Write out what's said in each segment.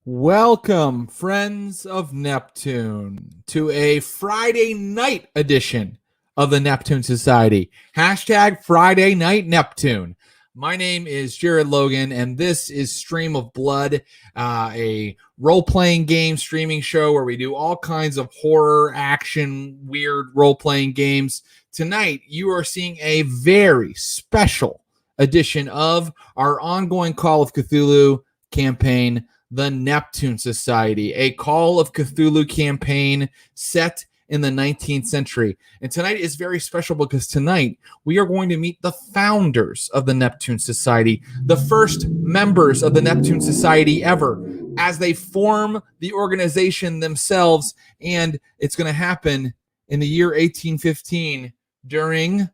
Welcome, friends of Neptune, to a Friday night edition of the Neptune Society. Hashtag Friday Night Neptune. My name is Jared Logan, and this is Stream of Blood, a role-playing game streaming show where we do all kinds of horror, action, weird role-playing games. Tonight, you are seeing a very special edition of our ongoing Call of Cthulhu campaign, the Neptune Society, a Call of Cthulhu campaign set in the 19th century. And tonight is very special because tonight we are going to meet the founders of the Neptune Society, the first members of the Neptune Society ever, as they form the organization themselves. And it's going to happen in the year 1815 during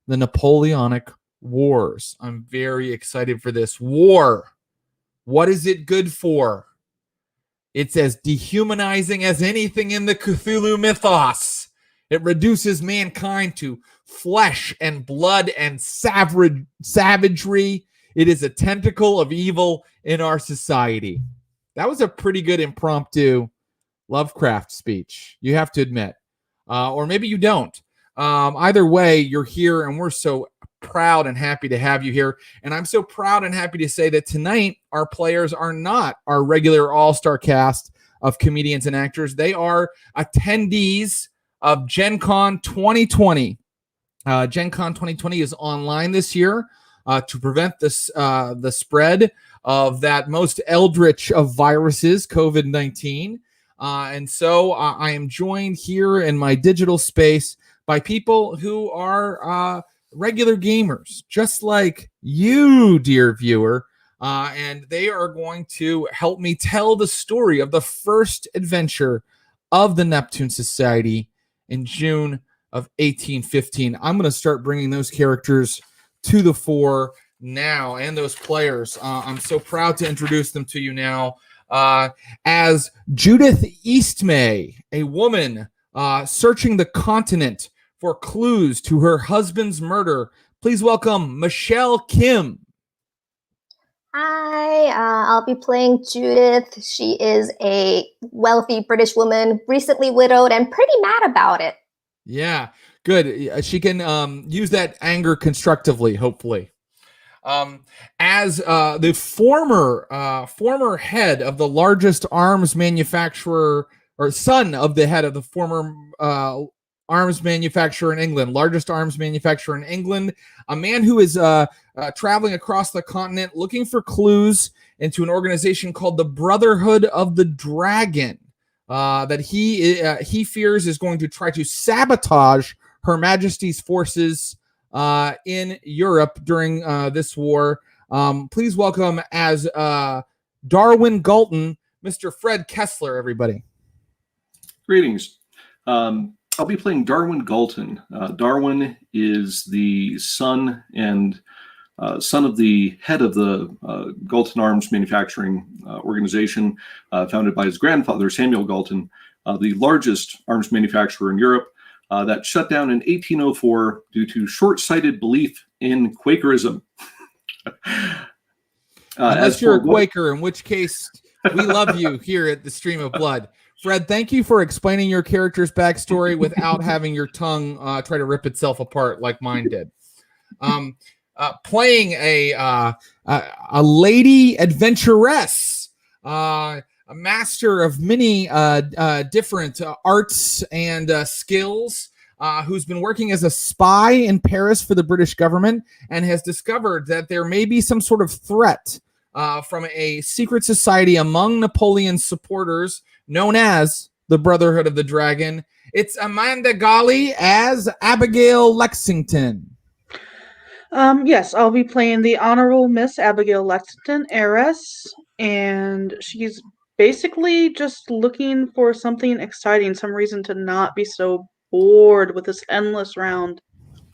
the Napoleonic Wars. I'm very excited for this war. What is it good for? It's as dehumanizing as anything in the Cthulhu mythos. It reduces mankind to flesh and blood and savagery. It is a tentacle of evil in our society. That was a pretty good impromptu Lovecraft speech, you have to admit. Or maybe you don't. Either way, you're here, and we're so proud and happy to have you here. And I'm so proud and happy to say that tonight our players are not our regular all-star cast of comedians and actors. They are attendees of Gen Con 2020. Gen Con 2020 is online this year to prevent this the spread of that most eldritch of viruses, COVID-19. And so I am joined here in my digital space by people who are regular gamers, just like you, dear viewer, and they are going to help me tell the story of the first adventure of the Neptune Society in June of 1815. I'm going to start bringing those characters to the fore now, and those players. I'm so proud to introduce them to you now. As Judith Eastmay, a woman searching the continent for clues to her husband's murder, please welcome Michelle Kim. Hi, I'll be playing Judith. She is a wealthy British woman, recently widowed, and pretty mad about it. Yeah, good. She can use that anger constructively, hopefully. As the former head of the largest arms manufacturer, or son of the head of the former arms manufacturer in England, largest arms manufacturer in England, a man who is traveling across the continent looking for clues into an organization called the Brotherhood of the Dragon that he fears is going to try to sabotage Her Majesty's forces in Europe during this war. Please welcome as Darwin Galton, Mr. Fred Kessler, everybody. Greetings. I'll be playing Darwin Galton. Darwin is the son of the head of the Galton Arms Manufacturing Organization, founded by his grandfather, Samuel Galton, the largest arms manufacturer in Europe, that shut down in 1804 due to short-sighted belief in Quakerism. Unless you're a Quaker, in which case we love you here at the Stream of Blood. Fred, thank you for explaining your character's backstory without having your tongue try to rip itself apart like mine did. Playing a lady adventuress, a master of many different arts and skills, who's been working as a spy in Paris for the British government and has discovered that there may be some sort of threat from a secret society among Napoleon's supporters known as the Brotherhood of the Dragon. It's Amanda Golly as Abigail Lexington. Yes, I'll be playing the Honorable Miss Abigail Lexington, heiress, and she's basically just looking for something exciting, some reason to not be so bored with this endless round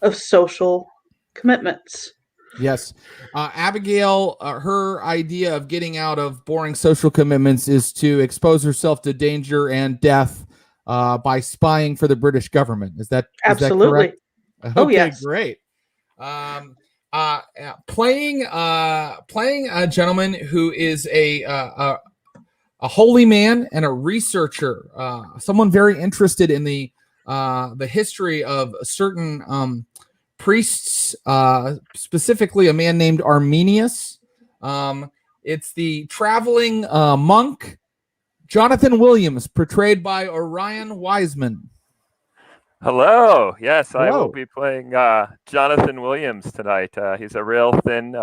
of social commitments. Yes. Abigail, her idea of getting out of boring social commitments is to expose herself to danger and death by spying for the British government. Is that absolutely correct? Okay, oh, yes. Great. Playing a gentleman who is a a holy man and a researcher, someone very interested in the history of certain priests, specifically a man named Arminius. It's the traveling monk, Jonathan Williams, portrayed by Orion Wiseman. Hello. Yes, I Hello. will be playing Jonathan Williams tonight. He's a real thin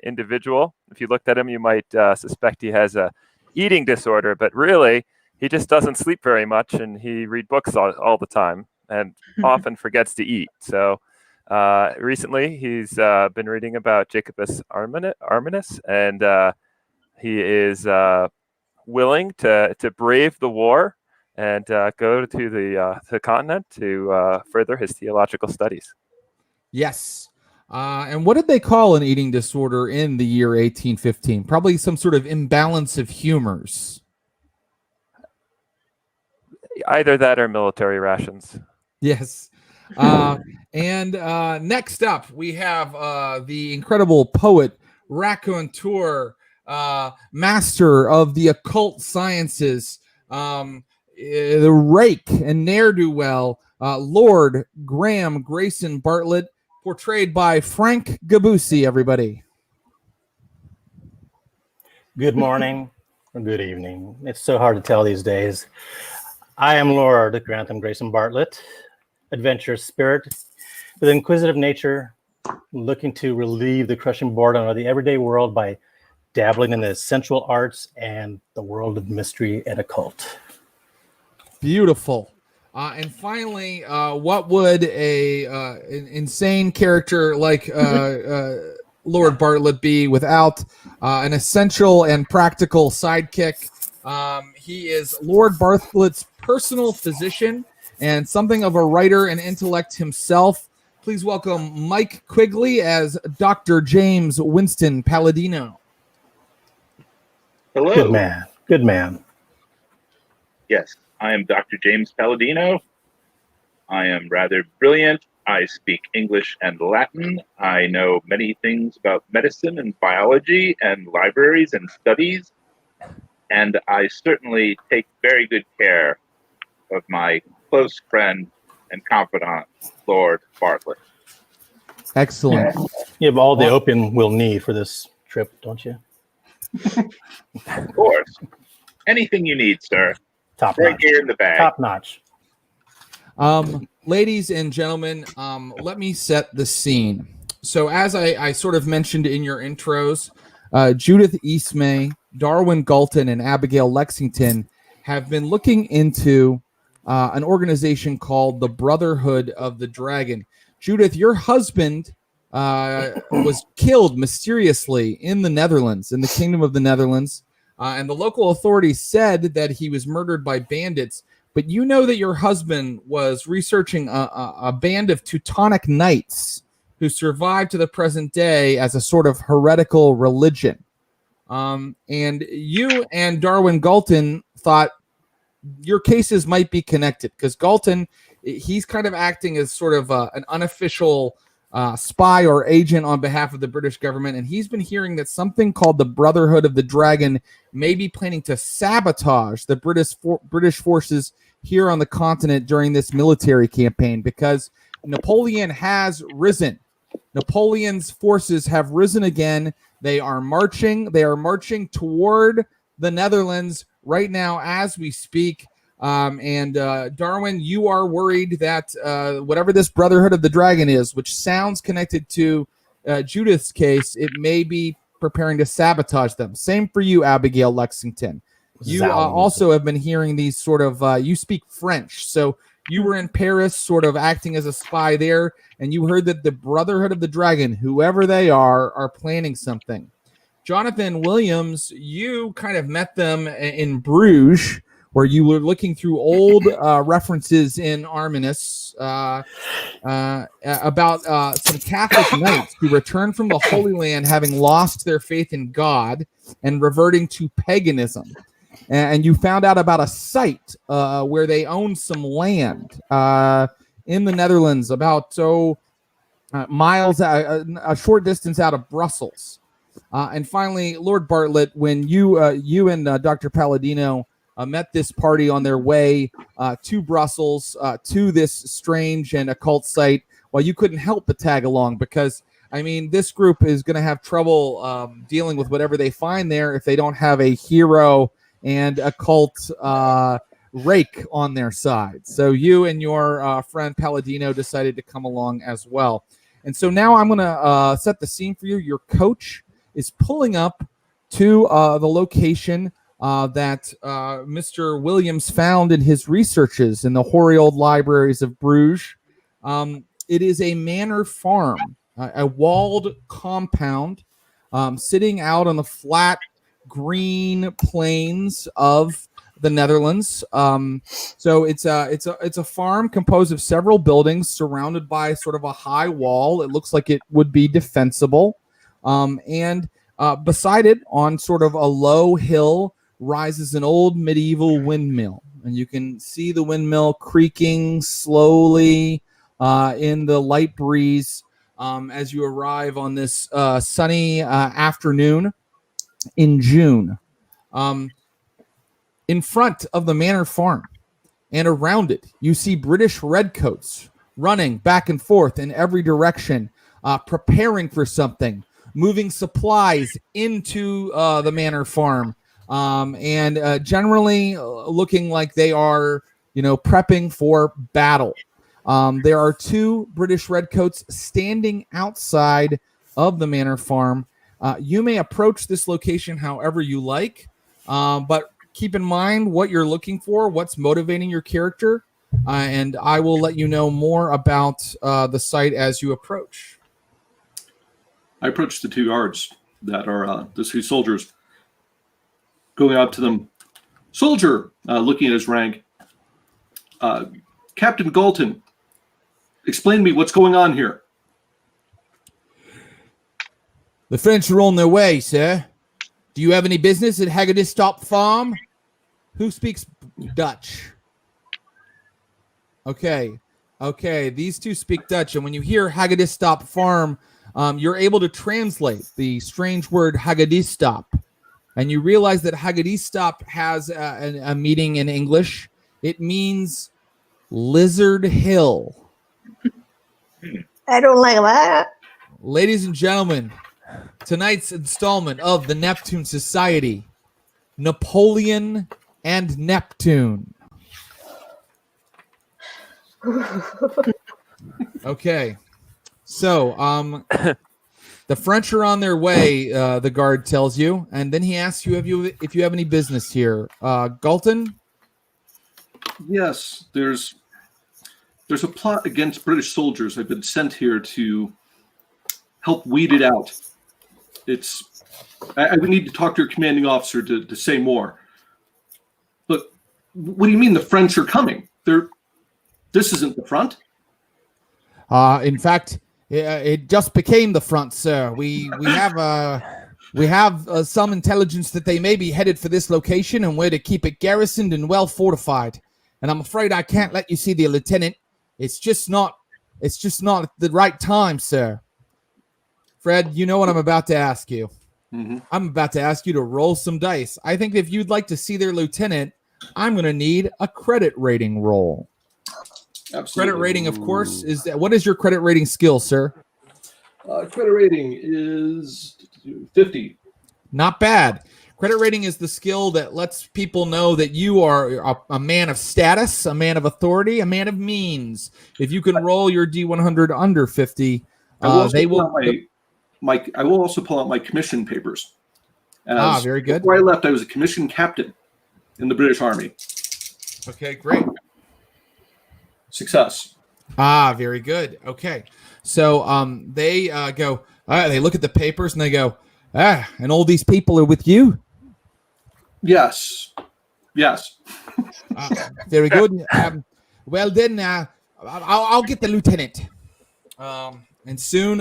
individual. If you looked at him, you might suspect he has a eating disorder, but really, he just doesn't sleep very much, and he read books all the time and often forgets to eat. So recently, he's been reading about Jacobus Arminius, and he is willing to brave the war and go to the continent to further his theological studies. Yes. And what did they call an eating disorder in the year 1815? Probably some sort of imbalance of humors. Either that or military rations. Yes. And next up, we have the incredible poet, raconteur, master of the occult sciences, the rake and ne'er-do-well, Lord Graham Grayson Bartlett, portrayed by Frank Gabusi, everybody. Good morning or good evening. It's so hard to tell these days. I am Lord Grantham Grayson Bartlett, adventurous spirit with inquisitive nature, looking to relieve the crushing boredom of the everyday world by dabbling in the sensual arts and the world of mystery and occult. Beautiful. And finally, what would an insane character like Lord Bartlett be without an essential and practical sidekick? He is Lord Bartlett's personal physician and something of a writer and intellect himself. Please welcome Mike Quigley as Dr. James Winston Palladino. Hello. Good man. Good man. Yes, I am Dr. James Palladino. I am rather brilliant. I speak English and Latin. I know many things about medicine and biology and libraries and studies. And I certainly take very good care of my close friend and confidant, Lord Bartlett. Excellent. You have all the opium we'll need for this trip, don't you? Of course. Anything you need, sir. Top Right notch. here in the bag. Top notch. Ladies and gentlemen, let me set the scene. So as I sort of mentioned in your intros, Judith Eastmay, Darwin Galton, and Abigail Lexington have been looking into an organization called the Brotherhood of the Dragon. Judith, your husband was killed mysteriously in the Netherlands, in the Kingdom of the Netherlands, and the local authorities said that he was murdered by bandits. But you know that your husband was researching a band of Teutonic knights who survived to the present day as a sort of heretical religion. And you and Darwin Galton thought your cases might be connected because Galton, he's kind of acting as sort of an unofficial spy or agent on behalf of the British government. And he's been hearing that something called the Brotherhood of the Dragon may be planning to sabotage the British forces here on the continent during this military campaign because Napoleon has risen. Napoleon's forces have risen again. They are marching. They are marching toward the Netherlands right now as we speak. And Darwin, you are worried that whatever this Brotherhood of the Dragon is, which sounds connected to Judith's case, it may be preparing to sabotage them. Same for you, Abigail Lexington. You also have been hearing these sort of, you speak French, so you were in Paris sort of acting as a spy there, and you heard that the Brotherhood of the Dragon, whoever they are planning something. Jonathan Williams, you kind of met them in Bruges, where you were looking through old references in Arminius about some Catholic knights who returned from the Holy Land having lost their faith in God and reverting to paganism. And you found out about a site where they own some land in the Netherlands, about miles, a short distance out of Brussels. And finally, Lord Bartlett, when you and Dr. Palladino met this party on their way to Brussels to this strange and occult site, well, you couldn't help but tag along because, I mean, this group is going to have trouble dealing with whatever they find there if they don't have a hero and occult rake on their side. So you and your friend Palladino decided to come along as well. And so now I'm going to set the scene for you. Your coach is pulling up to the location that Mr. Williams found in his researches in the hoary old libraries of Bruges. It is a manor farm, a walled compound sitting out on the flat green plains of the Netherlands. So it's a farm composed of several buildings surrounded by sort of a high wall. It looks like it would be defensible. And beside it, on sort of a low hill, rises an old medieval windmill. And you can see the windmill creaking slowly in the light breeze as you arrive on this sunny afternoon in June. In front of the manor farm and around it, you see British redcoats running back and forth in every direction, preparing for something, moving supplies into the manor farm, and generally looking like they are, prepping for battle. There are 2 British redcoats standing outside of the manor farm. You may approach this location however you like, but keep in mind what you're looking for, what's motivating your character, and I will let you know more about the site as you approach. I approach the 2 guards that are the 2 soldiers, going up to them. Soldier, looking at his rank. Captain Galton, explain to me what's going on here. The French are on their way, sir. Do you have any business at Haggadistop Farm? Who speaks Dutch? Okay. These 2 speak Dutch, and when you hear Haggadistop Farm, you're able to translate the strange word Haggadistop, and you realize that Haggadistop has a meaning in English. It means Lizard Hill. I don't like that. Ladies and gentlemen, tonight's installment of the Neptune Society, Napoleon and Neptune. Okay. So, the French are on their way, the guard tells you, and then he asks you if you have any business here. Galton? Yes, there's a plot against British soldiers. I've been sent here to help weed it out. I would need to talk to your commanding officer to say more. But what do you mean the French are coming? This isn't the front. In fact, it just became the front, sir. We have some intelligence that they may be headed for this location, and we're to keep it garrisoned and well fortified. And I'm afraid I can't let you see the lieutenant. It's just not the right time, sir. Fred, you know what I'm about to ask you. Mm-hmm. I'm about to ask you to roll some dice. I think if you'd like to see their lieutenant, I'm going to need a credit rating roll. Absolutely. Credit rating, of course, what is your credit rating skill, sir? Credit rating is 50. Not bad. Credit rating is the skill that lets people know that you are a man of status, a man of authority, a man of means. If you can roll your D100 under 50, they will. I will also pull out my commission papers. Very good. Before I left, I was a commissioned captain in the British Army. Okay, great. Success. Very good. Okay. So they go, they look at the papers and they go, and all these people are with you? Yes. Very good. Well, then I'll get the lieutenant. And soon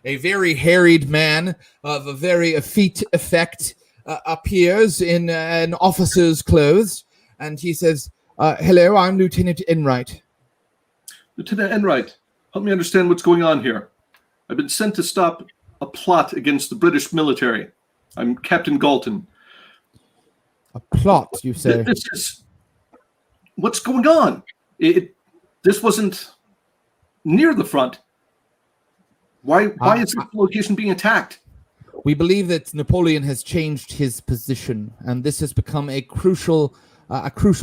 a very harried man of a very effete effect appears in an officer's clothes, and he says, hello, I'm Lieutenant Enright. Lieutenant Enright, help me understand what's going on here. I've been sent to stop a plot against the British military. I'm Captain Galton. A plot, you say? This is what's going on. This wasn't near the front. Why is this location being attacked? We believe that Napoleon has changed his position, and this has become a crucial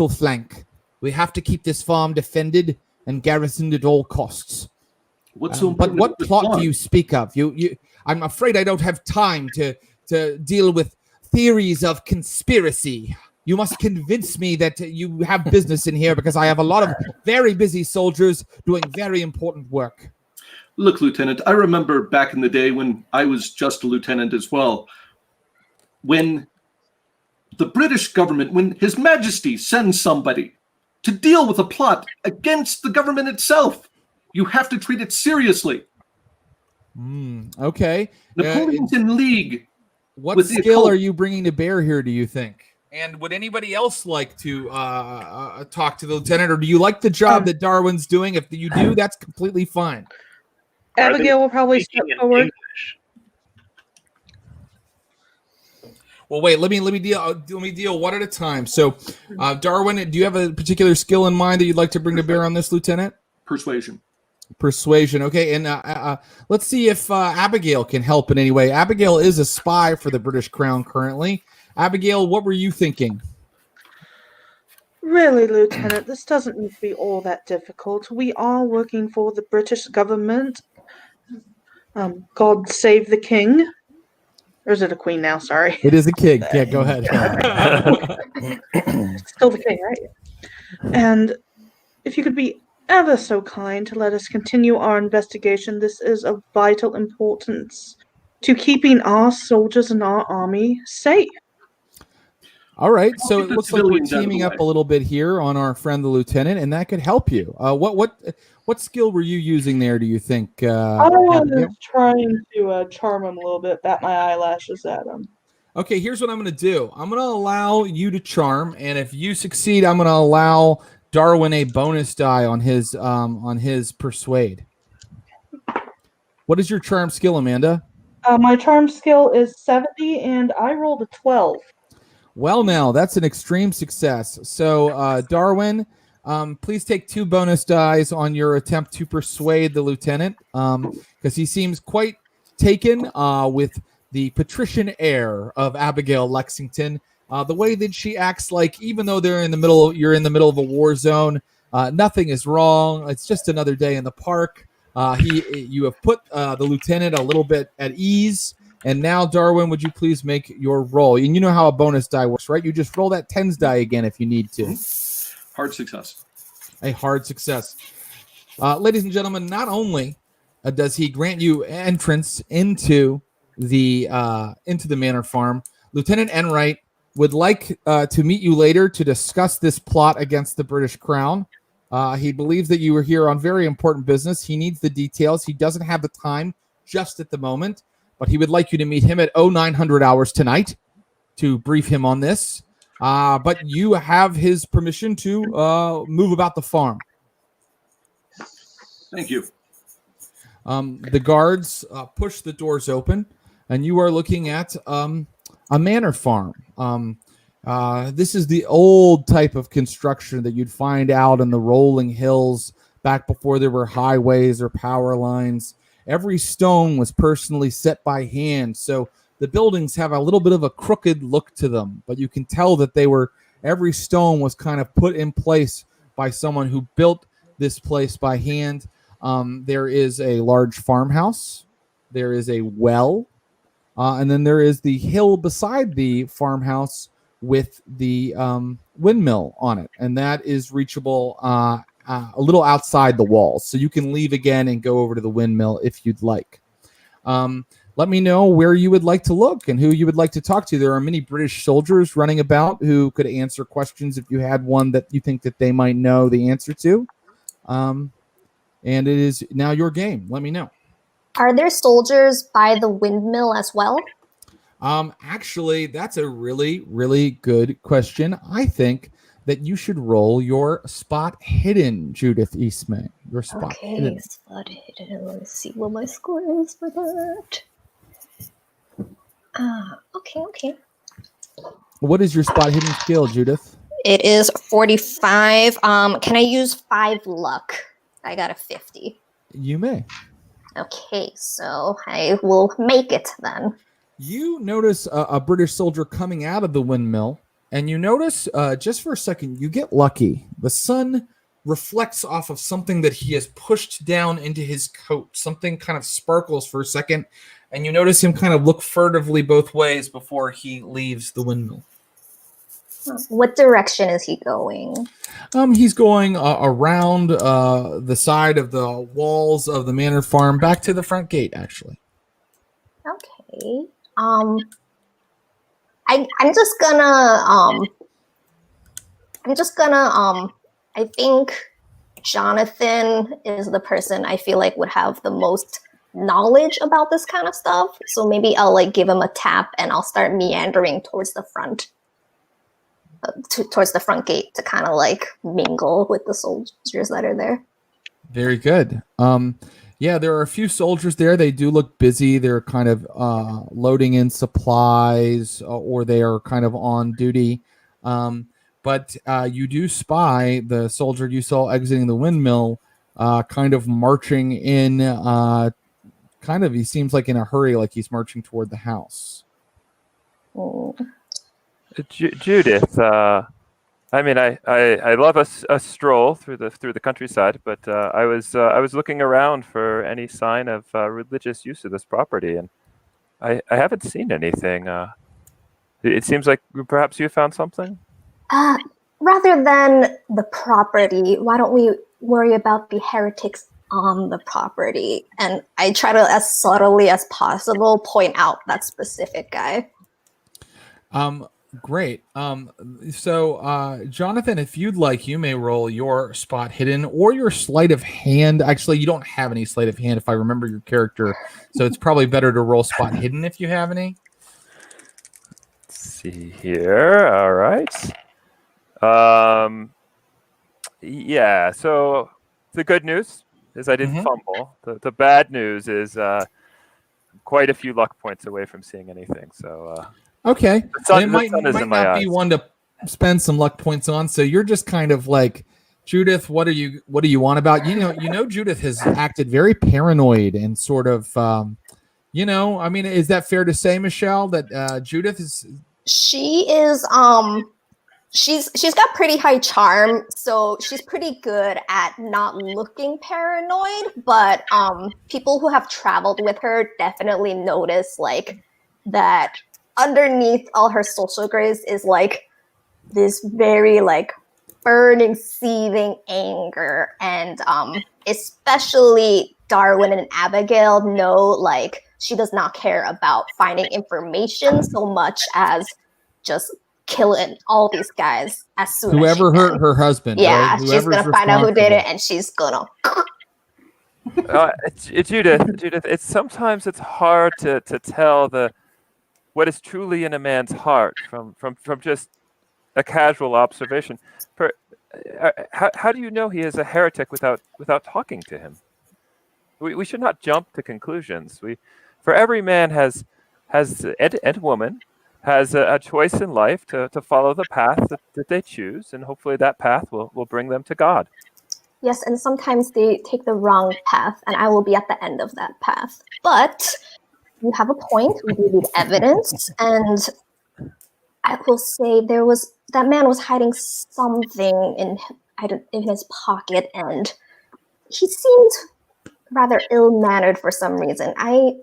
flank. We have to keep this farm defended and garrisoned at all costs. But what plot do you speak of? I'm afraid I don't have time to deal with theories of conspiracy. You must convince me that you have business in here, because I have a lot of very busy soldiers doing very important work. Look, Lieutenant, I remember back in the day when I was just a lieutenant as well, when the British government, when His Majesty sends somebody to deal with a plot against the government itself, you have to treat it seriously. Okay. Napoleon's in league. What skill are you bringing to bear here, do you think? And would anybody else like to talk to the lieutenant, or do you like the job that Darwin's doing? If you do, that's completely fine. Abigail will probably step forward. English? Well, wait. Let me deal one at a time. So, Darwin, do you have a particular skill in mind that you'd like to bring to bear on this, Lieutenant? Persuasion. Persuasion. Okay, and let's see if Abigail can help in any way. Abigail is a spy for the British Crown currently. Abigail, what were you thinking? Really, Lieutenant, this doesn't need to be all that difficult. We are working for the British government. God save the king. Or is it a queen now? Sorry. It is a king. Yeah, go ahead. Still the king, right? And if you could be ever so kind to let us continue our investigation, this is of vital importance to keeping our soldiers and our army safe. All right, so it looks like we're civilians out of the teaming up way. a little bit here on our friend the lieutenant, and that could help you. What skill were you using there, do you think? I was Abigail? trying to charm him a little bit, bat my eyelashes at him. Okay, here's what I'm going to do. I'm going to allow you to charm, and if you succeed, I'm going to allow Darwin a bonus die on his persuade. What is your charm skill, Amanda? My charm skill is 70, and I rolled a 12. Well, now that's an extreme success. So, Darwin, please take 2 bonus dice on your attempt to persuade the lieutenant, because he seems quite taken with the patrician air of Abigail Lexington. The way that she acts, like even though you're in the middle of a war zone, nothing is wrong. It's just another day in the park. You have put the lieutenant a little bit at ease. And now, Darwin, would you please make your roll? And you know how a bonus die works, right? You just roll that tens die again if you need to. Hard success. A hard success. Ladies and gentlemen, not only does he grant you entrance into the manor farm, Lieutenant Enright would like to meet you later to discuss this plot against the British Crown. He believes that you are here on very important business. He needs the details. He doesn't have the time just at the moment, but he would like you to meet him at 0900 hours tonight to brief him on this. But you have his permission to move about the farm. Thank you. The guards push the doors open, and you are looking at a manor farm. This is the old type of construction that you'd find out in the rolling hills back before there were highways or power lines. Every stone was personally set by hand, so the buildings have a little bit of a crooked look to them, but you can tell that every stone was kind of put in place by someone who built this place by hand. There is a large farmhouse, there is a well, and then there is the hill beside the farmhouse with the windmill on it, and that is reachable a little outside the walls. So you can leave again and go over to the windmill if you'd like. Let me know where you would like to look and who you would like to talk to. There are many British soldiers running about who could answer questions if you had one that you think that they might know the answer to. And it is now your game. Let me know. Are there soldiers by the windmill as well? Actually, that's a really, really good question. I think that you should roll your spot hidden, Judith Eastman. Your spot hidden. Spot hidden. Let's see what my score is for that. Okay. What is your spot hidden skill, Judith? It is 45. Can I use 5 luck? I got a 50. You may. Okay, so I will make it then. You notice a British soldier coming out of the windmill, and you notice just for a second, you get lucky. The sun reflects off of something that he has pushed down into his coat. Something kind of sparkles for a second, and you notice him kind of look furtively both ways before he leaves the windmill. What direction is he going? He's going around the side of the walls of the manor farm back to the front gate, actually. Okay. I'm just gonna I think Jonathan is the person I feel like would have the most knowledge about this kind of stuff. So maybe I'll like give him a tap and I'll start meandering towards the front. Towards the front gate to kind of like mingle with the soldiers that are there. Very good. Yeah, there are a few soldiers there. They do look busy. They're kind of loading in supplies or they are kind of on duty. But you do spy the soldier you saw exiting the windmill kind of marching in, he seems like in a hurry, like he's marching toward the house. Judith, I love a stroll through the countryside, but I was looking around for any sign of religious use of this property, and I haven't seen anything. It seems like perhaps you found something. Rather than the property, why don't we worry about the heretics on the property? And I try to, as subtly as possible, point out that specific guy. Great. So Jonathan, if you'd like, you may roll your spot hidden or your sleight of hand. Actually, you don't have any sleight of hand if I remember your character, so it's probably better to roll spot hidden if you have any. Let's see here. All right. Yeah, so the good news is I didn't fumble. The bad news is quite a few luck points away from seeing anything. So okay, it might not eyes. be one to spend some luck points on. So you're just kind of like, Judith, what do you want about? You know, Judith has acted very paranoid and sort of, I mean, is that fair to say, Michelle, that Judith is? She is. She's got pretty high charm, so she's pretty good at not looking paranoid. But people who have traveled with her definitely notice like that. Underneath all her social grace is like this very like burning, seething anger, and especially Darwin and Abigail know like she does not care about finding information so much as just killing all these guys as soon Whoever as she hurt can. her husband. Yeah, right? she's gonna find out who did it, and she's gonna. Judith, it's hard to tell what is truly in a man's heart from just a casual observation. How do you know he is a heretic without talking to him? We should not jump to conclusions. For every man and woman has a choice in life to follow the path that they choose, and hopefully that path will bring them to God. Yes, and sometimes they take the wrong path, and I will be at the end of that path. But you have a point. We do need evidence, and I will say that man was hiding something in his pocket, and he seemed rather ill-mannered for some reason. I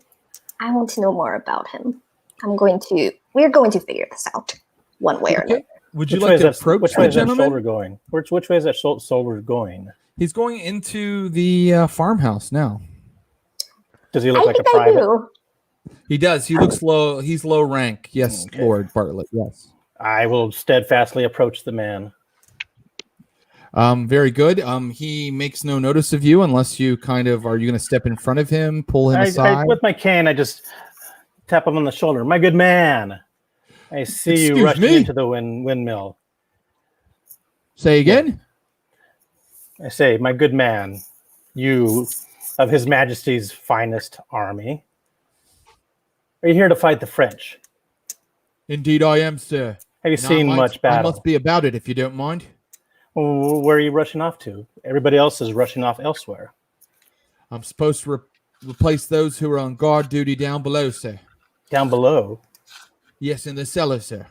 want to know more about him. We're going to figure this out one way or another. Would you like to approach which way the is that gentleman? soldier going? Which way is that soldier going? He's going into the farmhouse now. Does he look like a private? Do. He does. He looks low. He's low rank. Yes, Okay. Lord Bartlett. Yes. I will steadfastly approach the man. Very good. He makes no notice of you unless you are you going to step in front of him, pull him aside? With my cane, I just tap him on the shoulder. My good man, I see you rushing into the windmill. Say again? I say, my good man, you of His Majesty's finest army. Are you here to fight the French? Indeed, I am, sir. Have you And seen much I battle? must be about it, if you don't mind. Where are you rushing off to? Everybody else is rushing off elsewhere. I'm supposed to replace those who are on guard duty down below, sir. Down below? Yes, in the cellar, sir.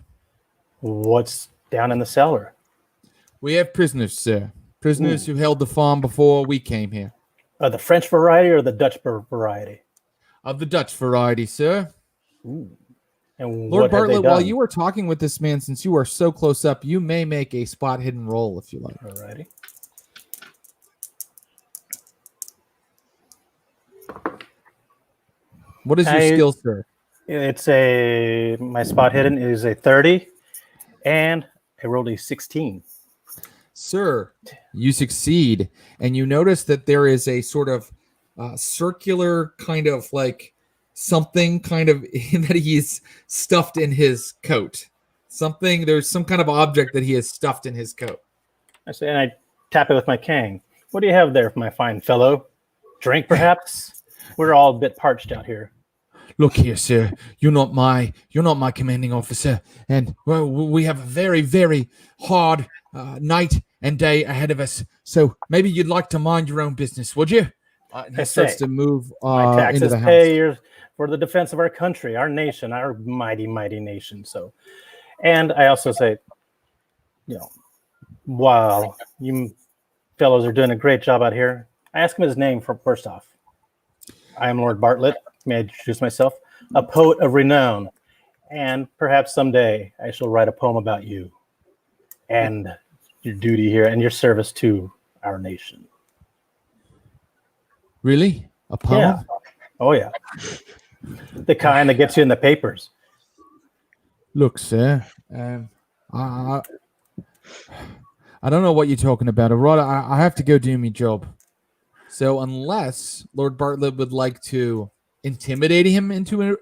What's down in the cellar? We have prisoners, sir. Prisoners who held the farm before we came here. The French variety or the Dutch variety? Of the Dutch variety, sir. Ooh. And Lord what have they Bartlett, while done? you are talking with this man, since you are so close up, you may make a spot hidden roll if you like. Alrighty. What is your skill, sir? My spot hidden is a 30, and I rolled a 16. Sir, you succeed, and you notice that there is a sort of circular kind of like something kind of that he's stuffed in his coat. There's some kind of object that he has stuffed in his coat. I say, and I tap it with my cane. What do you have there, my fine fellow? Drink, perhaps? We're all a bit parched out here. Look here, sir. You're not my commanding officer, and well, we have a very, very hard night and day ahead of us. So maybe you'd like to mind your own business, would you? And he starts to move my taxes into the house. pay for the defense of our country, our nation, our mighty, mighty nation. So, and I also say, while you fellows are doing a great job out here, I ask him his name first off. I am Lord Bartlett. May I introduce myself? A poet of renown, and perhaps someday I shall write a poem about you and your duty here and your service to our nation. Really? A poem? Yeah. Oh, yeah. The kind that gets you in the papers. Look, sir, I don't know what you're talking about. I have to go do my job. So unless Lord Bartlett would like to intimidate him into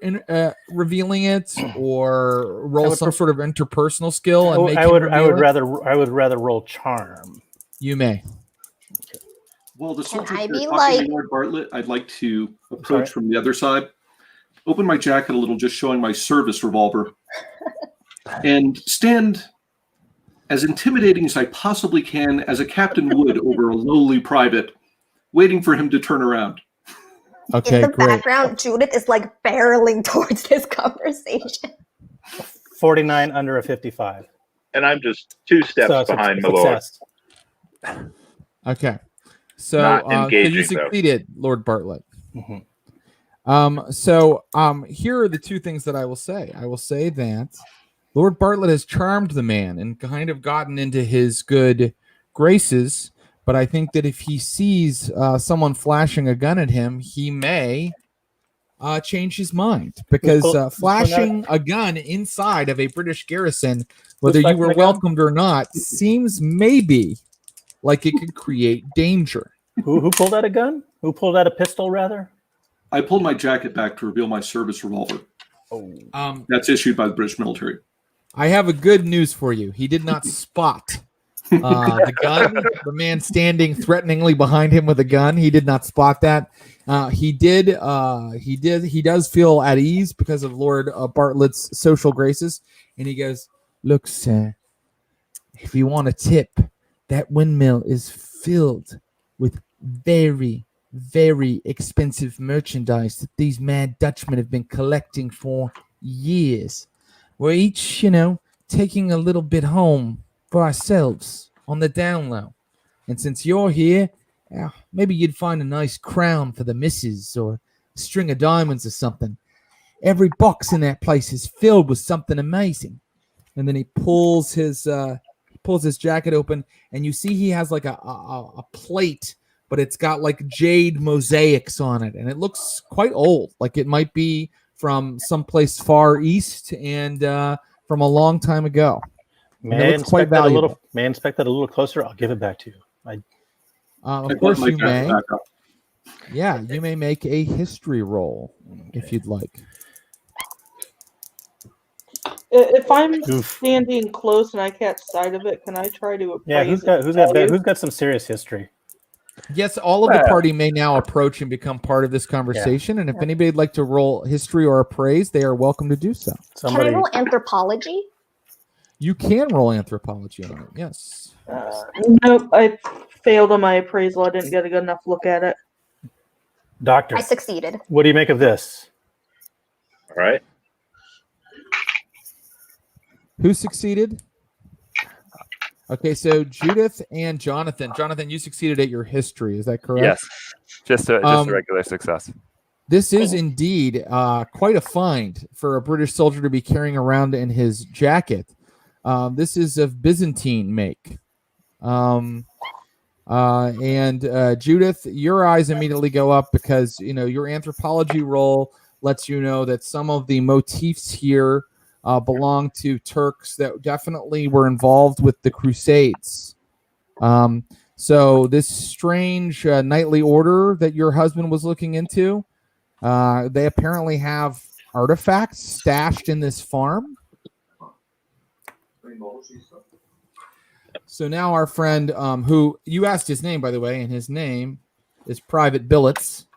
revealing it, or roll some sort of interpersonal skill, and I would rather roll charm. You may. Well, the subject I you're be talking like- to Lord Bartlett, I'd like to approach from the other side, open my jacket a little, just showing my service revolver, and stand as intimidating as I possibly can, as a captain would over a lowly private, waiting for him to turn around. Okay, In the great. background, Judith is like barreling towards this conversation. 49 under a 55. And I'm just 2 steps So it's a behind my lord. success. Okay. So, Not so engaging, you though. succeeded, Lord Bartlett. Mhm. So here are the two things that I will say. I will say that Lord Bartlett has charmed the man and kind of gotten into his good graces. But I think that if he sees someone flashing a gun at him, he may change his mind, because flashing a gun inside of a British garrison, whether you were welcomed or not, seems maybe like it could create danger. Who pulled out a gun? Who pulled out a pistol, rather? I pulled my jacket back to reveal my service revolver. That's issued by the British military. I have a good news for you. He did not spot the gun, the man standing threateningly behind him with a gun. He did not spot that. He does feel at ease because of Lord Bartlett's social graces. And he goes, "Look, sir, if you want a tip, that windmill is filled with very, very expensive merchandise that these mad Dutchmen have been collecting for years. We're each, taking a little bit home for ourselves on the down low. And since you're here, maybe you'd find a nice crown for the missus, or a string of diamonds or something. Every box in that place is filled with something amazing." And then he pulls his jacket open, and you see he has like a plate, but it's got like jade mosaics on it, and it looks quite old, like it might be from someplace far east and from a long time ago. May I inspect that a little closer? I'll give it back to you. Of course you may. Yeah, you may make a history roll if you'd like. If I'm standing close and I catch sight of it, can I try to appraise Yeah, who's got some serious history? Yes, all of the party may now approach and become part of this conversation. And if anybody'd like to roll history or appraise, they are welcome to do so. Can I roll anthropology? You can roll anthropology on it, yes. Nope, I failed on my appraisal. I didn't get a good enough look at it. Doctor, I succeeded. what do you make of this? All right. Who succeeded? Okay, so Judith and Jonathan. Jonathan, you succeeded at your history. Is that correct? Yes, just a regular success. This is indeed quite a find for a British soldier to be carrying around in his jacket. This is of Byzantine make. And Judith, your eyes immediately go up because your anthropology roll lets you know that some of the motifs here belong to Turks that definitely were involved with the Crusades. So this strange knightly order that your husband was looking into, they apparently have artifacts stashed in this farm. So now our friend, who you asked his name, by the way, and his name is Private Billets.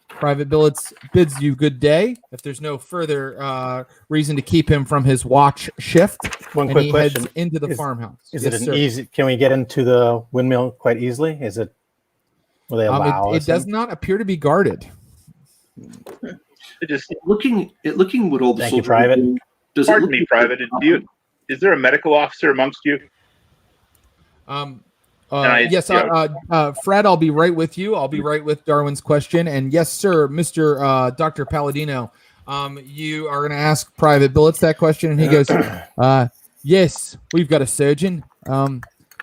Private Billets bids you good day. If there's no further reason to keep him from his watch shift, One quick question: heads into the farmhouse. Is Yes, it an sir. easy? Can we get into the windmill quite easily? Is it? Will they allow It us does in? not appear to be guarded. It just Looking what all the Thank you, soldiers are Private. doing, does it pardon look me, like- Private. Is there a medical officer amongst you? Yes, Fred, I'll be right with you. I'll be right with Darwin's question. And yes, sir, Mr. Dr. Palladino, you are going to ask Private Billets that question. And he goes, yes, we've got a surgeon.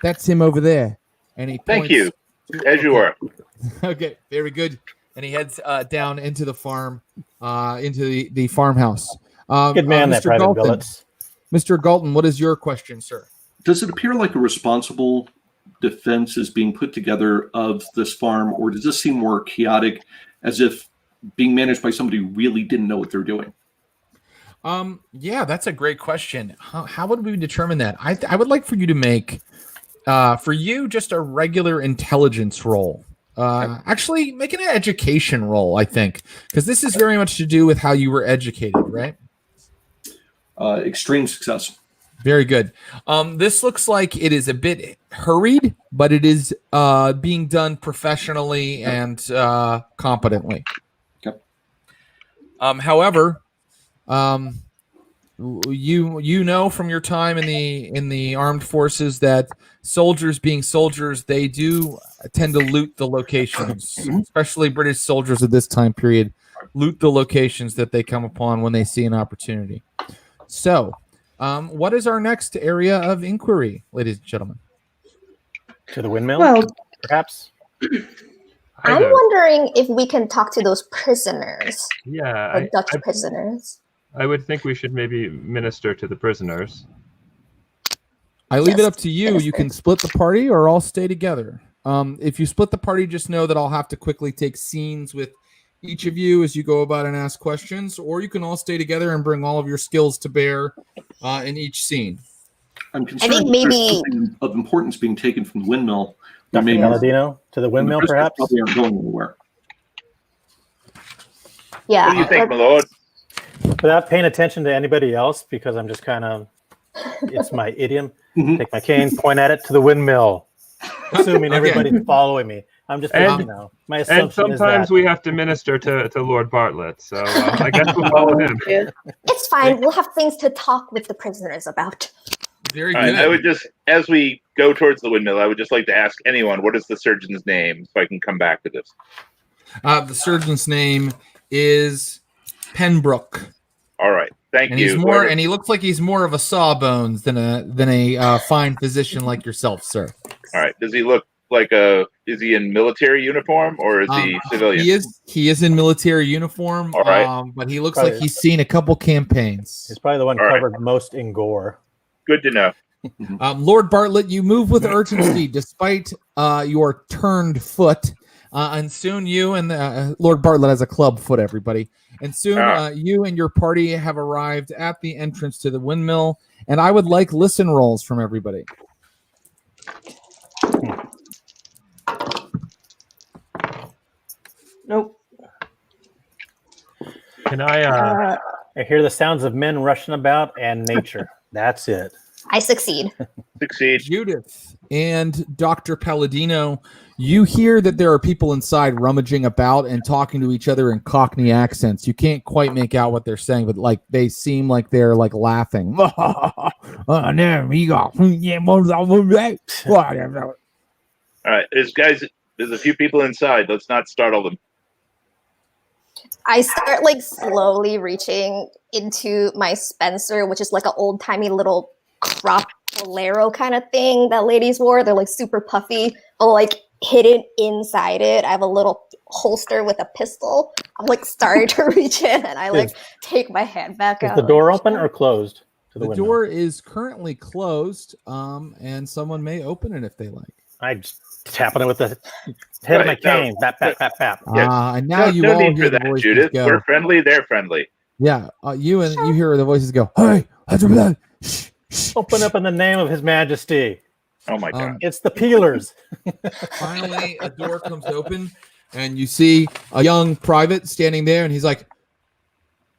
That's him over there. And he Thank points you. to- As you okay. are. Okay, very good. And he heads down into the farm, into the farmhouse. Good man, that Mr. Private Galton. Billets. Mr. Galton, what is your question, sir? Does it appear like a responsible defense is being put together of this farm, or does this seem more chaotic, as if being managed by somebody who really didn't know what they're doing? Yeah, that's a great question. How would we determine that? I would like for you to make, for you, just a regular intelligence roll. Actually, make an education roll, I think, because this is very much to do with how you were educated, right? Extreme success. Very good. This looks like it is a bit hurried, but it is being done professionally and competently. Okay. However, you know from your time in the armed forces that soldiers, being soldiers, they do tend to loot the locations, especially British soldiers of this time period, loot the locations that they come upon when they see an opportunity. So, what is our next area of inquiry, ladies and gentlemen? To the windmill, Well, perhaps? I'm wondering if we can talk to those prisoners, Yeah, the Dutch prisoners. I would think we should maybe minister to the prisoners. I leave it Yes, up to you. yes, You sir. can split the party or all stay together. If you split the party, just know that I'll have to quickly take scenes with each of you as you go about and ask questions, or you can all stay together and bring all of your skills to bear in each scene. I'm concerned think that there's maybe- something of importance being taken from the windmill. Dr. Maybe Palladino, to the windmill, prisoners perhaps? probably aren't going anywhere. Yeah. What do you think, my lord? Without paying attention to anybody else, because I'm just kind of, it's my idiom. Mhm. Take my cane, point at it to the windmill, assuming Okay. everybody's following me. I'm just And- thinking now. My And assumption is sometimes that we have to minister to Lord Bartlett, so I guess we'll follow him. It's fine. We'll have things to talk with the prisoners about. Very All good. right, I would just, as we go towards the windmill, I would just like to ask anyone, what is the surgeon's name, so I can come back to this. The surgeon's name is Penbrook, All right, thank and you. he's more, Whoever- and he looks like he's more of a sawbones than a fine physician like yourself, sir. All right, does he look like is he in military uniform or is he civilian? He is in military uniform, All right. but he looks Probably- like he's seen a couple campaigns. he's probably the one All right. covered most in gore. Good to know. Lord Bartlett, you move with urgency despite your turned foot, and soon you and Lord Bartlett has a club foot, everybody, and soon you and your party have arrived at the entrance to the windmill, and I would like listen rolls from everybody. Nope. Can I? I hear the sounds of men rushing about and nature. That's it. I succeed. Succeed. Judith and Dr. Palladino, you hear that there are people inside rummaging about and talking to each other in Cockney accents. You can't quite make out what they're saying, but like they seem like they're like laughing. All right, there's a few people inside. Let's not startle them. I start like slowly reaching into my Spencer, which is like an old timey little crop bolero kind of thing that ladies wore. They're like super puffy, but like hidden inside it, I have a little holster with a pistol. I'm like starting to reach in, and I like take my hand back Is out. the door open or closed to the The window? door is currently closed, and someone may open it if they like. I just tapping it with the head of my Right, no. cane. Bap, bap, bap, bap. Yes. And now you no all need hear for the that, voices Judith. go. We're friendly. They're friendly. Yeah, you hear the voices go. Hey, shh, shh, Open up in the name of His Majesty. Oh my God. It's the peelers. Finally, a door comes open, and you see a young private standing there, and he's like,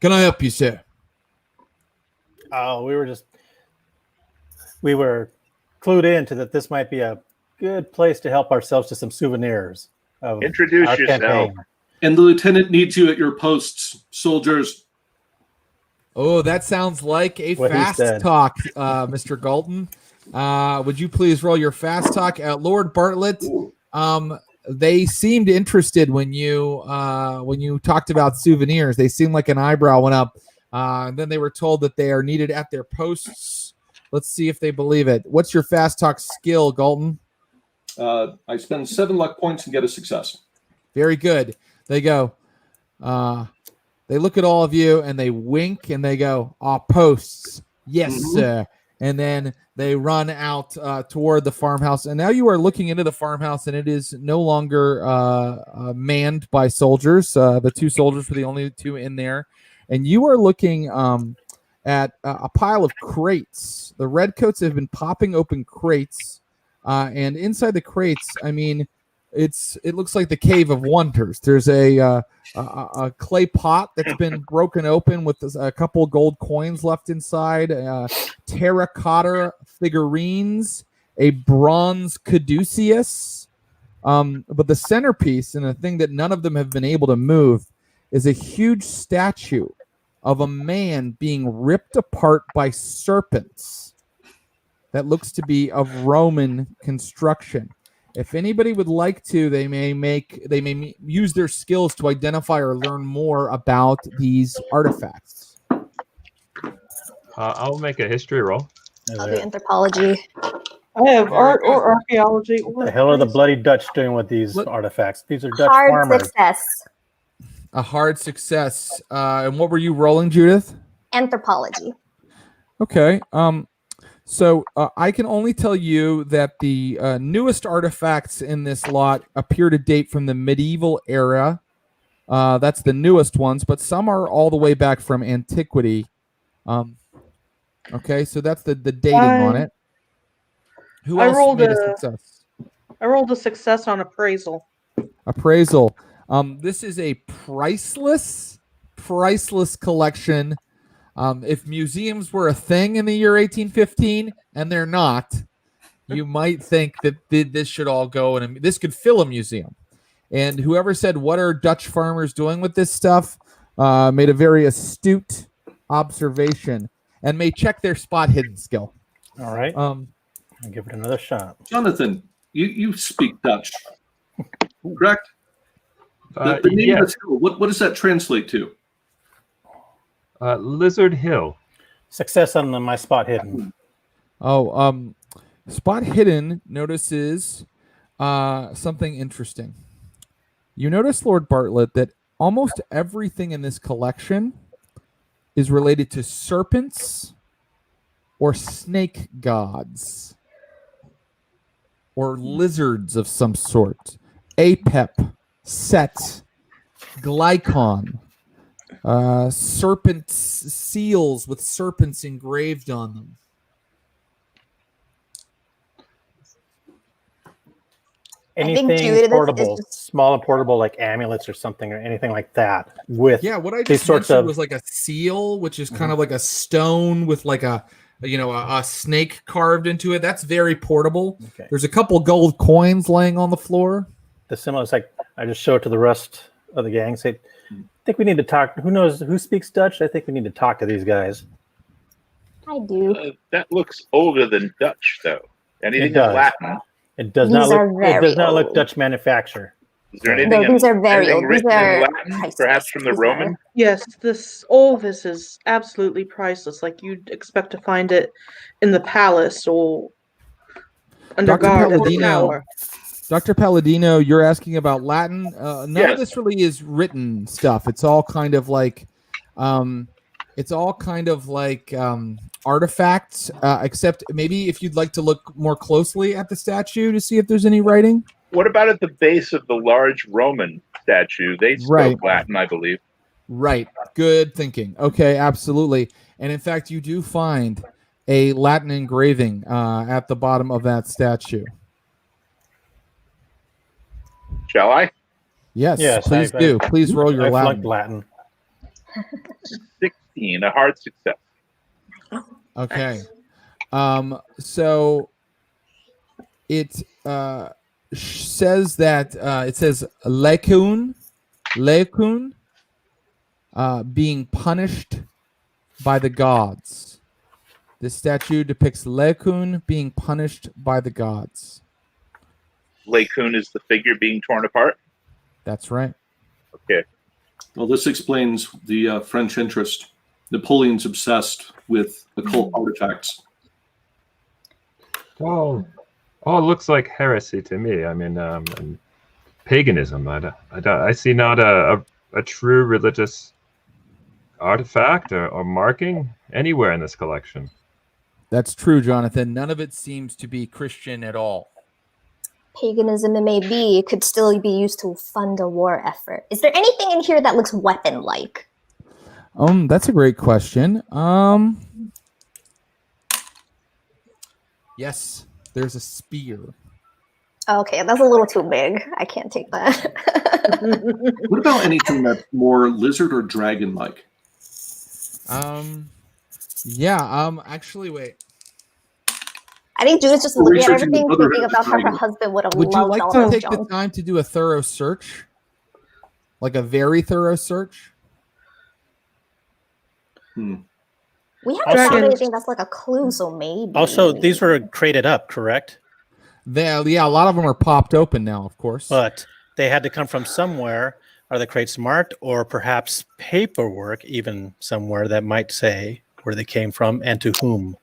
"Can I help you, sir?" Oh, we were clued into that this might be a good place to help ourselves to some souvenirs. Of Introduce our yourself. campaign. And the lieutenant needs you at your posts, soldiers. Oh, that sounds like a What he fast said. talk, Mr. Galton. Would you please roll your fast talk? Lord Bartlett, they seemed interested when you talked about souvenirs. They seemed like an eyebrow went up. And then they were told that they are needed at their posts. Let's see if they believe it. What's your fast talk skill, Galton? I spend 7 luck points and get a success. Very good. They go. They look at all of you and they wink and they go, "Our posts, yes, sir." And then they run out toward the farmhouse. And now you are looking into the farmhouse, and it is no longer manned by soldiers. The 2 soldiers were the only 2 in there. And you are looking at a pile of crates. The redcoats have been popping open crates. And inside the crates, I mean, it looks like the Cave of Wonders. There's a clay pot that's been broken open with a couple gold coins left inside, terracotta figurines, a bronze caduceus. But the centerpiece, and the thing that none of them have been able to move, is a huge statue of a man being ripped apart by serpents that looks to be of Roman construction. If anybody would like to, they may use their skills to identify or learn more about these artifacts. I'll make a history roll. I'll do anthropology. I have art or archaeology. What the hell are the bloody Dutch doing with these artifacts? These are Dutch Hard farmers. success. A hard success. And what were you rolling, Judith? Anthropology. Okay. So I can only tell you that the newest artifacts in this lot appear to date from the medieval era. That's the newest ones, but some are all the way back from antiquity. Okay, so that's the dating on it. Who else made a success? I rolled a success on appraisal. Appraisal. This is a priceless collection. If museums were a thing in the year 1815, and they're not, you might think that this should all go, and this could fill a museum. And whoever said, "What are Dutch farmers doing with this stuff?" Made a very astute observation, and may check their spot hidden skill. All right. I'll give it another shot. Jonathan, you speak Dutch, correct? The name yes. of the hill, what does that translate to? Lizard Hill. Success on my spot hidden. Spot hidden notices something interesting. You notice, Lord Bartlett, that almost everything in this collection is related to serpents or snake gods or lizards of some sort. Apep, Set, Glycon, serpent seals with serpents engraved on them. anything Judith is portable, just- small and portable, like amulets or something, or anything like that. With Yeah, what I these just sorts mentioned of was like a seal, which is kind of like a stone with like a snake carved into it. That's very portable. okay. There's a couple gold coins laying on the floor. The similar is like I just show it to the rest of the gang. Say, I think we need to talk. Who knows who speaks Dutch? I think we need to talk to these guys. I do. That looks older than Dutch, though. Anything in does. Latin? It does These not look. are It very does not look old. Dutch manufacture. Is there No, anything, these are very anything old. These written are in Latin, priceless. perhaps from the These Roman? are- Yes, all of this is absolutely priceless. Like you'd expect to find it in the palace or under Dr. guard at the Palladino. tower. Dr. Palladino, you're asking about Latin. None Yes. of this really is written stuff. It's all kind of like, artifacts. Except maybe if you'd like to look more closely at the statue to see if there's any writing. What about at the base of the large Roman statue? They spoke Right. Latin, I believe. Right. Good thinking. Okay, absolutely. And in fact, you do find a Latin engraving at the bottom of that statue. Shall I? Yes, Yes, please do. Please roll your I Latin. flunked Latin. 16, a hard success. Okay. So it says that it says lekun, being punished by the gods. This statue depicts lekun being punished by the gods. Lekun is the figure being torn apart. That's right. Okay. Well, this explains the French interest. Napoleon's obsessed with occult artifacts. Oh, it looks like heresy to me. I mean, and paganism. I see not a true religious artifact or marking anywhere in this collection. That's true, Jonathan. None of it seems to be Christian at all. Paganism it may be, it could still be used to fund a war effort. Is there anything in here that looks weapon-like? That's a great question. Yes, there's a spear. Okay, that's a little too big. I can't take that. What about anything that's more lizard or dragon-like? Actually, wait. I think Judith's just looking at researching the everything, Brotherhood thinking of about how her Dragon. husband would have Would you loved like all to that take the junk. time to do a thorough search? Like a very thorough search? We haven't Also- found anything that's like a clue, so maybe. Also, these were crated up, correct? Yeah, a lot of them are popped open now, of course. But they had to come from somewhere. Are the crates marked, or perhaps paperwork, even somewhere that might say where they came from and to whom?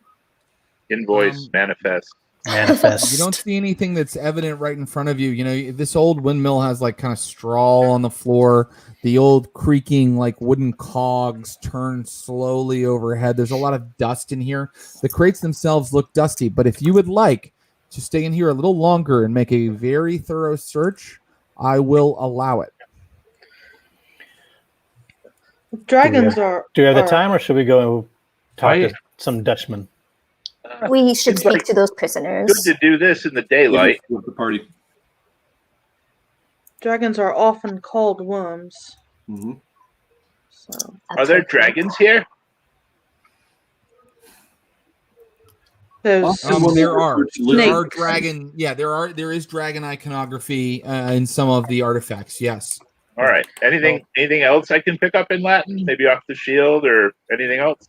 Invoice, manifest. Manifest. You don't see anything that's evident right in front of you. You know, this old windmill has like kind of straw on the floor. The old creaking like wooden cogs turn slowly overhead. There's a lot of dust in here. The crates themselves look dusty, but if you would like to stay in here a little longer and make a very thorough search, I will allow it. Dragons Do we have the are- time, or should we go and talk I- to some Dutchmen? We should Seems speak like to those Good prisoners. to do this in the daylight. With the party. Dragons are often called worms. hmm So Are there dragons here? there's There are Snakes. dragon. Yeah, there is dragon iconography in some of the artifacts. Yes. All right. Anything else I can pick up in Latin? Maybe off the shield or anything else?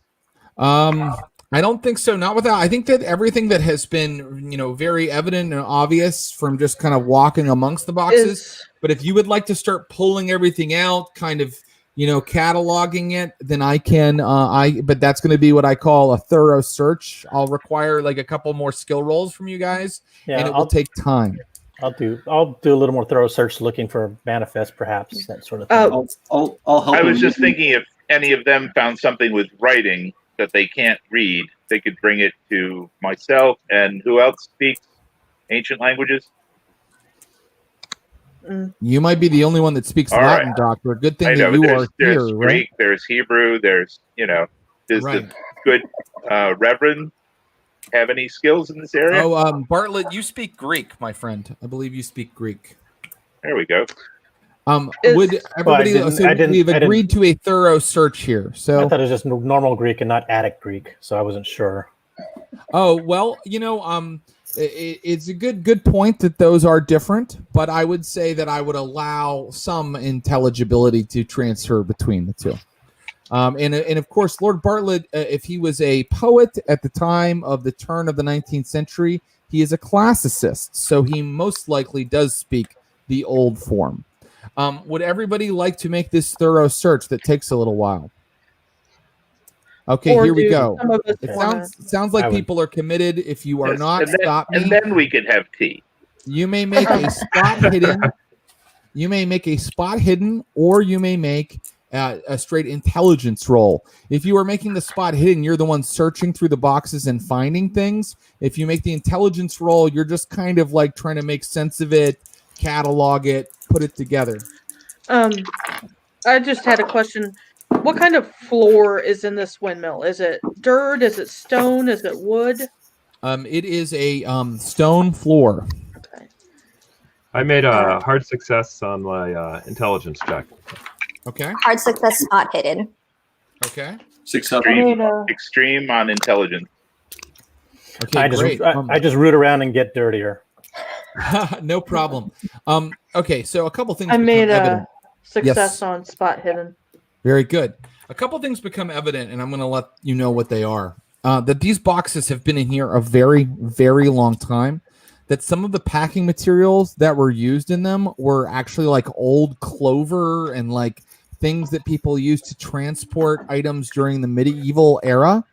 I don't think so. Not without. I think that everything that has been, very evident and obvious from just kind of walking amongst the boxes. is But if you would like to start pulling everything out, kind of, cataloging it, then I can. But that's going to be what I call a thorough search. I'll require like a couple more skill rolls from you guys, Yeah, and it will take time. I'll do a little more thorough search, looking for manifest, perhaps that sort of thing. Oh. I'll help. I was him. just thinking if any of them found something with writing that they can't read, they could bring it to myself. And who else speaks ancient languages? You might be the only one that speaks All Latin, right. Doctor. Good thing I know, that you but are there's here, Greek, right? there's Hebrew, there's Right. the good Reverend have any skills in this area? Oh, Bartlett, you speak Greek, my friend. I believe you speak Greek. There we go. Would everybody? We've agreed to a thorough search here. So I thought it was just normal Greek and not Attic Greek, so I wasn't sure. Oh well, it's a good point that those are different, but I would say that I would allow some intelligibility to transfer between the two. And of course, Lord Bartlett, if he was a poet at the time of the turn of the 19th century, he is a classicist, so he most likely does speak the old form. Would everybody like to make this thorough search that takes a little while? Okay, here we go. It sounds like people are committed. If you are not, stop me. And then we could have tea. You may make a spot hidden. You may make a spot hidden, or you may make a straight intelligence roll. If you are making the spot hidden, you're the one searching through the boxes and finding things. If you make the intelligence roll, you're just kind of like trying to make sense of it, catalog it, put it together. I just had a question. What kind of floor is in this windmill? Is it dirt? Is it stone? Is it wood? It is a stone floor. Okay. I made a hard success on my intelligence check. Okay. Hard success, spot hidden. Okay. Extreme on intelligence. Okay, I just root around and get dirtier. No problem. Okay, so a couple things. I made evident. a success on spot hidden. Very good. A couple things become evident, and I'm going to let you know what they are. That these boxes have been in here a very, very long time. That some of the packing materials that were used in them were actually like old clover and like things that people used to transport items during the medieval era.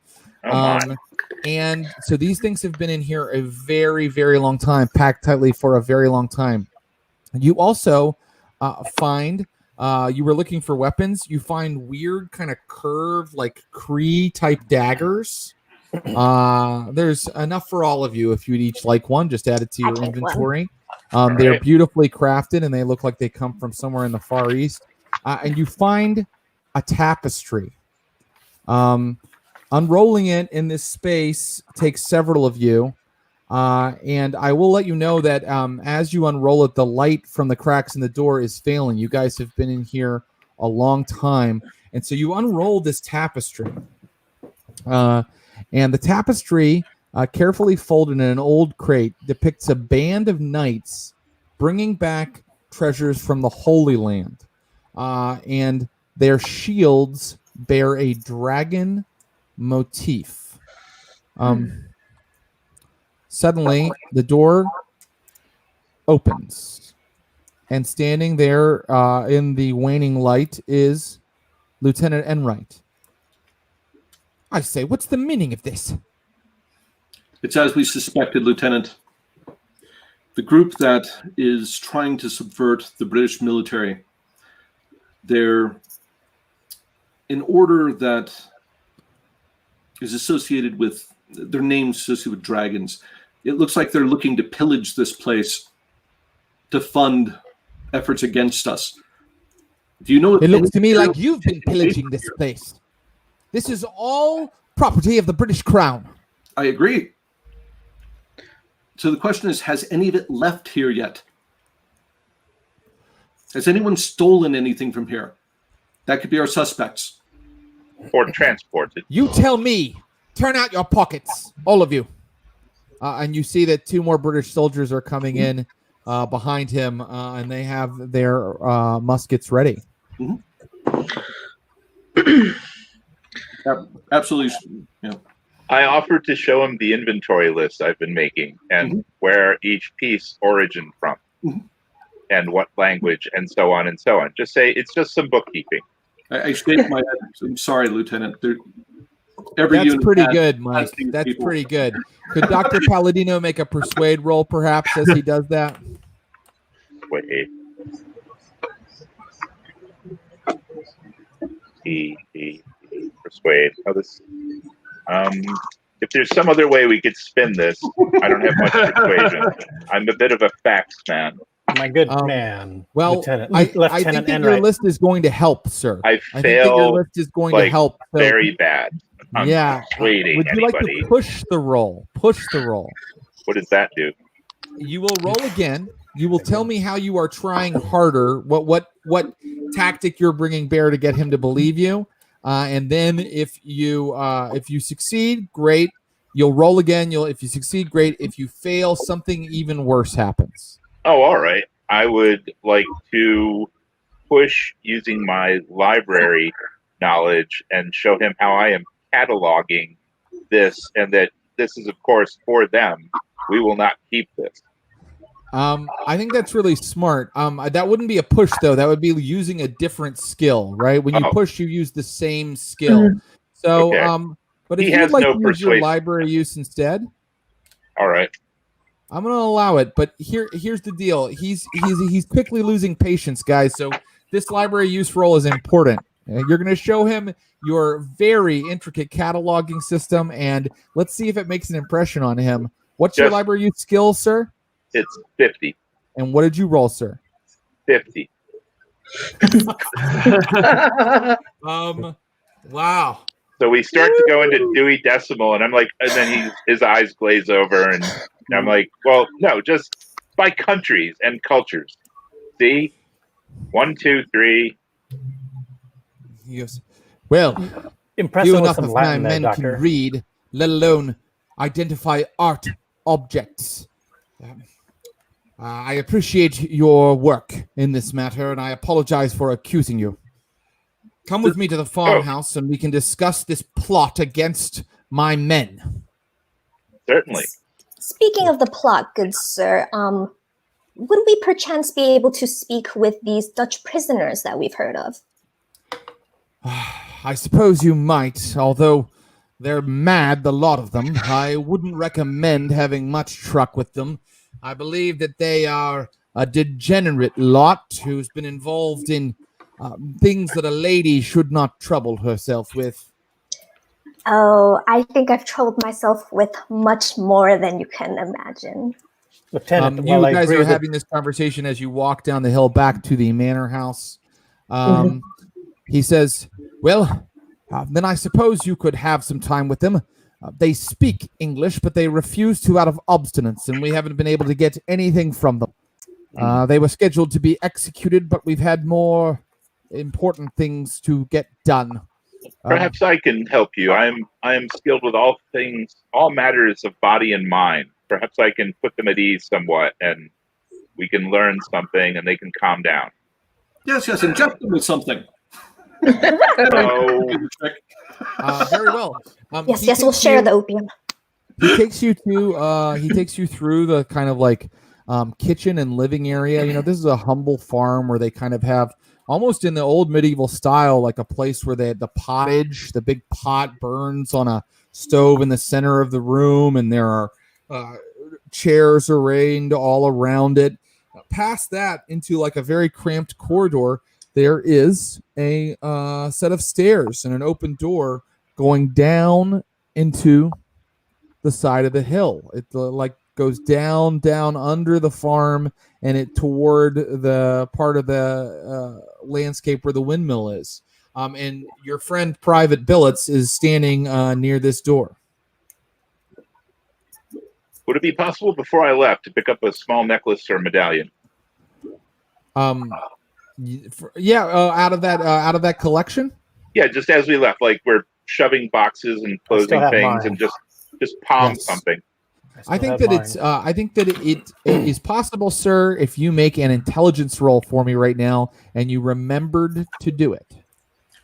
And so these things have been in here a very, very long time, packed tightly for a very long time. You also find, you were looking for weapons. You find weird kind of curved, like Cree type daggers. There's enough for all of you. If you'd each like one, just add it to your inventory. They're beautifully crafted and they look like they come from somewhere in the Far East. And you find a tapestry. Unrolling it in this space takes several of you. And I will let you know that as you unroll it, the light from the cracks in the door is failing. You guys have been in here a long time. And so you unroll this tapestry. And the tapestry, carefully folded in an old crate, depicts a band of knights bringing back treasures from the Holy Land. And their shields bear a dragon motif. Suddenly, the door opens, and standing there in the waning light is Lieutenant Enright. I say, what's the meaning of this? It's as we suspected, Lieutenant. The group that is trying to subvert the British military, they're in order that is associated with their names associated with dragons. It looks like they're looking to pillage this place to fund efforts against us. Do you know? It looks to me like you've been pillaging this place. This is all property of the British Crown. I agree. So the question is, has any of it left here yet? Has anyone stolen anything from here? That could be our suspects. Or transported. You tell me. Turn out your pockets, all of you. And you see that two more British soldiers are coming in behind him, and they have their muskets ready. Absolutely. Yeah. I offered to show him the inventory list I've been making and where each piece origined from and what language and so on and so on. Just say it's just some bookkeeping. I shake my head. I'm sorry, Lieutenant. That's pretty good, Mike. That's pretty good. Could Dr. Palladino make a persuade roll, perhaps, as he does that? Wait. Persuade. Oh, this. If there's some other way we could spin this, I don't have much persuasion. I'm a bit of a facts man. My good man. Well, I think that your list is going to help, sir. I think that your fail list is going to help. Very bad. on persuading would you anybody. like to push the roll? Push the roll. What does that do? You will roll again. You will tell me how you are trying harder. What tactic you're bringing bear to get him to believe you. And then if you succeed, great. You'll roll again. If you succeed, great. If you fail, something even worse happens. Oh, all right. I would like to push using my library knowledge and show him how I am cataloging this, and that this is, of course, for them. We will not keep this. I think that's really smart. That wouldn't be a push though. That would be using a different skill, right? When you push, you use the same skill. So, Okay. but if He you'd has like no to use your persuasion. library use instead, All right. I'm going to allow it. But here's the deal. He's quickly losing patience, guys. So this library use roll is important. You're going to show him your very intricate cataloging system, and let's see if it makes an impression on him. What's your library use skill, sir? It's 50. And what did you roll, sir? 50. Wow. So we start to go into Dewey Decimal, and I'm like, and then his eyes glaze over, and I'm like, well, no, just by countries and cultures. See? 1, 2, 3. Yes. Well, Impressive few with enough some of my Latin there, men Doctor. can read, let alone identify art objects. I appreciate your work in this matter, and I apologize for accusing you. Come with me to the farmhouse, and we can discuss this plot against my men. Certainly. Speaking of the plot, good sir, would we perchance be able to speak with these Dutch prisoners that we've heard of? I suppose you might, although they're mad, the lot of them. I wouldn't recommend having much truck with them. I believe that they are a degenerate lot who's been involved in things that a lady should not trouble herself with. Oh, I think I've troubled myself with much more than you can imagine. Lieutenant, You while I guys agree are with having this conversation as you walk down the hill back to the manor house. He says, well, then I suppose you could have some time with them. They speak English, but they refuse to out of obstinance, and we haven't been able to get anything from them. They were scheduled to be executed, but we've had more important things to get done. Perhaps I can help you. I am skilled with all things, all matters of body and mind. Perhaps I can put them at ease somewhat, and we can learn something, and they can calm down. Yes, inject them with something. So, Very well. Yes, we'll share the opium. He takes you through the kind of like kitchen and living area. You know, this is a humble farm where they kind of have almost in the old medieval style, like a place where the pottage, the big pot burns on a stove in the center of the room, and there are chairs arranged all around it. Past that, into like a very cramped corridor, there is a set of stairs and an open door going down into the side of the hill. It like goes down under the farm, and it toward the part of the landscape where the windmill is. And your friend Private Billets is standing near this door. would it be possible before I left to pick up a small necklace or medallion? Out of that collection. Yeah, just as we left, like we're shoving boxes and closing things, and just palm something. I think that it is possible, sir, if you make an intelligence roll for me right now and you remembered to do it.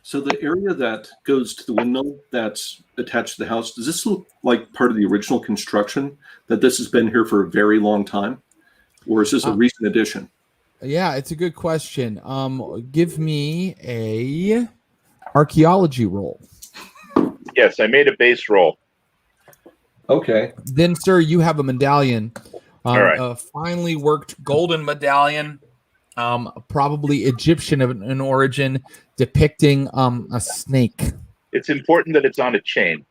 So the area that goes to the windmill that's attached to the house, does this look like part of the original construction, that this has been here for a very long time? Or is this a recent addition? Yeah, it's a good question. Give me a archaeology roll. Yes, I made a base roll. Okay. Then, sir, you have a medallion. All right. A finely worked golden medallion, probably Egyptian in origin, depicting a snake. It's important that it's on a chain.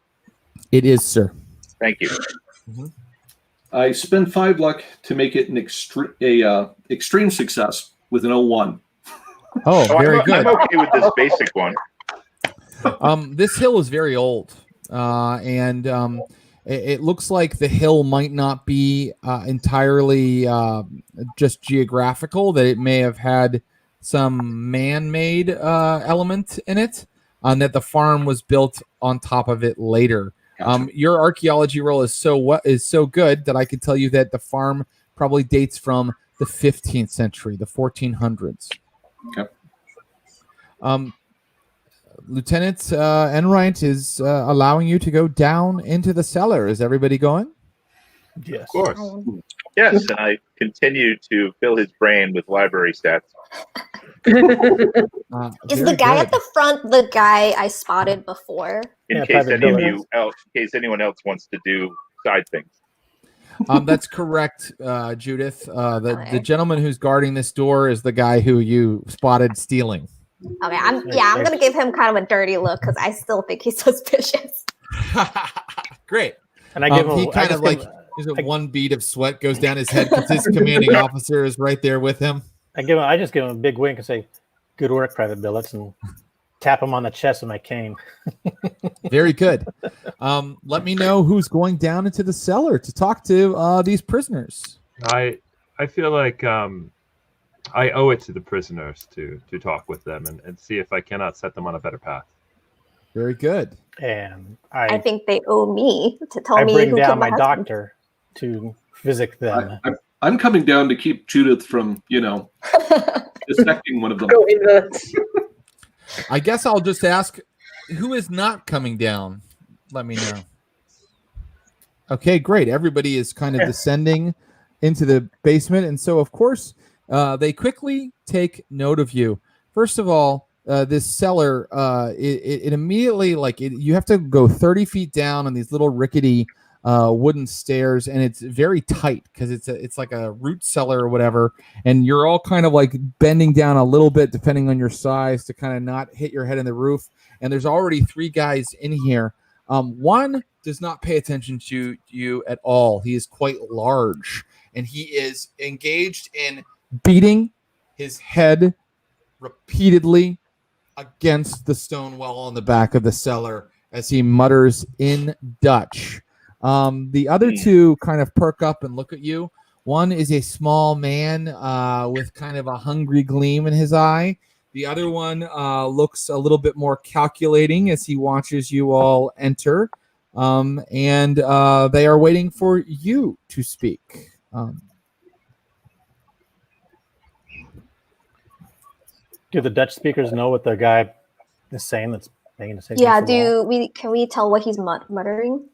It is, sir. Thank you. I spend 5 luck to make it an extreme success with an 01. Oh, very good. I'm okay with this basic one. This hill is very old. and it looks like the hill might not be entirely just geographical, that it may have had some man-made element in it, and that the farm was built on top of it later. Gotcha. Your archaeology roll is so good that I can tell you that the farm probably dates from the 15th century, the 1400s. Okay. Lieutenant Enright is allowing you to go down into the cellar. Is everybody going? Yes. Of course. Yes, and I continue to fill his brain with library stats. Is the guy good. at the front the guy I spotted before? In Yeah, case private anyone else wants to do side things. That's correct, Judith. The Okay. gentleman who's guarding this door is the guy who you spotted stealing. Okay, I'm gonna give him kind of a dirty look because I still think he's suspicious. Great. And I give him. He I kind just of give like him- there's a one bead of sweat goes down his head because his commanding officer is right there with him. I just give him a big wink and say, "Good work, Private Billets," and tap him on the chest with my cane. Very good. Let me know who's going down into the cellar to talk to these prisoners. I feel like I owe it to the prisoners to talk with them and see if I cannot set them on a better path. Very good. And I I think they owe me to tell me bring who down killed my my husband. doctor to visit them. I'm coming down to keep Judith from, dissecting one of them. Going nuts. I guess I'll just ask, who is not coming down? Let me know. Okay, great. Everybody is kind of descending into the basement, and so of course they quickly take note of you. First of all, this cellar, it immediately you have to go 30 feet down on these little rickety wooden stairs, and it's very tight because it's like a root cellar or whatever, and you're all kind of like bending down a little bit depending on your size to kind of not hit your head in the roof. And there's already 3 guys in here. One does not pay attention to you at all. He is quite large, and he is engaged in beating his head repeatedly against the stone wall on the back of the cellar as he mutters in Dutch. The other 2 kind of perk up and look at you. One is a small man with kind of a hungry gleam in his eye. The other one looks a little bit more calculating as he watches you all enter. And they are waiting for you to speak. Do the Dutch speakers know what the guy is saying that's making a signal? Yeah, to the wall? can we tell what he's muttering?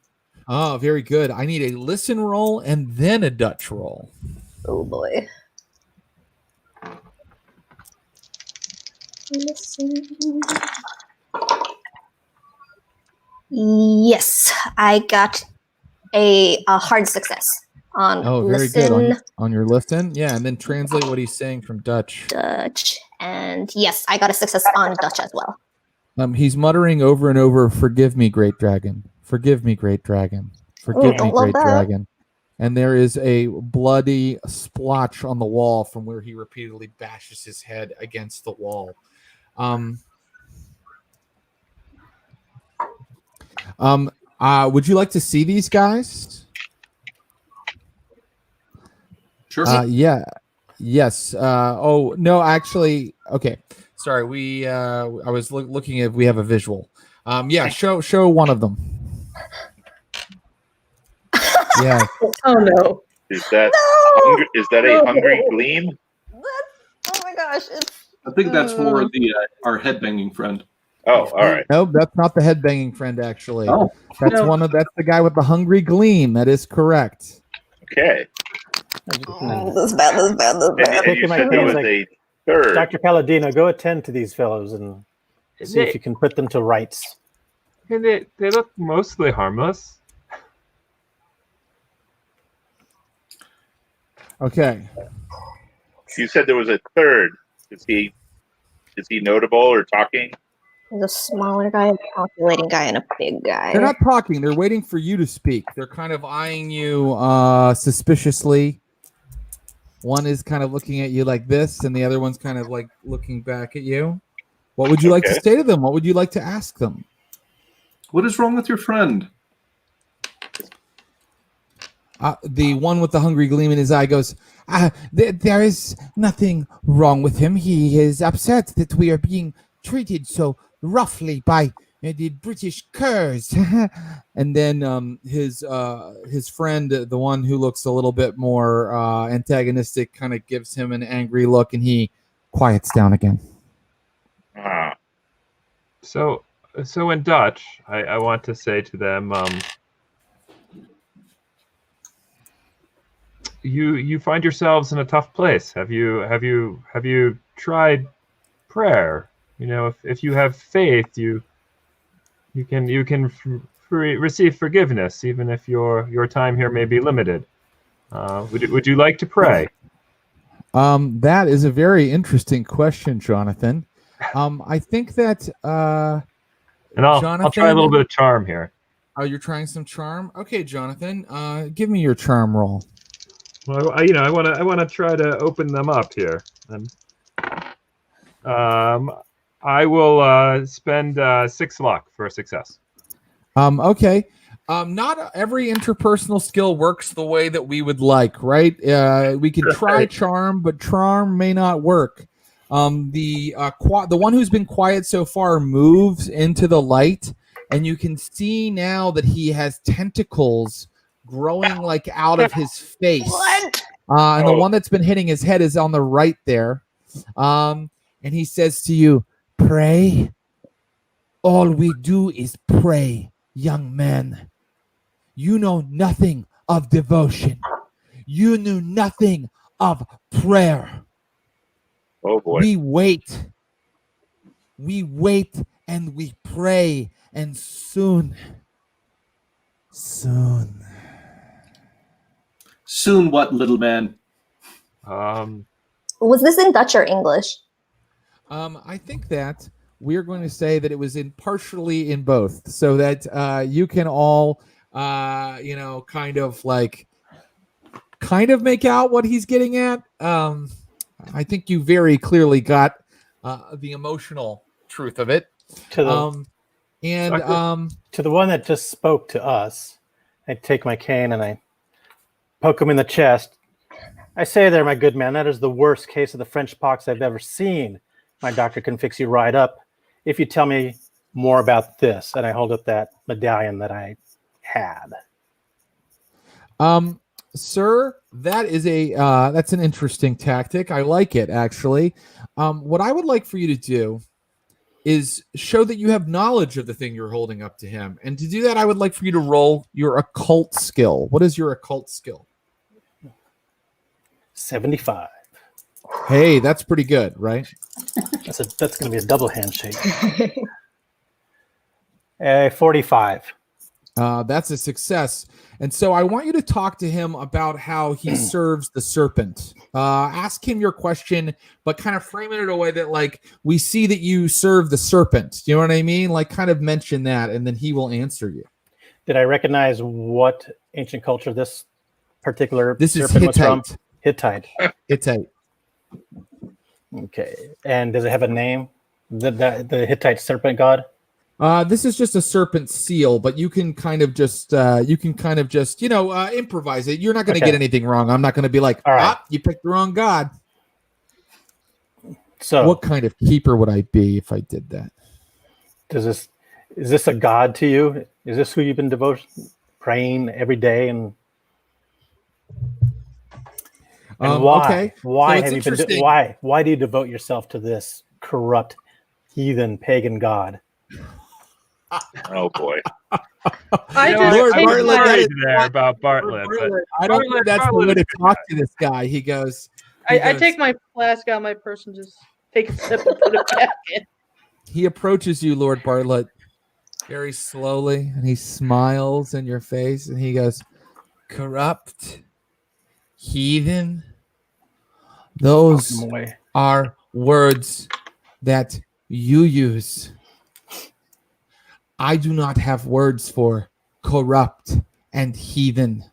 Oh, very good. I need a listen roll and then a Dutch roll. Oh boy. Listen. Yes, I got a hard success on Oh, very listen good. On your listen? Yeah, and then translate what he's saying from Dutch. Dutch. And yes, I got a success on Dutch as well. He's muttering over and over, "Forgive me, great dragon. Forgive me, great dragon. Forgive me, don't love great that. dragon." And there is a bloody splotch on the wall from where he repeatedly bashes his head against the wall. Would you like to see these guys? Sure. Yeah. Yes. Oh no, actually, okay. Sorry. I was looking if we have a visual. Yeah. Show one of them. Yeah. Oh no. Is that No! a hungry gleam? Oh my gosh. I think that's for our headbanging friend. Oh, all right. Nope, that's not the headbanging friend. Actually, Oh, that's No. That's the guy with the hungry gleam. That is correct. Okay. This is bad. And Look you at my said there hands was like- a third. Dr. Palladino, go attend to these fellows and see if you can put them to rights. And they look mostly harmless. Okay. You said there was a third. Is he notable or talking? There's a smaller guy, a calculating guy, and a big guy. They're not talking. They're waiting for you to speak. They're kind of eyeing you suspiciously. One is kind of looking at you like this, and the other one's kind of like looking back at you. What would you like to Okay. say to them? What would you like to ask them? What is wrong with your friend? The one with the hungry gleam in his eye goes, there is nothing wrong with him. He is upset that we are being treated so roughly by the British curs. And then his friend, the one who looks a little bit more antagonistic, kind of gives him an angry look, and he quiets down again. Ah, So in Dutch, I want to say to them, you find yourselves in a tough place. Have you tried prayer? You know, if you have faith, you can receive forgiveness, even if your time here may be limited. Would you like to pray? That is a very interesting question, Jonathan. I think that And I'll try a Jonathan- little bit of charm here. Oh, you're trying some charm? Okay, Jonathan, give me your charm roll. Well, I want to try to open them up here, and I will spend 6 luck for a success. Okay. Not every interpersonal skill works the way that we would like, right? We can try charm, but charm may not work. The one who's been quiet so far moves into the light, and you can see now that he has tentacles growing like out of his face. What? And the one that's been hitting his head is on the right there. And he says to you, "Pray. All we do is pray, young man. You know nothing of devotion. You knew nothing of prayer. oh boy. We wait. We wait and we pray, and soon. Soon what, little man? Was this in Dutch or English? I think that we're going to say that it was partially in both, so that you can all, kind of make out what he's getting at. I think you very clearly got the emotional truth of it. To the one that just spoke to us, I take my cane and I poke him in the chest. I say there, my good man, that is the worst case of the French pox I've ever seen. My doctor can fix you right up if you tell me more about this. And I hold up that medallion that I had. Sir, that is that's an interesting tactic. I like it, actually. What I would like for you to do is show that you have knowledge of the thing you're holding up to him. And to do that, I would like for you to roll your occult skill. What is your occult skill? 75. Hey, that's pretty good, right? That's going to be a double handshake. 45. That's a success. And so I want you to talk to him about how he serves the serpent. Ask him your question, but kind of frame it in a way that, like, we see that you serve the serpent. You know what I mean? Like, kind of mention that, and then he will answer you. Did I recognize what ancient culture this particular This is serpent was from? Hittite. Hittite. Hittite. Okay. And does it have a name? The Hittite serpent god? This is just a serpent seal, but you can kind of just improvise it. You're not going to get anything wrong. I'm not going to be like, all right, you picked the wrong god. So what kind of keeper would I be if I did that? is this a god to you? Is this who you've been praying every day? And why? Okay. Why So have it's you been? Why do you devote yourself to this corrupt, heathen, pagan god? Oh boy. I You know, just Lord take I was Bartlett, my, worried there about Bartlett, but I don't think that's the way to talk to this guy. He goes. I take my flask out of my purse and just take a sip and put it back in. He approaches you, Lord Bartlett, very slowly, and he smiles in your face, and he goes, "Corrupt, heathen. Those are words that you use. I do not have words for corrupt and heathen.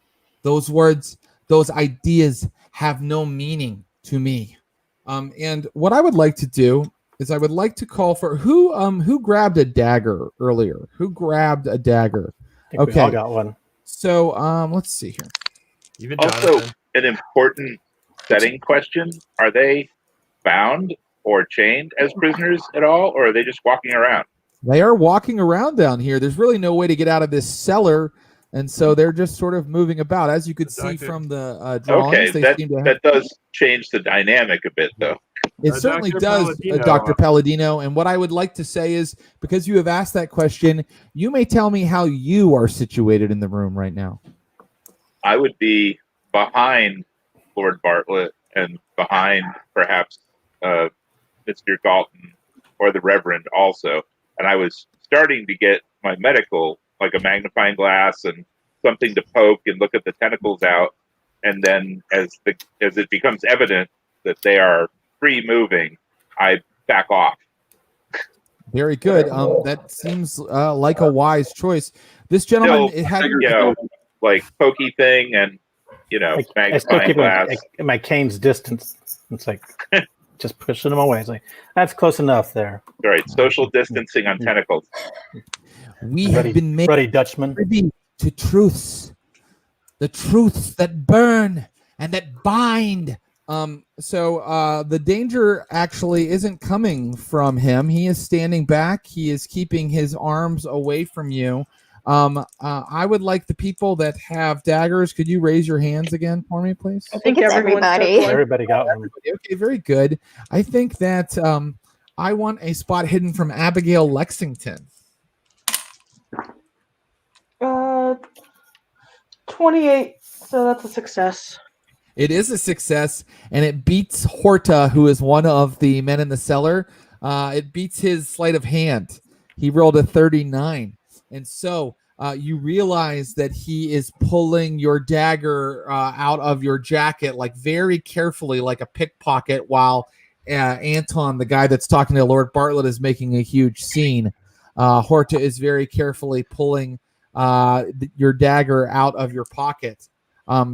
Those words, those ideas have no meaning to me. And what I would like to do is I would like to call for who grabbed a dagger earlier? Who grabbed a dagger? I think we all got one. So let's see here. Even Also, Jonathan. an important setting question: are they bound or chained as prisoners at all, or are they just walking around? They are walking around down here. There's really no way to get out of this cellar, and so they're just sort of moving about. As you could see from the drawings, Okay, they seem to have... that does change the dynamic a bit, though. It certainly Dr. does, Palladino. Dr. Palladino. And what I would like to say is, because you have asked that question, you may tell me how you are situated in the room right now. I would be behind Lord Bartlett and behind perhaps Mr. Galton or the Reverend also. And I was starting to get my medical, like a magnifying glass and something to poke and look at the tentacles out. And then as it becomes evident that they are free moving, I back off. Very good. That seems like a wise choice. This gentleman, Still, it had, like pokey thing and, I still magnifying keep glass. my cane's distance. It's like just pushing them away. It's like, that's close enough there. All right, social distancing on tentacles. we have been made Ready, Dutchman. privy to truths, the truths that burn and that bind. So the danger actually isn't coming from him. He is standing back. He is keeping his arms away from you. I would like the people that have daggers. Could you raise your hands again for me, please? I think it's everyone took everybody. one. Everybody got one. Okay, very good. I think that I want a spot hidden from Abigail Lexington. 28, so that's a success. It is a success, and it beats Horta, who is one of the men in the cellar. It beats his sleight of hand. He rolled a 39. And so you realize that he is pulling your dagger out of your jacket, like very carefully, like a pickpocket, while Anton, the guy that's talking to Lord Bartlett, is making a huge scene. Horta is very carefully pulling your dagger out of your pocket.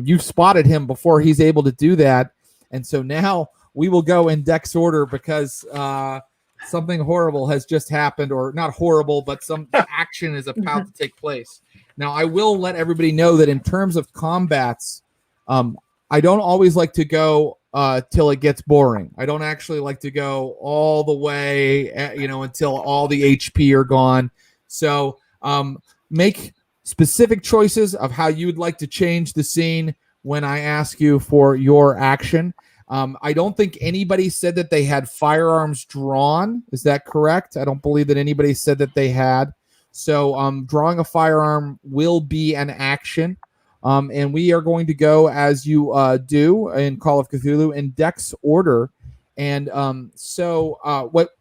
You've spotted him before he's able to do that. And so now we will go in Dex order because something horrible has just happened, or not horrible, but some action is about to take place. Now, I will let everybody know that in terms of combats, I don't always like to go till it gets boring. I don't actually like to go all the way, until all the HP are gone. So make specific choices of how you would like to change the scene when I ask you for your action. I don't think anybody said that they had firearms drawn. Is that correct? I don't believe that anybody said that they had. So drawing a firearm will be an action. And we are going to go as you do in Call of Cthulhu in Dex order. And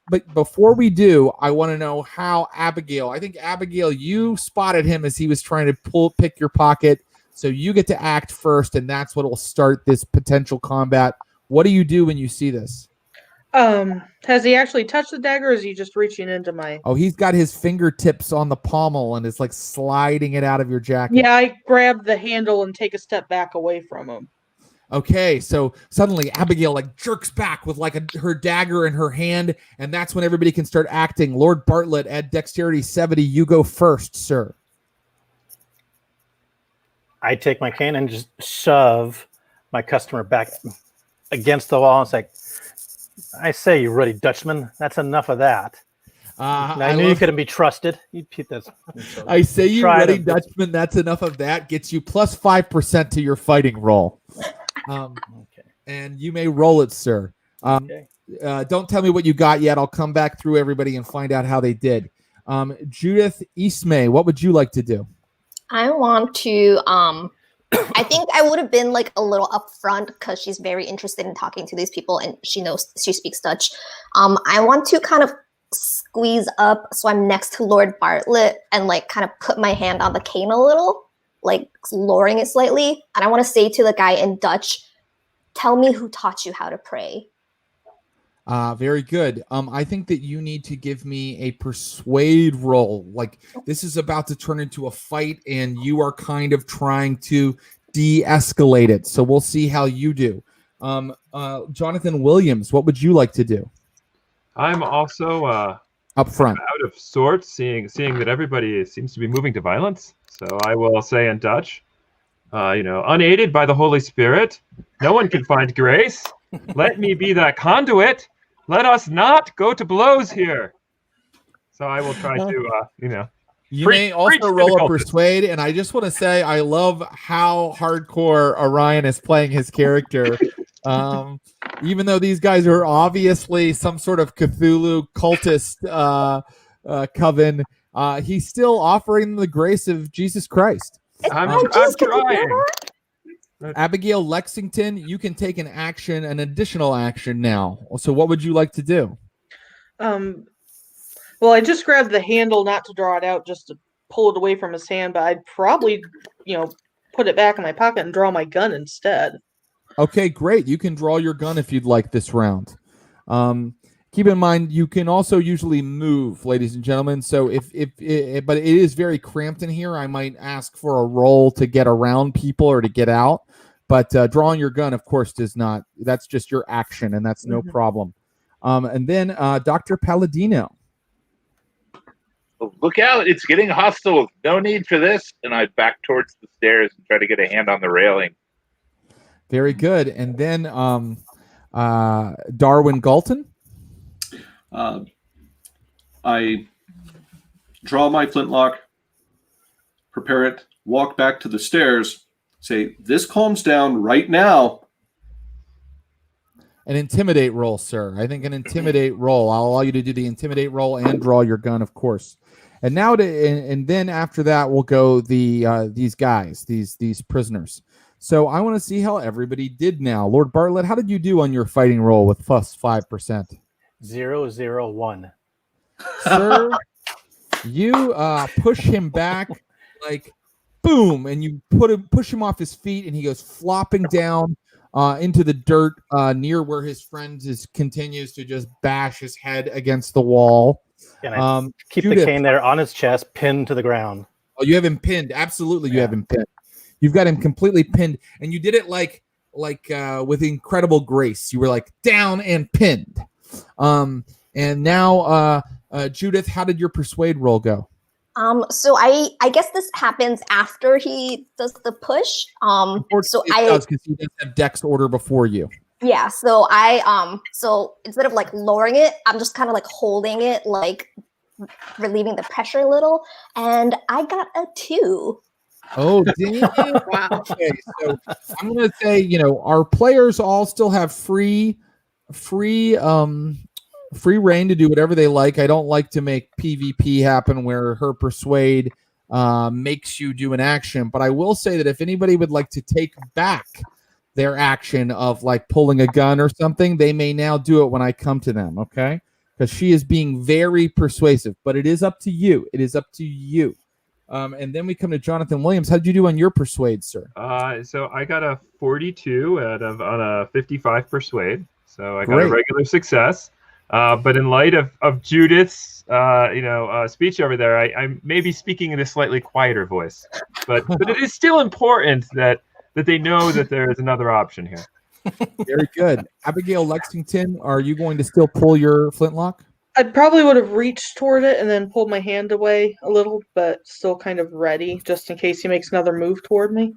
but before we do, I want to know how Abigail, I think Abigail, you spotted him as he was trying to pick your pocket. So you get to act first, and that's what will start this potential combat. What do you do when you see this? Has he actually touched the dagger, or is he just reaching into my... Oh, he's got his fingertips on the pommel and is like sliding it out of your jacket. Yeah, I grab the handle and take a step back away from him. Okay, so suddenly Abigail like jerks back with like her dagger in her hand, and that's when everybody can start acting. Lord Bartlett, at Dexterity 70, you go first, sir. I take my cane and just shove my customer back against the wall. It's like, I say, you ruddy Dutchman, that's enough of that. I knew you couldn't be trusted. You keep this. I say, you ruddy Dutchman, that's enough of that. Gets you plus 5% to your fighting roll. Okay. And you may roll it, sir. Okay. Don't tell me what you got yet. I'll come back through everybody and find out how they did. Judith Eastmay, what would you like to do? I want to I think I would have been like a little upfront because she's very interested in talking to these people and she speaks Dutch. I want to kind of squeeze up so I'm next to Lord Bartlett and like kind of put my hand on the cane a little, like lowering it slightly. And I want to say to the guy in Dutch, tell me who taught you how to pray. Very good. I think that you need to give me a persuade roll. Like this is about to turn into a fight and you are kind of trying to de-escalate it. So we'll see how you do. Jonathan Williams, what would you like to do? I'm also Up front. out of sorts, seeing that everybody seems to be moving to violence. So I will say in Dutch, unaided by the Holy Spirit, no one can find grace. Let me be that conduit. Let us not go to blows here. So I will try to, You preach may also to the roll a cultists. persuade, and I just want to say I love how hardcore Orion is playing his character. Even though these guys are obviously some sort of Cthulhu cultist coven, he's still offering them the grace of Jesus Christ. I'm just trying. Abigail Lexington, you can take an additional action now. So what would you like to do? Well, I just grabbed the handle not to draw it out, just to pull it away from his hand, but I'd probably, put it back in my pocket and draw my gun instead. Okay, great. You can draw your gun if you'd like this round. Keep in mind, you can also usually move, ladies and gentlemen. So but it is very cramped in here. I might ask for a roll to get around people or to get out. But drawing your gun, of course, does not. That's just your action, and that's no problem. And then Dr. Palladino. Look out, it's getting hostile. No need for this. And I back towards the stairs and try to get a hand on the railing. Very good. And then Darwin Galton. I draw my flintlock, prepare it, walk back to the stairs, say, this calms down right now. An intimidate roll, sir. I think an intimidate roll. I'll allow you to do the intimidate roll and draw your gun, of course. And now, and then after that, we'll go these guys, these prisoners. So I want to see how everybody did now. Lord Bartlett, how did you do on your fighting roll with plus 5%? 001. Sir, you push him back like boom, and you push him off his feet, and he goes flopping down into the dirt near where his friend continues to just bash his head against the wall. And I keep Judith, the cane there on his chest, pinned to the ground. Oh, you have him pinned. Absolutely, you have him pinned. You've got him completely pinned, and you did it like with incredible grace. You were like down and pinned. And now, Judith, how did your persuade roll go? So I guess this happens after he does the push. So because he does have Dex order before you. Yeah. So so instead of like lowering it, I'm just kind of like holding it, like relieving the pressure a little, and I got a 2. Oh, damn. Wow. Okay, so I'm going to say, our players all still have free reign to do whatever they like. I don't like to make PvP happen where her persuade makes you do an action, but I will say that if anybody would like to take back their action of like pulling a gun or something, they may now do it when I come to them, okay? Because she is being very persuasive, but it is up to you. It is up to you. And then we come to Jonathan Williams. How did you do on your persuade, sir? So I got a 42 on a 55 persuade. So I got a regular success. But in light of Judith's speech over there, I may be speaking in a slightly quieter voice. But it is still important that they know that there is another option here. Very good. Abigail Lexington, are you going to still pull your flintlock? I probably would have reached toward it and then pulled my hand away a little, but still kind of ready just in case he makes another move toward me.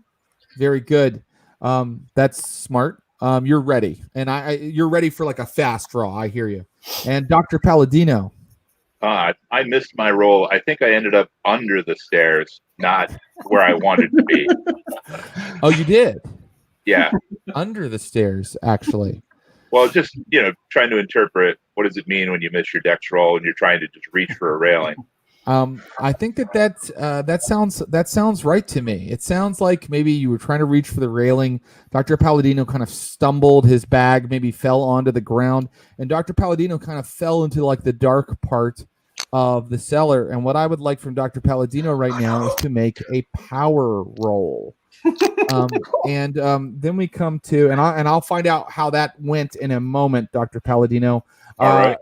Very good. That's smart. You're ready, and you're ready for like a fast draw. I hear you. And Dr. Palladino. I missed my roll. I think I ended up under the stairs, not where I wanted to be. Oh, you did? Yeah. Under the stairs, actually. Well, just, trying to interpret what does it mean when you miss your dex roll and you're trying to just reach for a railing. I think that sounds right to me. It sounds like maybe you were trying to reach for the railing. Dr. Palladino kind of stumbled. His bag maybe fell onto the ground, and Dr. Palladino kind of fell into like the dark part of the cellar. And what I would like from Dr. Palladino right now is to make a power roll. And then we come to, and I'll find out how that went in a moment, Dr. Palladino. All right.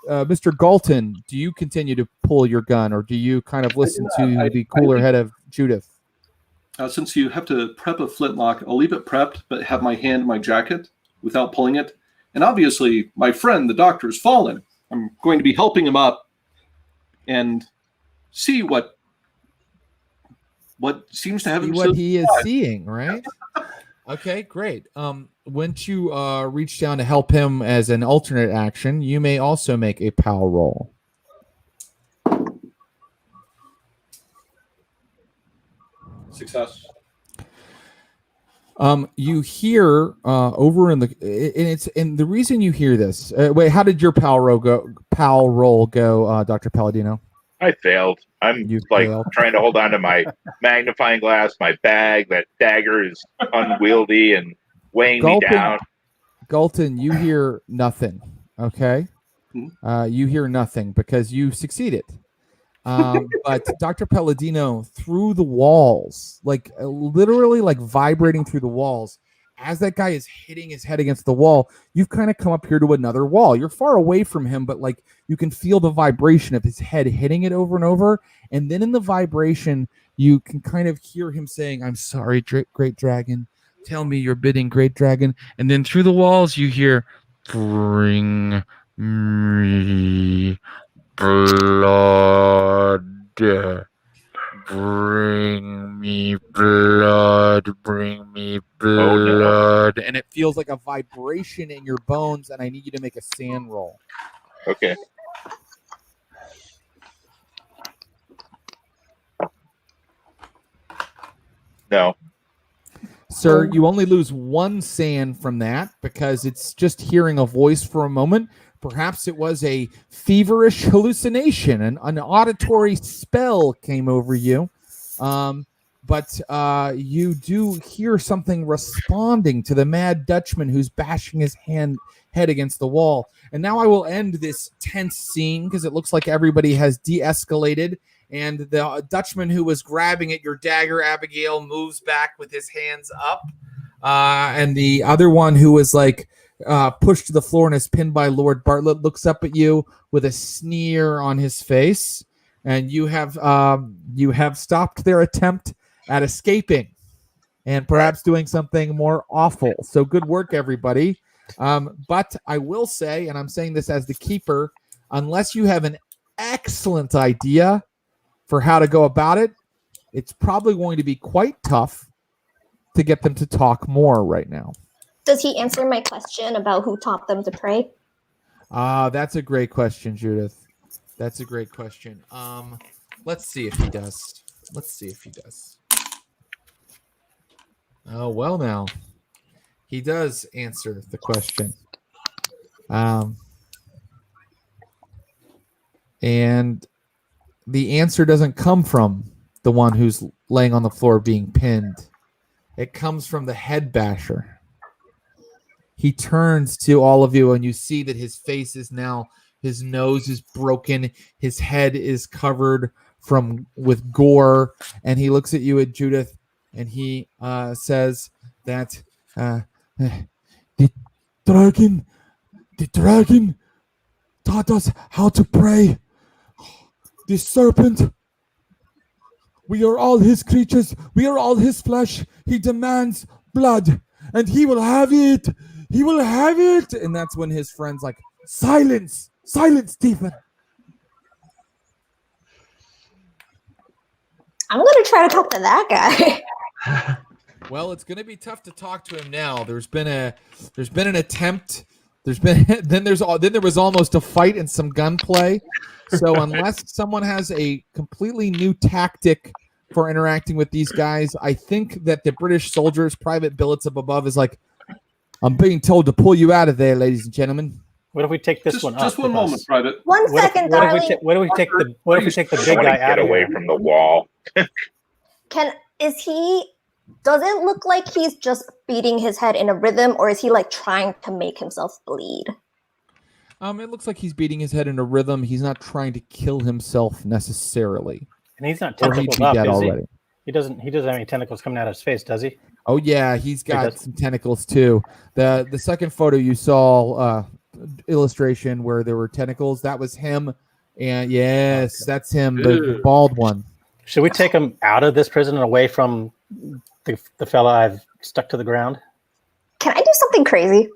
Mr. Galton, do you continue to pull your gun, or do you kind of listen to the cooler head of Judith? Since you have to prep a flintlock, I'll leave it prepped, but have my hand in my jacket without pulling it. And obviously, my friend, the doctor's fallen. I'm going to be helping him up and see what seems to have See him. what he is seeing, right? Okay, great. Once you reach down to help him as an alternate action, you may also make a POW roll. Success. You hear over in the reason you hear this. Wait, how did your POW roll go, Dr. Palladino? I failed. I'm You like failed. trying to hold on to my magnifying glass, my bag. That dagger is unwieldy and weighing me down. Galton, you hear nothing. Okay, you hear nothing because you succeeded. But Dr. Palladino, through the walls, like literally like vibrating through the walls, as that guy is hitting his head against the wall, you've kind of come up here to another wall. You're far away from him, but like you can feel the vibration of his head hitting it over and over. And then in the vibration, you can kind of hear him saying, "I'm sorry, great dragon. Tell me your bidding, great dragon." And then through the walls, you hear, "Bring me blood. Bring me blood. Bring me blood." And it feels like a vibration in your bones, and I need you to make a sand roll. Okay. No. Sir, you only lose one sand from that because it's just hearing a voice for a moment. Perhaps it was a feverish hallucination, an auditory spell came over you. But you do hear something responding to the mad Dutchman who's bashing his head against the wall. And now I will end this tense scene because it looks like everybody has de-escalated. And the Dutchman who was grabbing at your dagger, Abigail, moves back with his hands up. And the other one who was like pushed to the floor and is pinned by Lord Bartlett looks up at you with a sneer on his face. And you have stopped their attempt at escaping and perhaps doing something more awful. So good work, everybody. But I will say, and I'm saying this as the keeper, unless you have an excellent idea for how to go about it, it's probably going to be quite tough to get them to talk more right now. Does he answer my question about who taught them to pray? That's a great question, Judith. That's a great question. Let's see if he does. Oh, well, now he does answer the question. And the answer doesn't come from the one who's laying on the floor being pinned. It comes from the head basher. He turns to all of you, and you see that his face is now, his nose is broken, his head is covered with gore, and he looks at you, at Judith, and he says that the dragon taught us how to pray. The serpent, we are all his creatures. We are all his flesh. He demands blood, and he will have it. He will have it. And that's when his friend's like, silence, Stephen. I'm going to try to talk to that guy. Well, it's going to be tough to talk to him now. There's been an attempt. Then there was almost a fight and some gunplay. So unless someone has a completely new tactic for interacting with these guys, I think that the British soldiers, Private Billets up above, is like, "I'm being told to pull you out of there, ladies and gentlemen." What if we take this one up? Just one moment, Private. One second, darling. What if we take the big guy out Get of away here? from the wall. Does it look like he's just beating his head in a rhythm, or is he like trying to make himself bleed? It looks like he's beating his head in a rhythm. He's not trying to kill himself necessarily. And he's not Or he'd tentacled be up, dead is he? already. He doesn't have any tentacles coming out of his face, does he? Oh yeah, he's got does. some tentacles too. The second photo you saw, illustration where there were tentacles, that was him. And yes, that's him, the bald one. Should we take him out of this prison and away from the fella I've stuck to the ground? Can I do something crazy?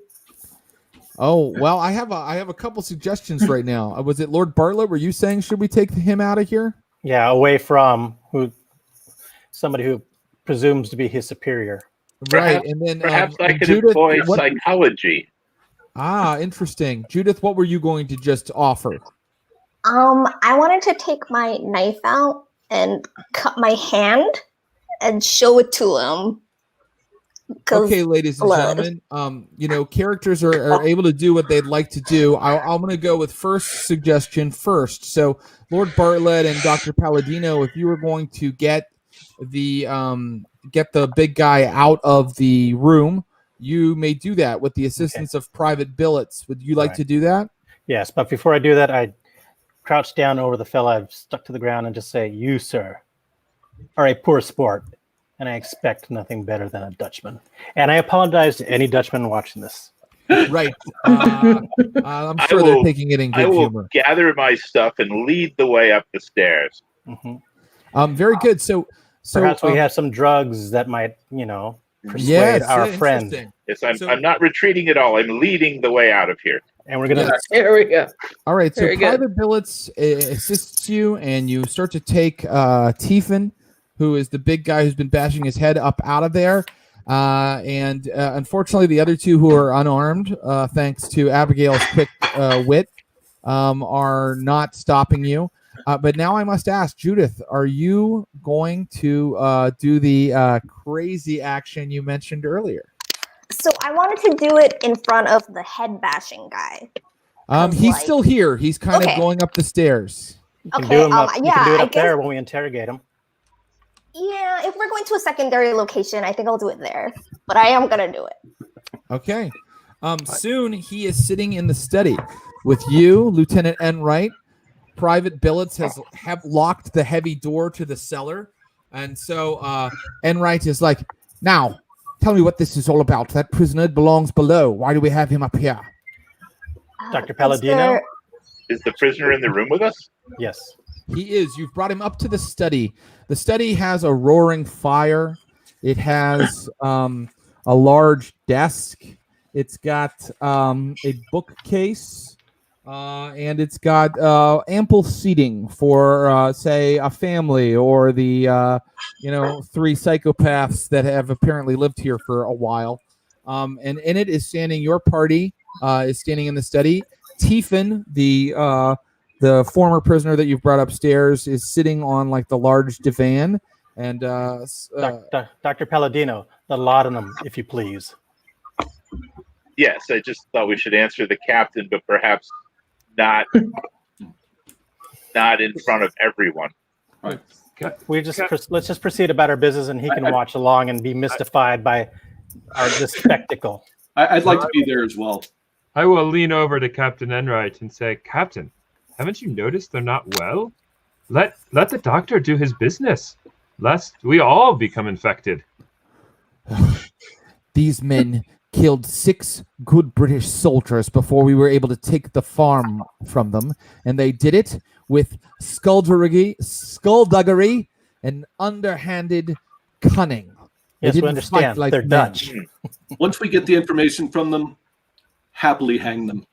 Oh well, I have a couple suggestions right now. Was it Lord Bartlett? Were you saying should we take him out of here? Yeah, away from somebody who presumes to be his superior. Right, Perhaps- and then Perhaps I and could Judith, employ what- psychology. interesting. Judith, what were you going to just offer? I wanted to take my knife out and cut my hand and show it to him. 'Cause Okay, ladies and blood. gentlemen, characters are able to do what they'd like to do. I'm going to go with first suggestion first. So, Lord Bartlett and Dr. Palladino, if you were going to get the big guy out of the room, you may do that with the assistance of Private Billets. Would you like Right. to do that? Yes, but before I do that, I crouch down over the fella I've stuck to the ground and just say, "You, sir, are a poor sport, and I expect nothing better than a Dutchman." And I apologize to any Dutchman watching this. Right. I'm I sure they're will- taking it in I good will humor. gather my stuff and lead the way up the stairs. Very good. So Perhaps we have some drugs that might, persuade our friend. interesting. Yes, So- I'm not retreating at all. I'm leading the way out of here. And we're gonna There we go. All right, so Very good. Private Billets assists you, and you start to take Tiefin, who is the big guy who's been bashing his head up out of there. And unfortunately, the other two who are unarmed, thanks to Abigail's quick wit, are not stopping you. But now I must ask, Judith, are you going to do the crazy action you mentioned earlier? So I wanted to do it in front of the head bashing guy. He's like- still here. He's kind of Okay. going up the stairs. you can Okay, do 'em up, you can do it I up there guess- when we interrogate him. Yeah, if we're going to a secondary location, I think I'll do it there. But I am gonna do it. Okay. Soon he is sitting in the study with you, Lieutenant Enright. Private Billets have locked the heavy door to the cellar, and so Enright is like, "Now, tell me what this is all about. That prisoner belongs below. Why do we have him up here?" Dr. Is Palladino? there- Is the prisoner in the room with us? Yes. He is. You've brought him up to the study. The study has a roaring fire. It has a large desk. It's got a bookcase, and it's got ample seating for, say, a family or the three psychopaths that have apparently lived here for a while. And in it is standing your party. Is standing in the study. Tiefin, the former prisoner that you've brought upstairs, is sitting on like the large divan, and Dr. Palladino, the laudanum, if you please. Yes, I just thought we should answer the captain, but perhaps not in front of everyone. Let's just proceed about our business, and he can watch along and be mystified by this spectacle. I'd like to be there as well. I will lean over to Captain Enright and say, "Captain, haven't you noticed they're not well? Let the doctor do his business, lest we all become infected." these men killed 6 good British soldiers before we were able to take the farm from them, and they did it with skullduggery and underhanded cunning. They Yes, we didn't understand. fight like They're men. Dutch. Once we get the information from them, happily hang them.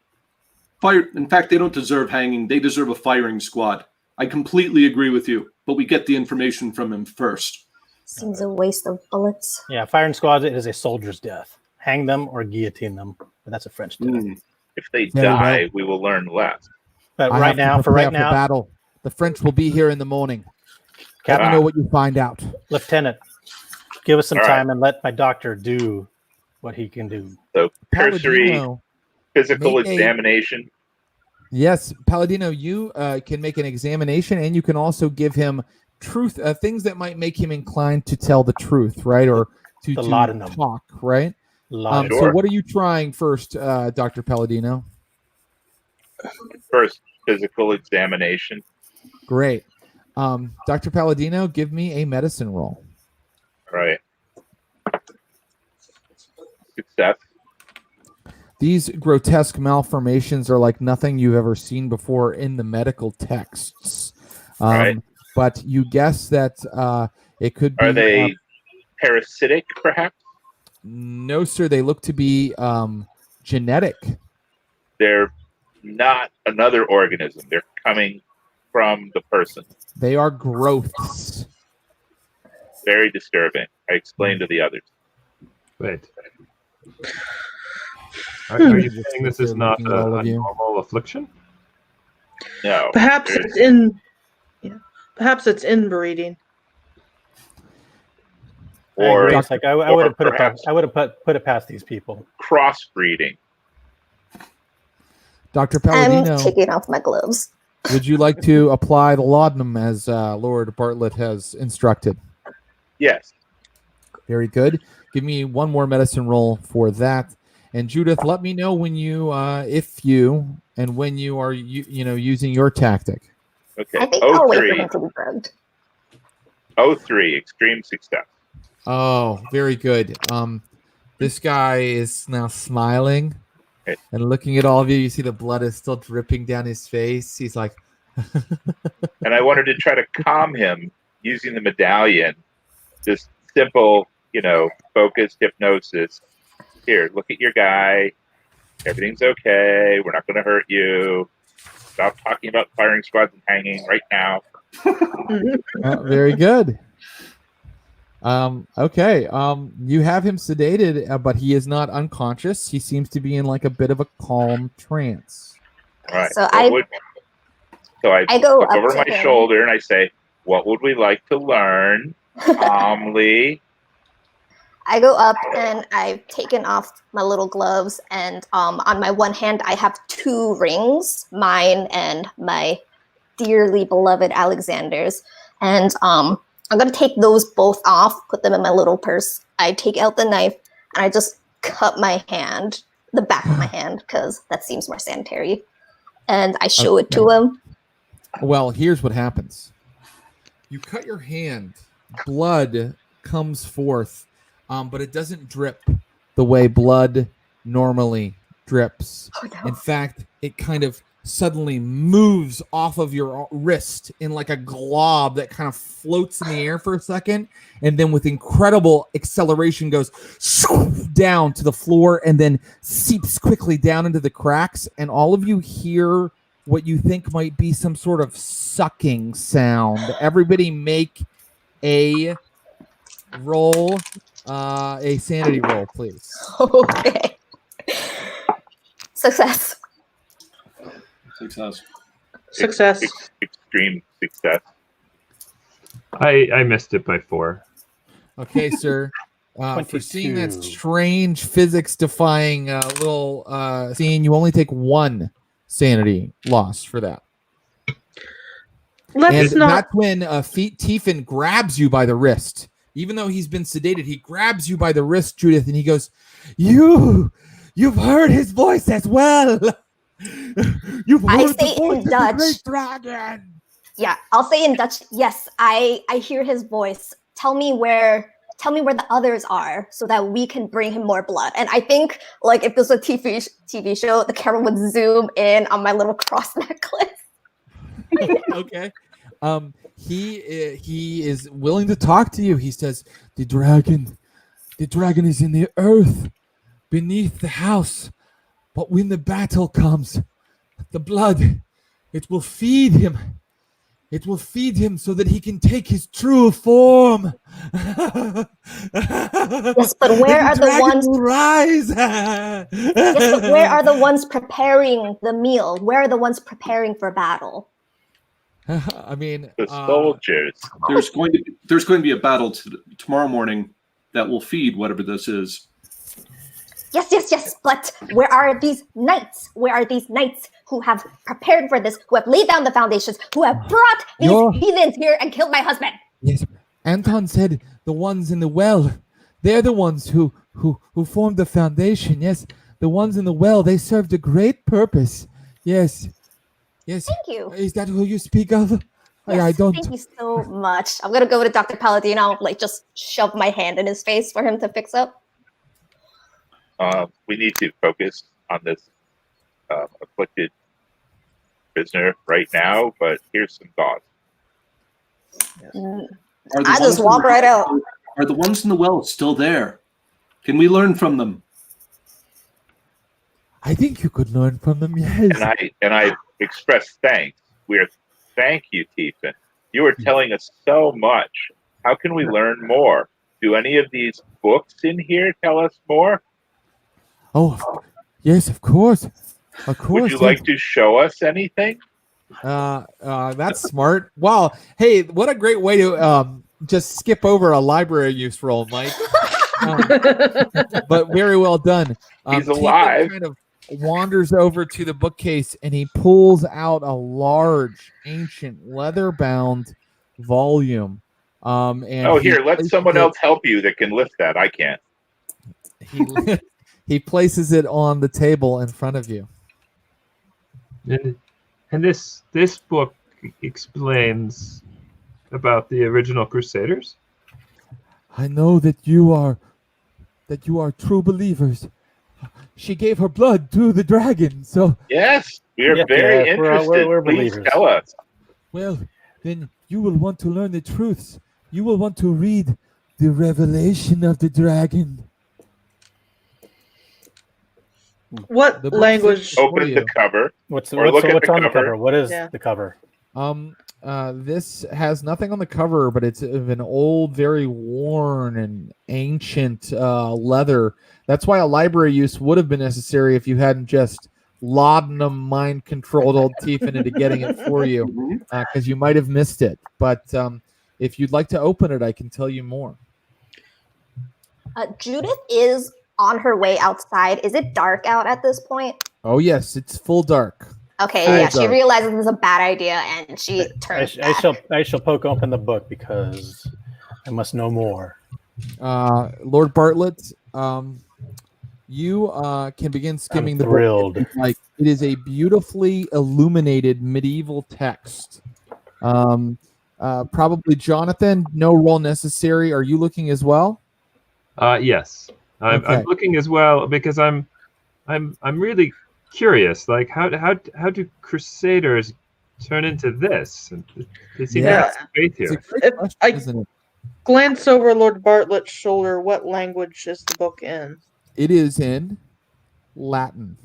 Fire. In fact, they don't deserve hanging. They deserve a firing squad. I completely agree with you, but we get the information from him first. Seems a waste of bullets. Yeah, firing squad, it is a soldier's death. Hang them or guillotine them. But that's a French death. If they Very die, well. we will learn less. But I right have to now, for prepare right now, battle. The French will be here in the morning. Let me Ah. know what you find out. Lieutenant, give us some All right. time and let my doctor do what he can do. So cursory Palladino, physical make a- examination. yes, Palladino, you can make an examination, and you can also give him truth, things that might make him inclined to tell the truth, right, or to laudanum. talk, right? Lot So Sure. what are you trying first, Dr. Palladino? First physical examination. Great. Dr. Palladino, give me a medicine roll. All right. Success. These grotesque malformations are like nothing you've ever seen before in the medical texts. Right. But you guess that it could be. Are they parasitic, perhaps? No, sir. They look to be genetic. They're not another organism. They're coming from the person. They are growths. Very disturbing. I explained to the others. Wait. Are you Hmm. saying this is not Looking at all a of you. normal affliction? No. Perhaps there's- it's in. Yeah. Perhaps it's inbreeding. I agree. Or It's like I would have put it perhaps- past. I would have put it past these people. crossbreeding. Dr. I'm Palladino, taking off my gloves. would you like to apply the laudanum as Lord Bartlett has instructed? Yes. Very good. Give me one more medicine roll for that. And Judith, let me know when you, if you, and when you are, using your tactic. Okay. I think I'll wait for 03. him to be drugged. 03. Extreme success. Oh, very good. This guy is now smiling Okay. and looking at all of you. You see the blood is still dripping down his face. He's like, And I wanted to try to calm him using the medallion. Just simple, focused hypnosis. Here, look at your guy. Everything's okay. We're not going to hurt you. Stop talking about firing squads and hanging right now. very good. Okay. You have him sedated, but he is not unconscious. He seems to be in like a bit of a calm trance. All right. So What I go look up over to my him. shoulder and I say, "What would we like to learn?" Calmly. I go up and I've taken off my little gloves, and on my one hand I have 2 rings, mine and my dearly beloved Alexander's, and I'm gonna take those both off, put them in my little purse. I take out the knife and I just cut my hand, the back of my hand, because that seems more sanitary, and I show it to him. Well, here's what happens. You cut your hand, blood comes forth, but it doesn't drip the way blood normally drips. Oh, no. In fact, it kind of suddenly moves off of your wrist in like a glob that kind of floats in the air for a second, and then with incredible acceleration goes down to the floor and then seeps quickly down into the cracks, and all of you hear what you think might be some sort of sucking sound. Everybody make a roll, a sanity roll, please. Okay. Success. Success. Success. Extreme success. I missed it by 4. Okay, sir. For seeing that 22. strange physics-defying little scene, you only take 1 sanity loss for that. Let's And not. that's when Tiefin grabs you by the wrist. Even though he's been sedated, he grabs you by the wrist, Judith, and he goes, You've heard his voice as well. You've I heard say the voice in of the Dutch. great dragon. Yeah, I'll say in Dutch. Yes, I hear his voice. Tell me where the others are, so that we can bring him more blood. And I think, like, if this was a TV show, the camera would zoom in on my little cross necklace. Okay. He is willing to talk to you. He says, the dragon is in the earth beneath the house. But when the battle comes, the blood, it will feed him. It will feed him so that he can take his true form. Yes, but where are the ones? Rise. Yes, but where are the ones preparing the meal? Where are the ones preparing for battle? I mean, The soldiers. There's going to be a battle tomorrow morning that will feed whatever this is. Yes. But where are these knights? Where are these knights who have prepared for this, who have laid down the foundations, who have brought these heathens here and killed my husband? Yes, Anton said the ones in the well. They're the ones who formed the foundation. Yes, the ones in the well. They served a great purpose. Yes. Thank you. Is that who you speak of? Yes, I don't. Thank you so much. I'm gonna go to Dr. Palladino, like just shove my hand in his face for him to fix up. We need to focus on this afflicted prisoner right now, but here's some thoughts. Are the I just ones in walk the- right out. Are the ones in the well still there? Can we learn from them? I think you could learn from them. Yes. And I express thanks. Thank you, Tiefin. You are telling us so much. How can we learn more? Do any of these books in here tell us more? Oh, yes, of course. Of course. Would you like to show us anything? That's smart. Wow. Hey, what a great way to just skip over a library use roll, Mike. But very well done. He's Tiefin alive. kind of wanders over to the bookcase and he pulls out a large, ancient, leather-bound volume. And Here, let someone else help you that can lift that. I can't. He places it on the table in front of you. And this book explains about the original Crusaders. I know that you are true believers. She gave her blood to the dragon, so Yes, we are very interested. We're Please believers. tell us. well, then you will want to learn the truths. You will want to read the revelation of the dragon. What The book language? says- Open you. the cover. What's Or look at on the the cover. cover? What is Yeah. the cover? This has nothing on the cover, but it's of an old, very worn and ancient leather. That's why a library use would have been necessary if you hadn't just laudanum mind-controlled old Tiefin into getting it for you, because you might have missed it. But if you'd like to open it, I can tell you more. Judith is on her way outside. Is it dark out at this point? Oh, yes, it's full dark. Okay, Full yeah, she dark. realizes this is a bad idea and she turns back. I shall poke open the book because I must know more. Lord Bartlett, you can begin skimming the thrilled. book. Like, it is a beautifully illuminated medieval text. Probably Jonathan, no roll necessary. Are you looking as well? Yes, I'm Okay. looking as well because I'm really curious. Like, how do Crusaders turn into this? And they seem to have some faith It's a here. great If question, I- isn't it? Glance over Lord Bartlett's shoulder. What language is the book in? It is in Latin.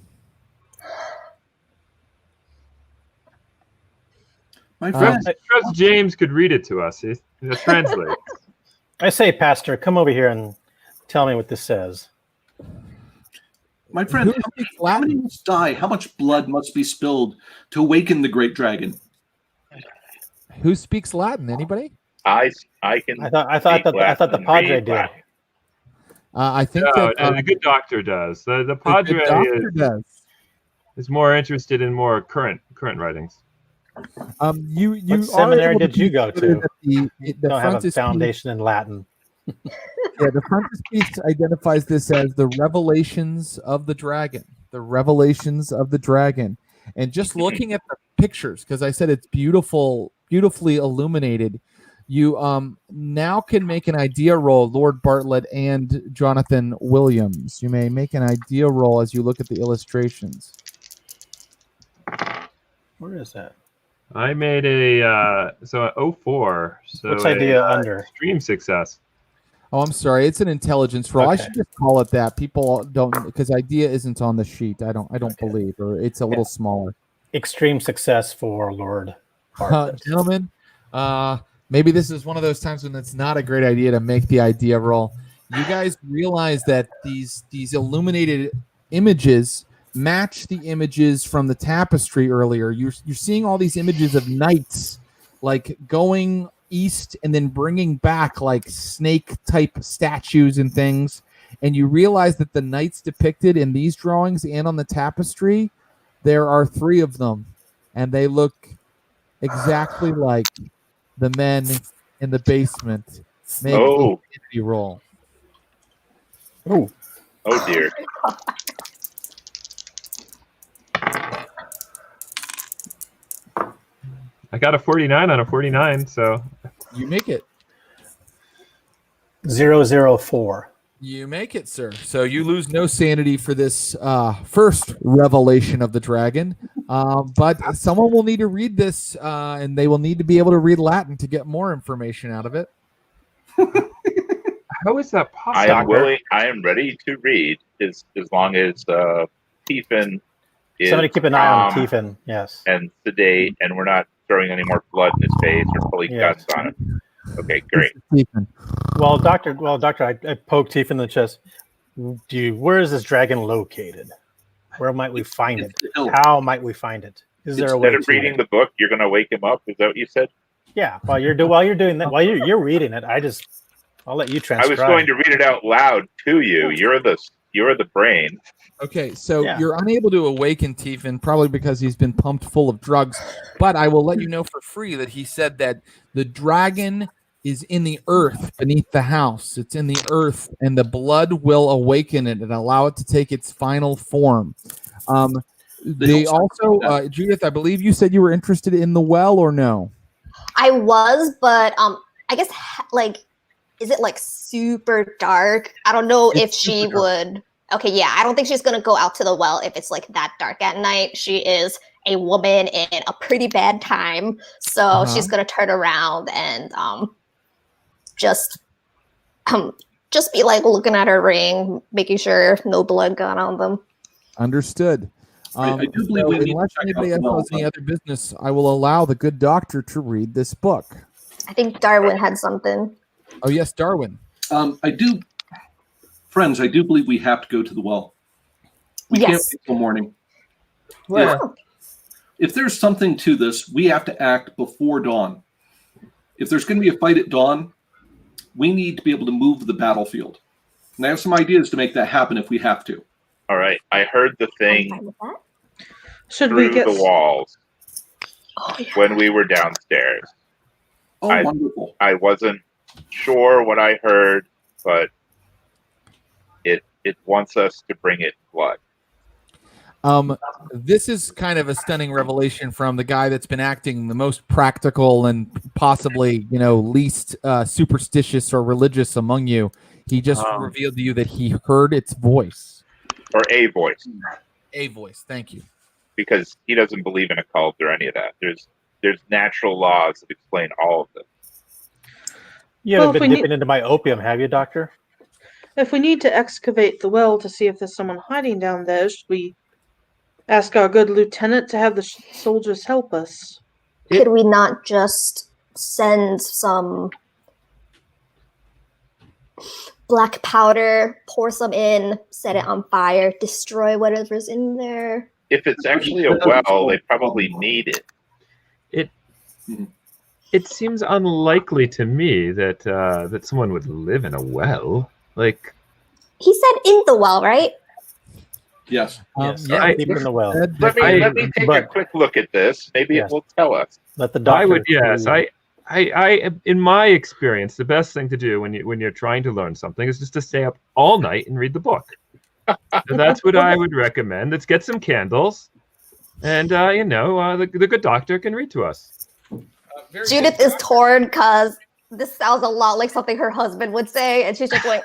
My friend, I trust James could read it to us. He'll translate. I say, Pastor, come over here and tell me what this says. my friend, Who speaks how many Latin? must die? How much blood must be spilled to awaken the great dragon? Who speaks Latin? Anybody? I can. I thought the Padre did. I think No, that the good doctor does. The the Padre doctor does. is more interested in more current writings. You What seminary are able did you go consider to? that The Don't have a frontispiece, foundation in Latin. yeah, the frontispiece identifies this as the revelations of the dragon. The revelations of the dragon. And just looking at the pictures, because I said it's beautifully illuminated, you now can make an idea roll, Lord Bartlett and Jonathan Williams. You may make an idea roll as you look at the illustrations. Where is that? I made a 04. So What's idea under? Extreme success. Oh, I'm sorry. It's an intelligence roll. I Okay. should just call it that. People don't, because idea isn't on the sheet. I don't believe, or it's a little smaller. Extreme success for Lord Bartlett. Gentlemen, maybe this is one of those times when it's not a great idea to make the idea roll. You guys realize that these illuminated images match the images from the tapestry earlier. You're seeing all these images of knights like going east and then bringing back like snake type statues and things, and you realize that the knights depicted in these drawings and on the tapestry, there are 3 of them, and they look exactly like the men in the basement. Make Oh. a sanity roll. Oh, Oh dear. I got a 49 on a 49, so You make it. 004. You make it, sir. So you lose no sanity for this first revelation of the dragon. But someone will need to read this, and they will need to be able to read Latin to get more information out of it. how is that I possible? am willing. I am ready to read as long as Tiefin is Somebody keep an eye on calm Tiefin. Yes. and sedate, and we're not throwing any more blood in his face or pulling Yes. guns on him. Okay, great. Stephen. Well, doctor, I poked Tiefin in the chest. Where is this dragon located? Where might we find it? How might we find it? Is there a way Instead of to reading it? the book, you're going to wake him up. Is that what you said? Yeah. While you're doing that, while you're reading it, I'll let you I transcribe. was going to read it out loud to you. You're the brain. Okay, so Yeah. you're unable to awaken Tiefin, probably because he's been pumped full of drugs. But I will let you know for free that he said that the dragon is in the earth beneath the house. It's in the earth, and the blood will awaken it and allow it to take its final form. They also, Judith, I believe you said you were interested in the well, or no? I was, but I guess is it like super dark? I don't know if she would. Okay, yeah, I don't think she's gonna go out to the well if it's like that dark at night. She is a woman in a pretty bad time, so she's gonna turn around and just be like looking at her ring, making sure no blood got on them. Understood. I do believe we need to unless check anybody out the else has any other business, I will allow the good doctor to read this book. I think Darwin had something. Oh yes, Darwin. Friends, I do believe we have to go to the well. We can't Yes. wait till morning. Well, If there's something to this, we have to act before dawn. If there's going to be a fight at dawn, we need to be able to move the battlefield. And I have some ideas to make that happen if we have to. All right. I heard the I'm thing fine with that. Should through we get the walls Oh, yeah. when we were downstairs. Oh, wonderful. I wasn't sure what I heard, but it wants us to bring it blood. This is kind of a stunning revelation from the guy that's been acting the most practical and possibly, least superstitious or religious among you. He just revealed to you that he heard its voice. Or a voice, A voice. Thank you. because he doesn't believe in a cult or any of that. There's natural laws that explain all of this. You haven't been dipping into my opium, have you, Doctor? If we need to excavate the well to see if there's someone hiding down there, should we ask our good lieutenant to have the soldiers help us? Could we not just send some black powder, pour some in, set it on fire, destroy whatever's in there? If it's actually a well, they probably need it. It seems unlikely to me that that someone would live in a well. Like, He said in the well, right? Yes. Yes, yeah, keep it in the well. Let me take a quick look at this. Maybe Yes. it will tell us. Let the doctor. I would, yes. I, in my experience, the best thing to do when you're trying to learn something is just to stay up all night and read the book. And that's what I would recommend. Let's get some candles, and the good doctor can read to us. Judith is torn because this sounds a lot like something her husband would say, and she's just like,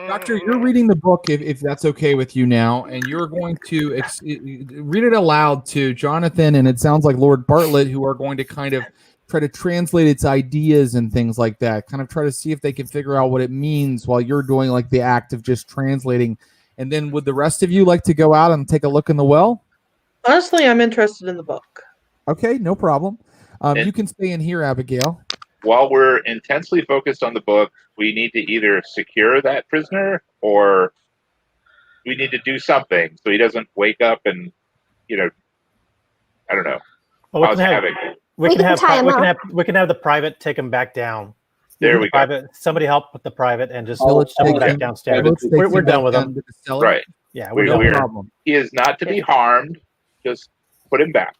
Doctor, you're reading the book, if that's okay with you now, and you're going to read it aloud to Jonathan, and it sounds like Lord Bartlett, who are going to kind of try to translate its ideas and things like that, kind of try to see if they can figure out what it means while you're doing like the act of just translating. And then would the rest of you like to go out and take a look in the well? Honestly, I'm interested in the book. Okay, no problem. You can stay in here, Abigail. While we're intensely focused on the book, we need to either secure that prisoner or we need to do something so he doesn't wake up and, I don't know. Well, cause havoc. we can have the private take him back down. There we go. Somebody help with the private and just Let's send him take back him- downstairs. let's take We're him done back with down him. to the cellar. Right. Yeah, We're we're done. we're- problem. He is not to be harmed. Just put him back.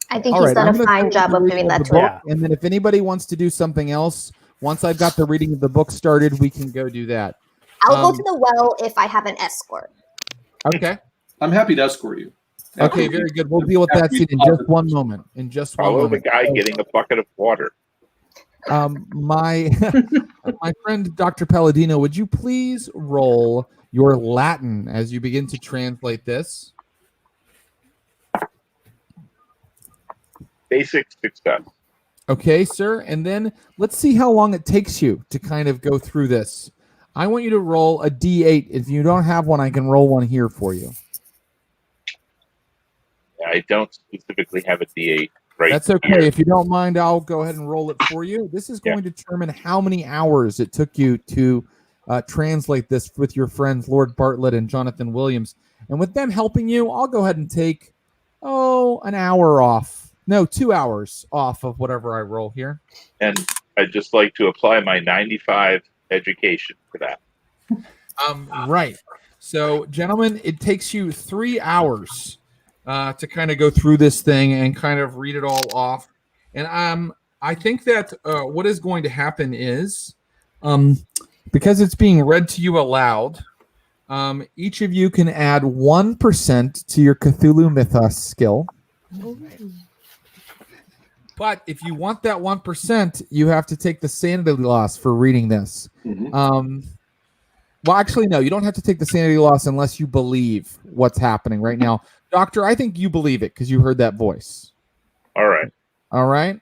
I think All he's right, done I'm a gonna fine finish job the of reading doing that the to book, her. Yeah. and then if anybody wants to do something else, once I've got the reading of the book started, we can go do that. I'll go to the well if I have an escort. Okay. I'm happy to escort you. Okay, very good. We'll deal with that scene in just one moment. In just one Follow the moment. guy getting a bucket of water. My my friend Dr. Palladino, would you please roll your Latin as you begin to translate this? Basic success. Okay, sir. And then let's see how long it takes you to kind of go through this. I want you to roll a D8. If you don't have one, I can roll one here for you. I don't specifically have a D8 right That's okay. here. If you don't mind, I'll go ahead and roll it for you. This is going to determine how many hours it took you to translate this with your friends Lord Bartlett and Jonathan Williams. And with them helping you, I'll go ahead and take, an hour off. No, 2 hours off of whatever I roll here. And I'd just like to apply my 95 education for that. Right. So, gentlemen, it takes you 3 hours to kind of go through this thing and kind of read it all off. And I think that what is going to happen is, because it's being read to you aloud, each of you can add 1% to your Cthulhu Mythos skill. But if you want that 1%, you have to take the sanity loss for reading this. Well, actually, no, you don't have to take the sanity loss unless you believe what's happening right now. Doctor, I think you believe it because you heard that voice. All right. All right.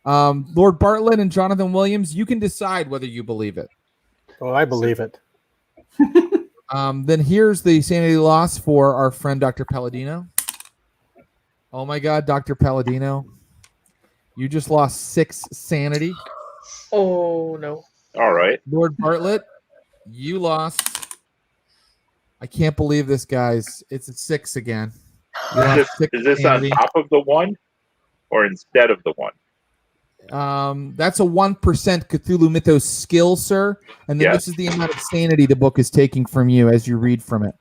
Lord Bartlett and Jonathan Williams, you can decide whether you believe it. Oh, I believe it. Then here's the sanity loss for our friend Dr. Palladino. Oh my God, Dr. Palladino. You just lost 6 sanity. Oh, no. All right. Lord Bartlett, you lost. I can't believe this, guys. It's a 6 again. You lost 6 Is this sanity. on top of the 1 or instead of the 1? That's a 1% Cthulhu Mythos skill, sir. And then this is the amount of sanity the book is taking from you as you read from it.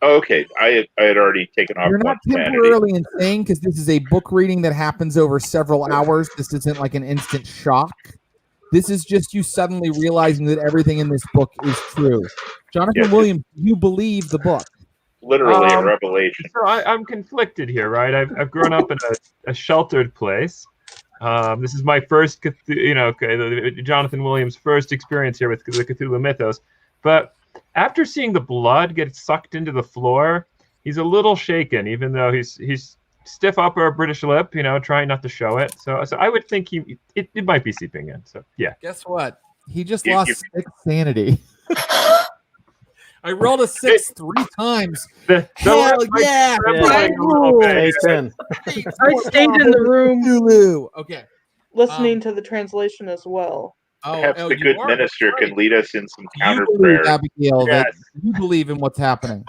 Okay, I had already taken off. You're not temporarily insane because this is a book reading that happens over several hours. This isn't like an instant shock. This is just you suddenly realizing that everything in this book is true. Jonathan Williams, you believe the book. Literally a revelation. So I'm conflicted here, right? I've grown up in a sheltered place. This is my first, Jonathan Williams' first experience here with the Cthulhu Mythos. But after seeing the blood get sucked into the floor, he's a little shaken, even though he's stiff upper British lip, trying not to show it. So I would think it might be seeping in. So yeah. Guess what? He just lost 6 sanity. I rolled a 6 3 times. Hell yeah! I stayed in the room Cthulhu. Okay. listening to the translation as well. Perhaps the good minister can lead us in some counter You believe, prayer. Abigail, that you believe in what's happening.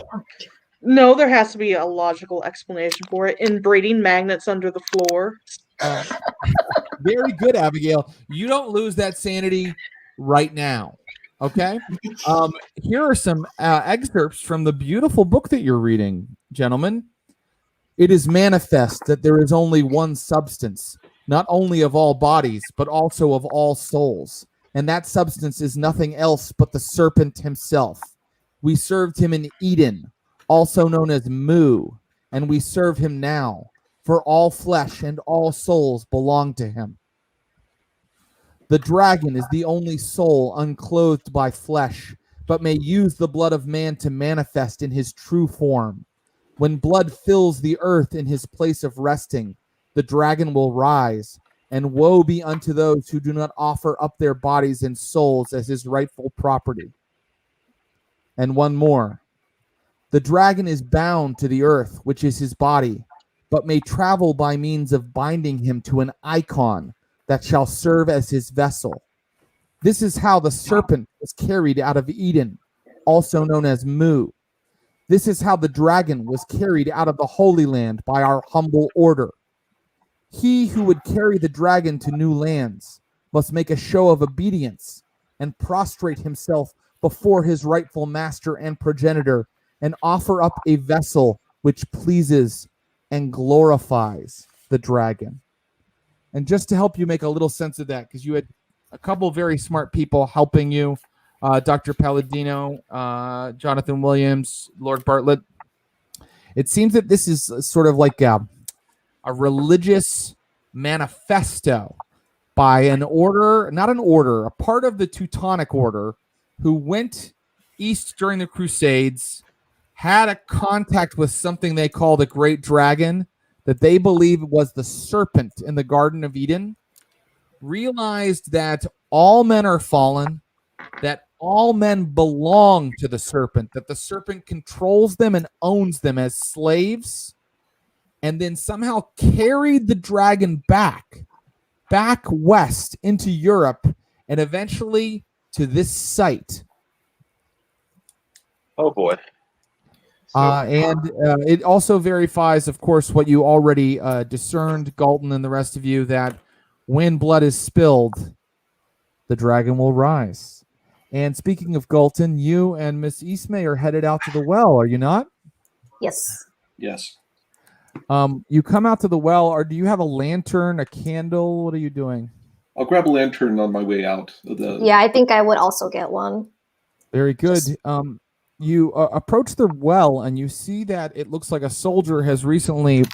No, there has to be a logical explanation for it. Inbreeding magnets under the floor. Very good, Abigail. You don't lose that sanity right now. Okay. Here are some excerpts from the beautiful book that you're reading, gentlemen. It is manifest that there is only one substance, not only of all bodies, but also of all souls. And that substance is nothing else but the serpent himself. We served him in Eden, also known as Mu, and we serve him now, for all flesh and all souls belong to him. The dragon is the only soul unclothed by flesh, but may use the blood of man to manifest in his true form. When blood fills the earth in his place of resting, the dragon will rise, and woe be unto those who do not offer up their bodies and souls as his rightful property. And one more. The dragon is bound to the earth, which is his body, but may travel by means of binding him to an icon that shall serve as his vessel. This is how the serpent was carried out of Eden, also known as Mu. This is how the dragon was carried out of the Holy Land by our humble order. He who would carry the dragon to new lands must make a show of obedience and prostrate himself before his rightful master and progenitor and offer up a vessel which pleases and glorifies the dragon. And just to help you make a little sense of that, because you had a couple very smart people helping you, Dr. Palladino, Jonathan Williams, Lord Bartlett. It seems that this is sort of like a religious manifesto by an order, not an order, a part of the Teutonic Order who went east during the Crusades, had a contact with something they call the Great Dragon that they believe was the serpent in the Garden of Eden, realized that all men are fallen, that all men belong to the serpent, that the serpent controls them and owns them as slaves, and then somehow carried the dragon back west into Europe and eventually to this site. Oh boy. And it also verifies, of course, what you already discerned, Galton and the rest of you, that when blood is spilled, the dragon will rise. And speaking of Galton, you and Miss Ismay are headed out to the well, are you not? Yes. Yes. You come out to the well, or do you have a lantern, a candle? What are you doing? I'll grab a lantern on my way out. Yeah, I think I would also get one. Very good. You approach the well, and you see that it looks like a soldier has recently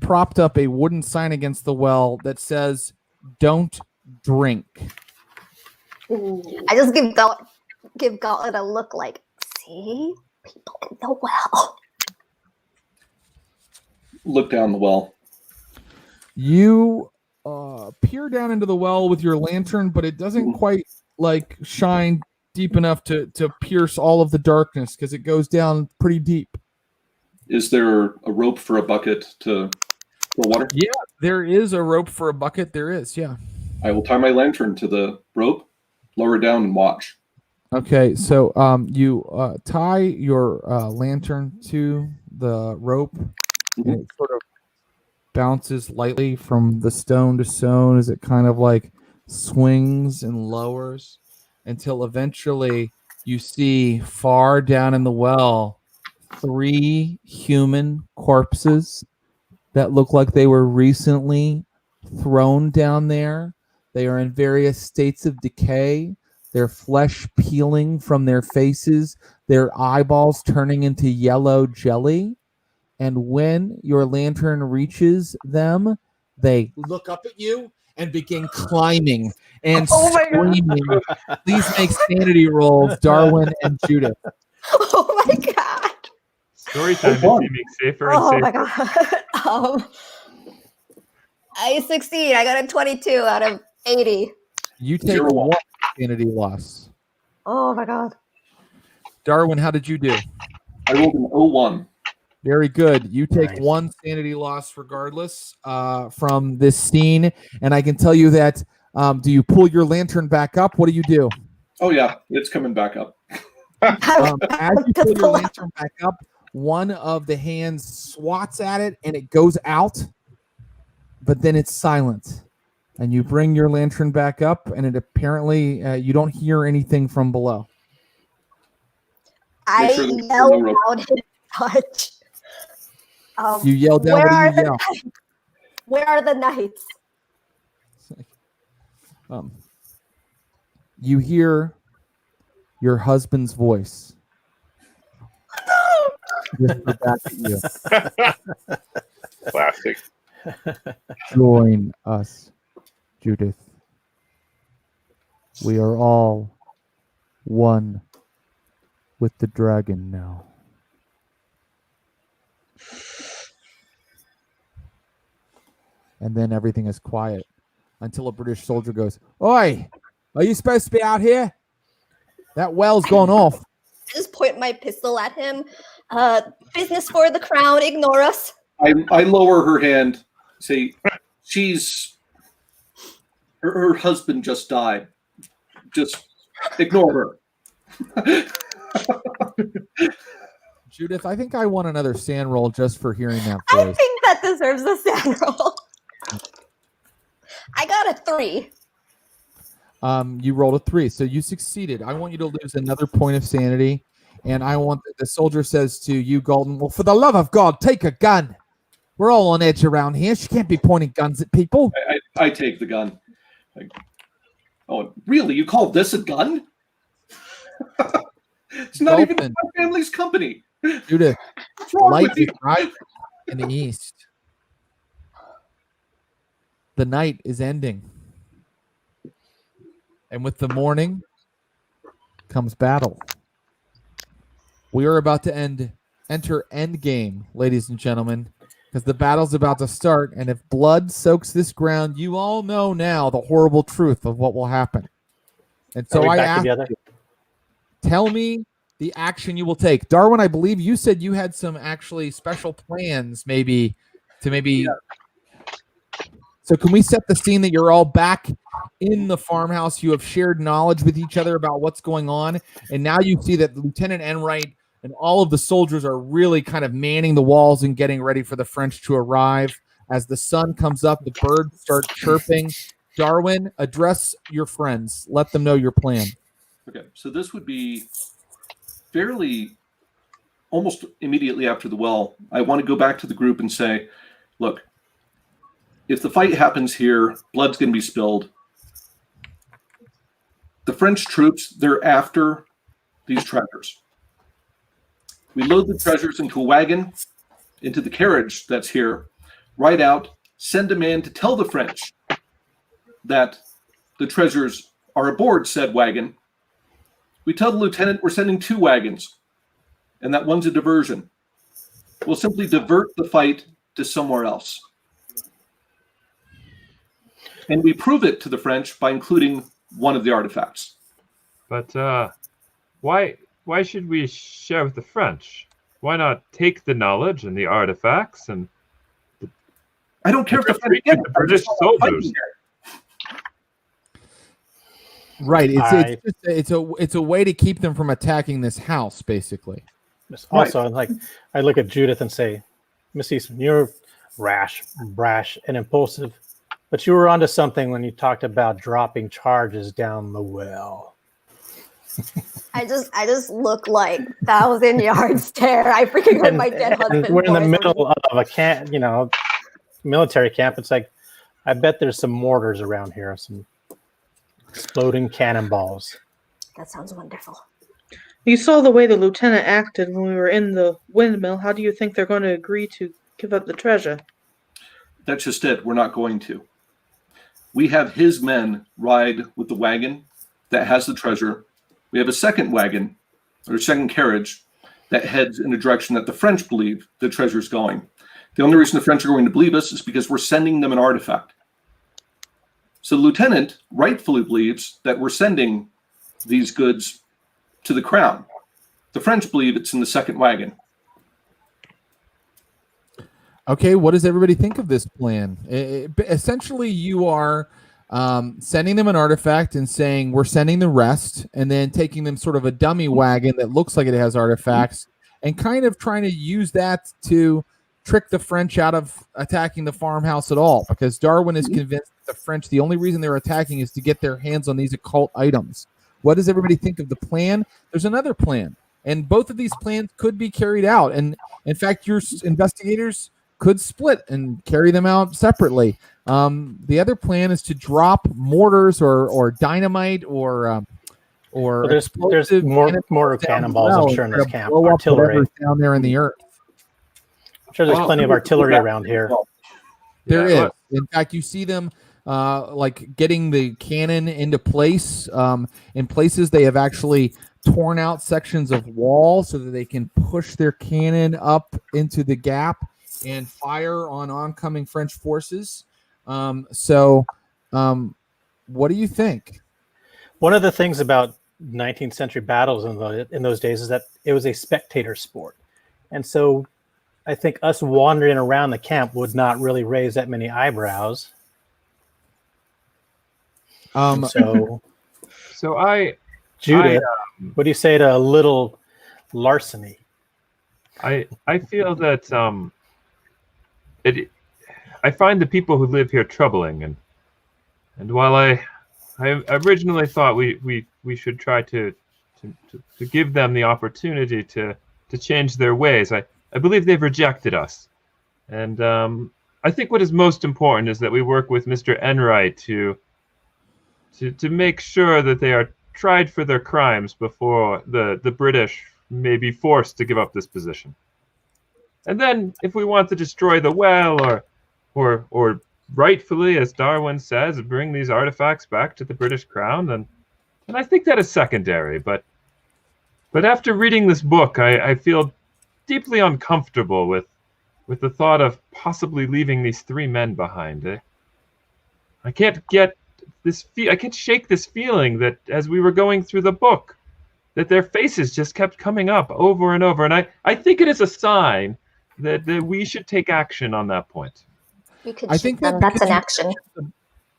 propped up a wooden sign against the well that says, "Don't drink." I just give Gauntlet a look like, see, people in the well. Look down the well. You peer down into the well with your lantern, but it doesn't quite like shine deep enough to pierce all of the darkness because it goes down pretty deep. Is there a rope for a bucket for water? Yeah, there is a rope for a bucket. There is, yeah. I will tie my lantern to the rope, lower down, and watch. Okay, so you tie your lantern to the rope, and it sort of bounces lightly from the stone to stone as it kind of like swings and lowers until eventually you see far down in the well 3 human corpses that look like they were recently thrown down there. They are in various states of decay, their flesh peeling from their faces, their eyeballs turning into yellow jelly. And when your lantern reaches them, they look up at you and begin climbing and screaming. Please make sanity rolls, Darwin and Judith. Oh my god. Story time is seeming safer and Oh safer. my god. I succeed. I got a 22 out of 80. You take 1 sanity loss. Oh my god. Darwin, how did you do? I rolled an 01. Very good. You take Nice. 1 sanity loss regardless from this scene. And I can tell you that, do you pull your lantern back up? What do you do? Oh, yeah. It's coming back up. As you pull your lantern back up, one of the hands swats at it and it goes out, but then it's silent. And you bring your lantern back up, and it apparently you don't hear anything from below. I sure there's yell no rope. out in touch. You yell down. What do you yell? Where are the knights? You hear your husband's voice. Whisper back at you. Classic. Join us, Judith. We are all one with the dragon now. And then everything is quiet until a British soldier goes, "Oi, are you supposed to be out here? That well's gone off." I just point my pistol at him. Business for the crown. Ignore us. I lower her hand. Say, her husband just died. Just ignore her. Judith, I think I want another sand roll just for hearing that I voice. think that deserves a sand roll. I got a 3. You rolled a 3, so you succeeded. I want you to lose another point of sanity, and I want the soldier says to you, Galton, "Well, for the love of God, take a gun. We're all on edge around here. She can't be pointing guns at people." I take the gun. Oh, really? You call this a gun? It's not even Galton. my family's company. Judith, What's wrong light with is you? bright in the east. The night is ending. And with the morning comes battle. We are about to enter endgame, ladies and gentlemen, because the battle's about to start. And if blood soaks this ground, you all know now the horrible truth of what will happen. And so Are we I back ask together? you, tell me the action you will take. Darwin, I believe you said you had some actually special plans maybe to maybe. So can we set the scene that you're all back in the farmhouse? You have shared knowledge with each other about what's going on, and now you see that Lieutenant Enright and all of the soldiers are really kind of manning the walls and getting ready for the French to arrive. As the sun comes up, the birds start chirping. Darwin, address your friends. Let them know your plan. Okay, so this would be fairly almost immediately after the well. I want to go back to the group and say, look, if the fight happens here, blood's going to be spilled. The French troops, they're after these treasures. We load the treasures into a wagon, into the carriage that's here, ride out, send a man to tell the French that the treasures are aboard said wagon. We tell the lieutenant we're sending 2 wagons, and that one's a diversion. We'll simply divert the fight to somewhere else. And we prove it to the French by including one of the artifacts. But why should we share with the French? Why not take the knowledge and the artifacts and I don't care if the French get the British soldiers? Right. It's a way to keep them from attacking this house, basically. Also, like I look at Judith and say, Miss Eastman, you're rash, brash, and impulsive, but you were onto something when you talked about dropping charges down the well. I just look like 1,000-yard stare. I freaking heard my dead husband. We're in the middle of a camp, military camp. It's like, I bet there's some mortars around here, some exploding cannonballs. That sounds wonderful. You saw the way the lieutenant acted when we were in the windmill. How do you think they're going to agree to give up the treasure? That's just it. We're not going to. We have his men ride with the wagon that has the treasure. We have a second wagon, or second carriage, that heads in the direction that the French believe the treasure's going. The only reason the French are going to believe us is because we're sending them an artifact. So the lieutenant rightfully believes that we're sending these goods to the crown. The French believe it's in the second wagon. Okay, what does everybody think of this plan? Essentially, you are sending them an artifact and saying we're sending the rest, and then taking them sort of a dummy wagon that looks like it has artifacts, and kind of trying to use that to trick the French out of attacking the farmhouse at all, because Darwin is convinced that the French, the only reason they're attacking is to get their hands on these occult items. What does everybody think of the plan? There's another plan, and both of these plans could be carried out. And in fact, your investigators could split and carry them out separately. The other plan is to drop mortars or dynamite or there's more cannonballs, I'm sure, in this camp. Artillery down there in the earth. I'm sure there's plenty of artillery around here. There is. In fact, you see them like getting the cannon into place. In places, they have actually torn out sections of wall so that they can push their cannon up into the gap and fire on oncoming French forces. What do you think? One of the things about 19th century battles in those days is that it was a spectator sport. And so I think us wandering around the camp would not really raise that many eyebrows. Judith, what do you say to a little larceny? I feel that I find the people who live here troubling, and while I originally thought we should try to give them the opportunity to change their ways, I believe they've rejected us, and I think what is most important is that we work with Mr. Enright to make sure that they are tried for their crimes before the British may be forced to give up this position. And then, if we want to destroy the well, or rightfully, as Darwin says, bring these artifacts back to the British Crown, then I think that is secondary. But after reading this book, I feel deeply uncomfortable with the thought of possibly leaving these 3 men behind. I can't get this. I can't shake this feeling that as we were going through the book, that their faces just kept coming up over and over, and I think it is a sign that we should take action on that point. You could I think shoot them. That's an action.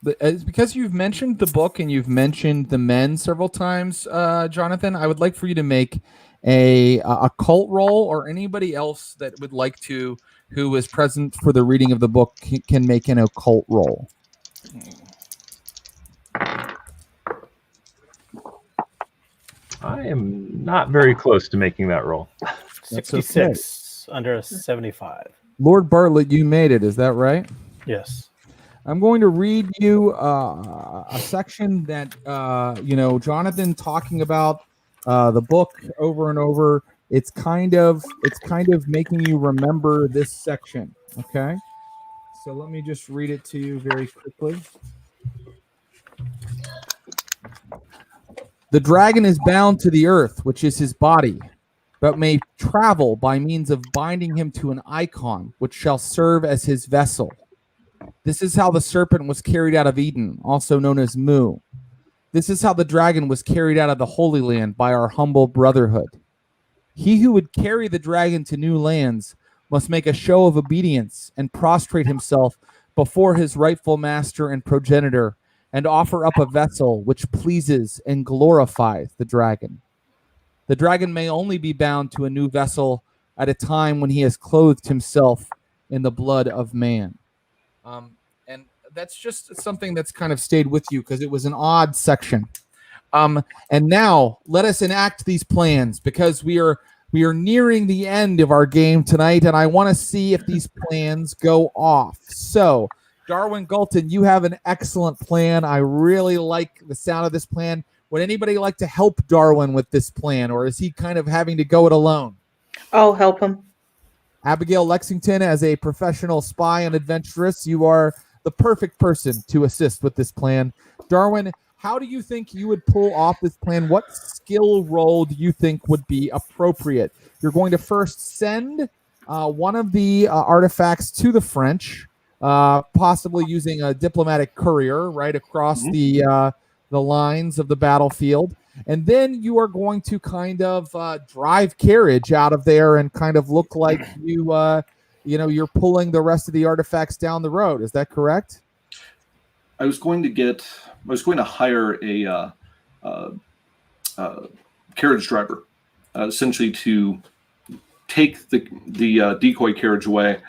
Because you've mentioned the book and you've mentioned the men several times, Jonathan, I would like for you to make a cult roll, or anybody else that would like to, who is present for the reading of the book, can make an occult roll. I am not very close to making that roll. 66 under a 75. Lord Bartlett, you made it. Is that right? Yes. I'm going to read you a section that Jonathan talking about the book over and over. It's kind of making you remember this section. Okay, so let me just read it to you very quickly. The dragon is bound to the earth, which is his body, but may travel by means of binding him to an icon, which shall serve as his vessel. This is how the serpent was carried out of Eden, also known as Mu. This is how the dragon was carried out of the Holy Land by our humble brotherhood. He who would carry the dragon to new lands must make a show of obedience and prostrate himself before his rightful master and progenitor, and offer up a vessel which pleases and glorifies the dragon. The dragon may only be bound to a new vessel at a time when he has clothed himself in the blood of man. And that's just something that's kind of stayed with you because it was an odd section. And now let us enact these plans, because we are nearing the end of our game tonight, and I want to see if these plans go off. So, Darwin Galton, you have an excellent plan. I really like the sound of this plan. Would anybody like to help Darwin with this plan, or is he kind of having to go it alone? I'll help him. Abigail Lexington, as a professional spy and adventuress, you are the perfect person to assist with this plan. Darwin, how do you think you would pull off this plan? What skill roll do you think would be appropriate? You're going to first send one of the artifacts to the French, possibly using a diplomatic courier right across the lines of the battlefield. And then you are going to kind of drive carriage out of there and kind of look like you're pulling the rest of the artifacts down the road. Is that correct? I was going to hire a carriage driver, essentially to take the decoy carriage away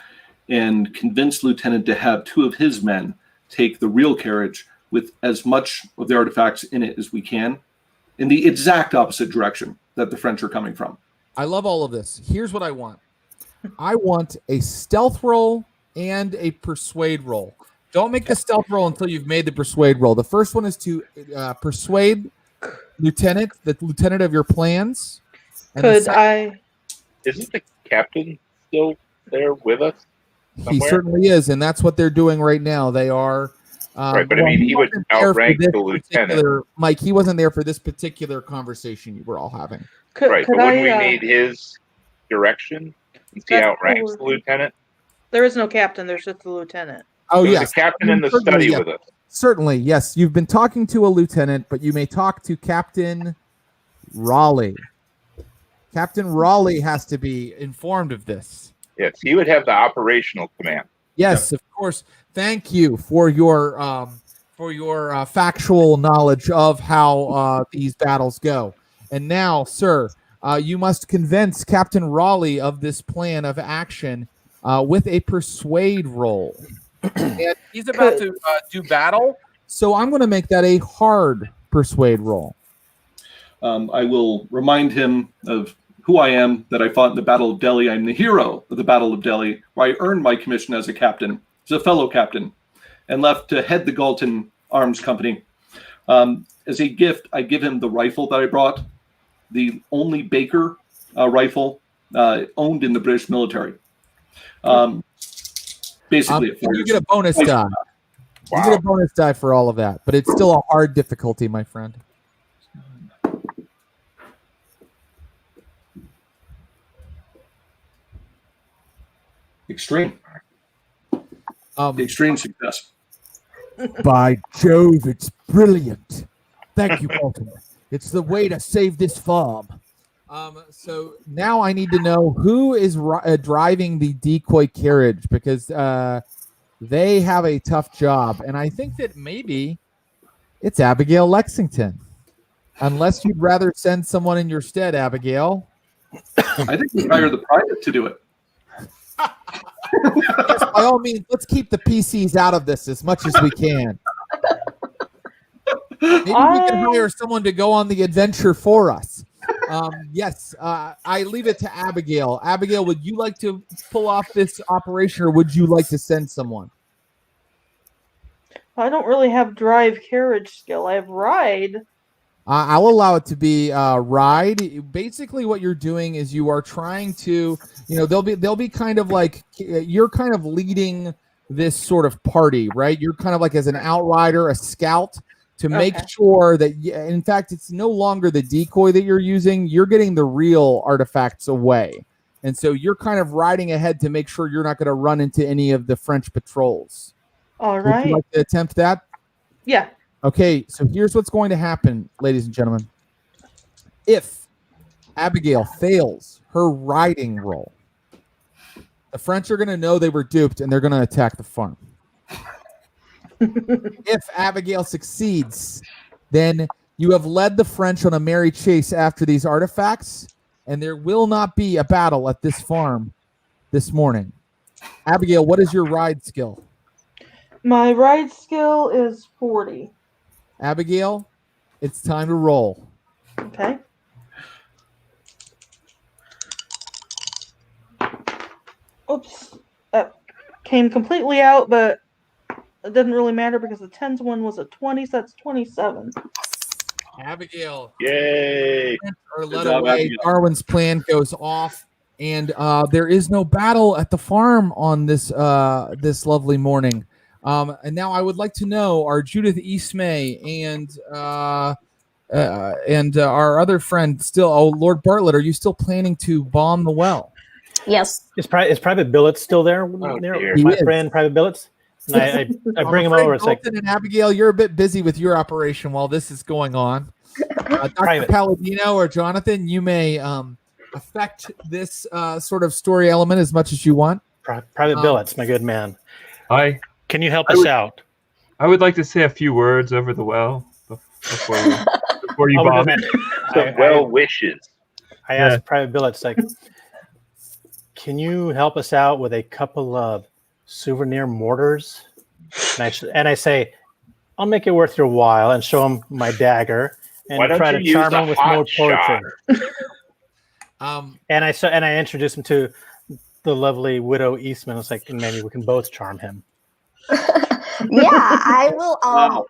and convince Lieutenant to have two of his men take the real carriage with as much of the artifacts in it as we can, in the exact opposite direction that the French are coming from. I love all of this. Here's what I want. I want a stealth roll and a persuade roll. Don't make the stealth roll until you've made the persuade roll. The first one is to persuade the lieutenant of your plans. And Isn't the captain still there with us somewhere? He certainly is, and that's what they're doing right now. They are. Right, but I mean, he would outrank the lieutenant. Mike, he wasn't there for this particular conversation you were all having. Right, but wouldn't we need his direction and see how it ranks the lieutenant? There is no captain. There's just the lieutenant. Oh, There's yes. a captain in the study with us. Certainly, yes. You've been talking to a lieutenant, but you may talk to Captain Raleigh. Captain Raleigh has to be informed of this. Yes, he would have the operational command. Yes, of course. Thank you for your factual knowledge of how these battles go. And now, sir, you must convince Captain Raleigh of this plan of action with a persuade roll. And he's about to do battle, so I'm going to make that a hard persuade roll. I will remind him of who I am, that I fought in the Battle of Delhi. I'm the hero of the Battle of Delhi, where I earned my commission as a captain, as a fellow captain, and left to head the Galton Arms Company. As a gift, I give him the rifle that I brought, the only Baker rifle owned in the British military. Basically, you get a bonus die. Wow. You get a bonus die for all of that, but it's still a hard difficulty, my friend. Extreme. Extreme success. By Jove, it's brilliant. Thank you, Baltimore. It's the way to save this farm. So now I need to know who is driving the decoy carriage, because they have a tough job, and I think that maybe it's Abigail Lexington. Unless you'd rather send someone in your stead, Abigail. I think we hire the private to do it. Yes, by all means, let's keep the PCs out of this as much as we can. Maybe we can hire someone to go on the adventure for us. Yes, I leave it to Abigail. Abigail, would you like to pull off this operation, or would you like to send someone? I don't really have drive carriage skill. I have ride. I'll allow it to be ride. Basically, what you're doing is you are trying to, they'll be kind of like, you're kind of leading this sort of party, right? You're kind of like as an outrider, a scout, to make sure that, in fact, it's no longer the decoy that you're using. You're getting the real artifacts away. And so you're kind of riding ahead to make sure you're not going to run into any of the French patrols. All right. Would you like to attempt that? Yeah. Okay, so here's what's going to happen, ladies and gentlemen. If Abigail fails her riding roll, the French are going to know they were duped, and they're going to attack the farm. If Abigail succeeds, then you have led the French on a merry chase after these artifacts, and there will not be a battle at this farm this morning. Abigail, what is your ride skill? My ride skill is 40. Abigail, it's time to roll. Okay. Oops. That came completely out, but it didn't really matter because the 10s one was a 20, so that's 27. Abigail. Yay! Are led away. Abigail. Darwin's plan goes off, and there is no battle at the farm on this this lovely morning. And now I would like to know: are Judith Eastmay and our other friend still? Oh, Lord Bartlett, are you still planning to bomb the well? Yes. Is Private Billets still there? Dear. My He is. friend Private Billets. And I bring him I'm afraid over. It's like, Dalton and Abigail, you're a bit busy with your operation while this is going on. Dr. Private. Palladino or Jonathan, you may affect this sort of story element as much as you want. Private Billets, my good man. Can you help I us would- out? I would like to say a few words over the well before you Oh, we're bomb doing it. that. Some well wishes. I asked Private Billets, like, can you help us out with a couple of souvenir mortars? And I say, I'll make it worth your while, and show him my dagger and Why don't try you to use charm a him with more hot poetry. shot? And I introduce him to the lovely widow Eastman. It's like, and maybe we can both charm him. Yeah, I will. Wow.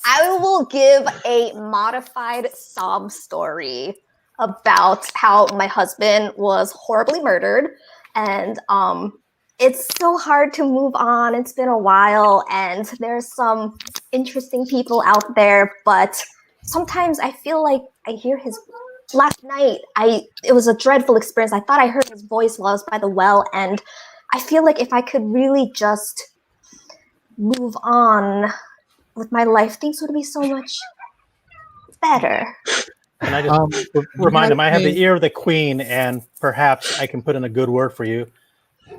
I will give a modified sob story about how my husband was horribly murdered, and it's so hard to move on. It's been a while, and there's some interesting people out there, but sometimes I feel like I hear his. Last night, it was a dreadful experience. I thought I heard his voice while I was by the well, and I feel like if I could really just move on with my life, things would be so much better. And I just remind him I have the ear of the queen, and perhaps I can put in a good word for you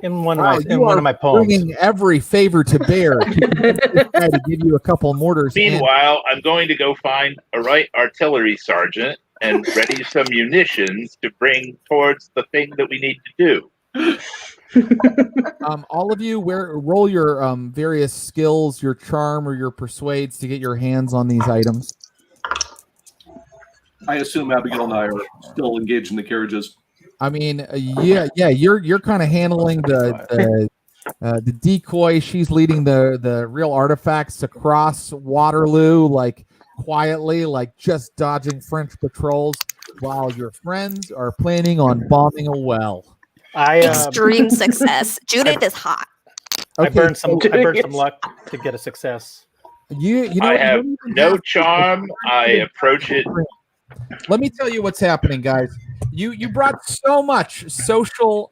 in one of my poems. Bringing every favor to bear to try to give you a couple mortars. Meanwhile, I'm going to go find a right artillery sergeant and ready some munitions to bring towards the thing that we need to do. All of you, roll your various skills, your charm or your persuades to get your hands on these items. I assume Abigail and I are still engaged in the carriages. I mean, yeah, you're kind of handling the decoy. She's leading the real artifacts across Waterloo, like quietly, like just dodging French patrols, while your friends are planning on bombing a well. Extreme success. Judith is hot. I Okay, burned some luck to get a success. You know, I you have don't even no have to- charm. I approach it. Let me tell you what's happening, guys. You brought so much social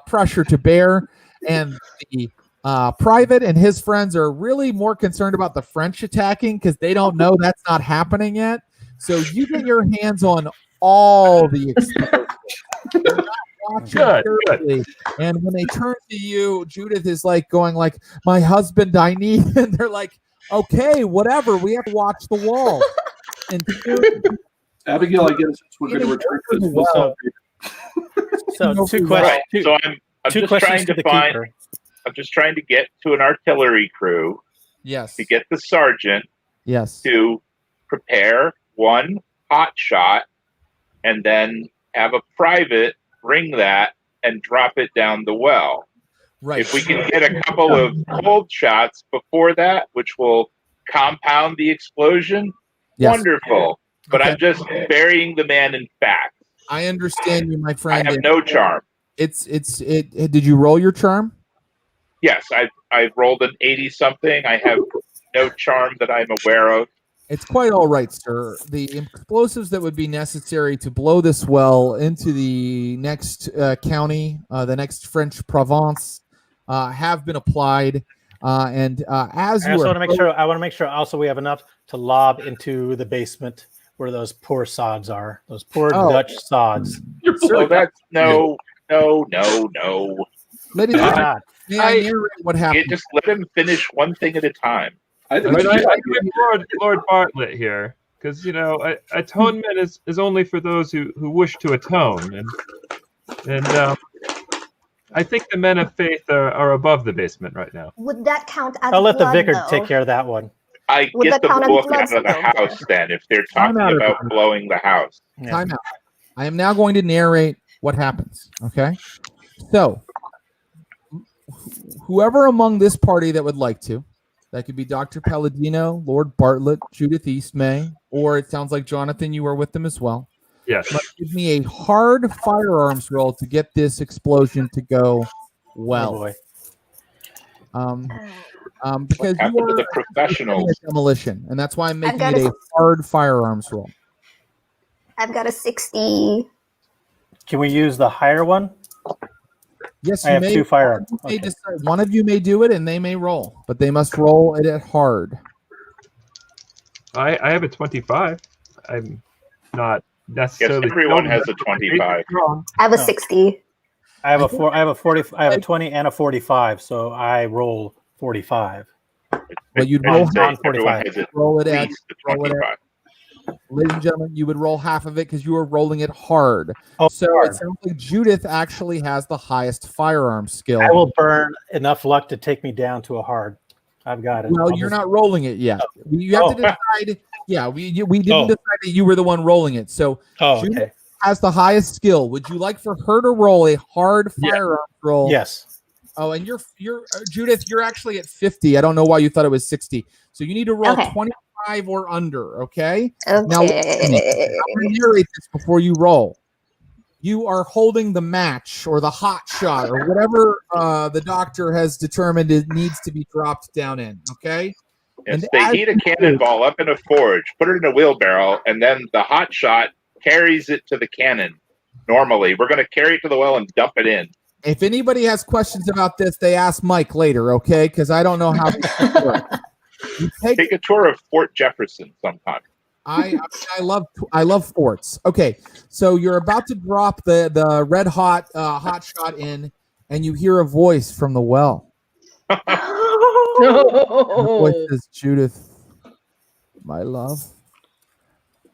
pressure to bear, and the Private and his friends are really more concerned about the French attacking because they don't know that's not happening yet. So you get your hands on all the explosions. They're not watching Good, carefully. And when they turn to you, Judith is like going like, "My husband, I need," and they're like, "Okay, whatever. We have to watch the wall." And Abigail, I guess we're going to return to this full So two Right. questions. So I'm Two just questions trying to to the find. keeper. I'm just trying to get to an artillery crew yes, to get the sergeant yes, to prepare one hot shot and then have a private bring that and drop it down the well. right. If we can get a couple of cold shots before that, which will compound the explosion, Yes. wonderful. But Okay. I'm just burying the man in facts. I understand you, my I friend. have no charm. Did you roll your charm? Yes, I've rolled an 80 something. I have no charm that I'm aware of. It's quite all right, sir. The explosives that would be necessary to blow this well into the next county, the next French Provence, have been applied. And as I you also are want to make sure. I want to make sure also we have enough to lob into the basement where those poor sods are. Those poor Oh. Dutch sods. So that's no. ladies and gentlemen, God. may I narrate what You happened? just let him finish one thing at a time. I think But I it's agree with Lord Bartlett here, because atonement is only for those who wish to atone, and I think the men of faith are above the basement right now. Would that count as I'll let the blood, vicar though? take care of that one. I Would get that the count as book blood out of the spill, house then if they're Time talking out, about everyone. blowing the house. Yeah. Time out. I am now going to narrate what happens. Okay. So, whoever among this party that would like to, that could be Dr. Palladino, Lord Bartlett, Judith Eastmay, or it sounds like Jonathan, you are with them as well. Yes. Must give me a hard firearms roll to get this explosion to go Oh well. boy. Because Happened you to are the attempting professionals. a demolition, and that's why I'm making got it a- a hard firearms roll. I've got a 60. Can we use the higher one? Yes, I you have may. two firearms. You may Okay. decide. One of you may do it, and they may roll, but they must roll it at hard. I have a 25. I'm not Yes, necessarily. everyone has a 25. I have a Oh. 60. I have a 20 and a 45, so I roll 45. Well, you'd I roll should say half. everyone has at Roll it at, least a roll it at 25. ladies and gentlemen. You would roll half of it because you are rolling it hard. Oh, So hard. it sounds like Judith actually has the highest firearm skill. I will burn enough luck to take me down to a hard. I've got it. Well, I'll you're just- not rolling it yet. You have to decide. Yeah, we didn't Oh. decide that you were the one rolling it. So Oh, Judith okay. has the highest skill. Would you like for her to roll a hard Yeah. firearm roll? Yes. Oh, and you're Judith. You're actually at 50. I don't know why you thought it was 60. So you need to roll Okay. 25 or under. Okay. Okay. Now, listen to me. I'm going to narrate this before you roll. You are holding the match or the hot shot or whatever the doctor has determined it needs to be dropped down in. Okay. Yes, And they as heat a you cannonball up in a forge, put it in a wheelbarrow, and then the hot shot carries it to the cannon. Normally, we're going to carry it to the well and dump it in. If anybody has questions about this, they ask Mike later, okay? Because I don't know how this works. You Take a tour of Fort Jefferson sometime. I love forts. Okay, so you're about to drop the red hot hot shot in, and you hear a voice from the well. The voice says, "Judith, my love,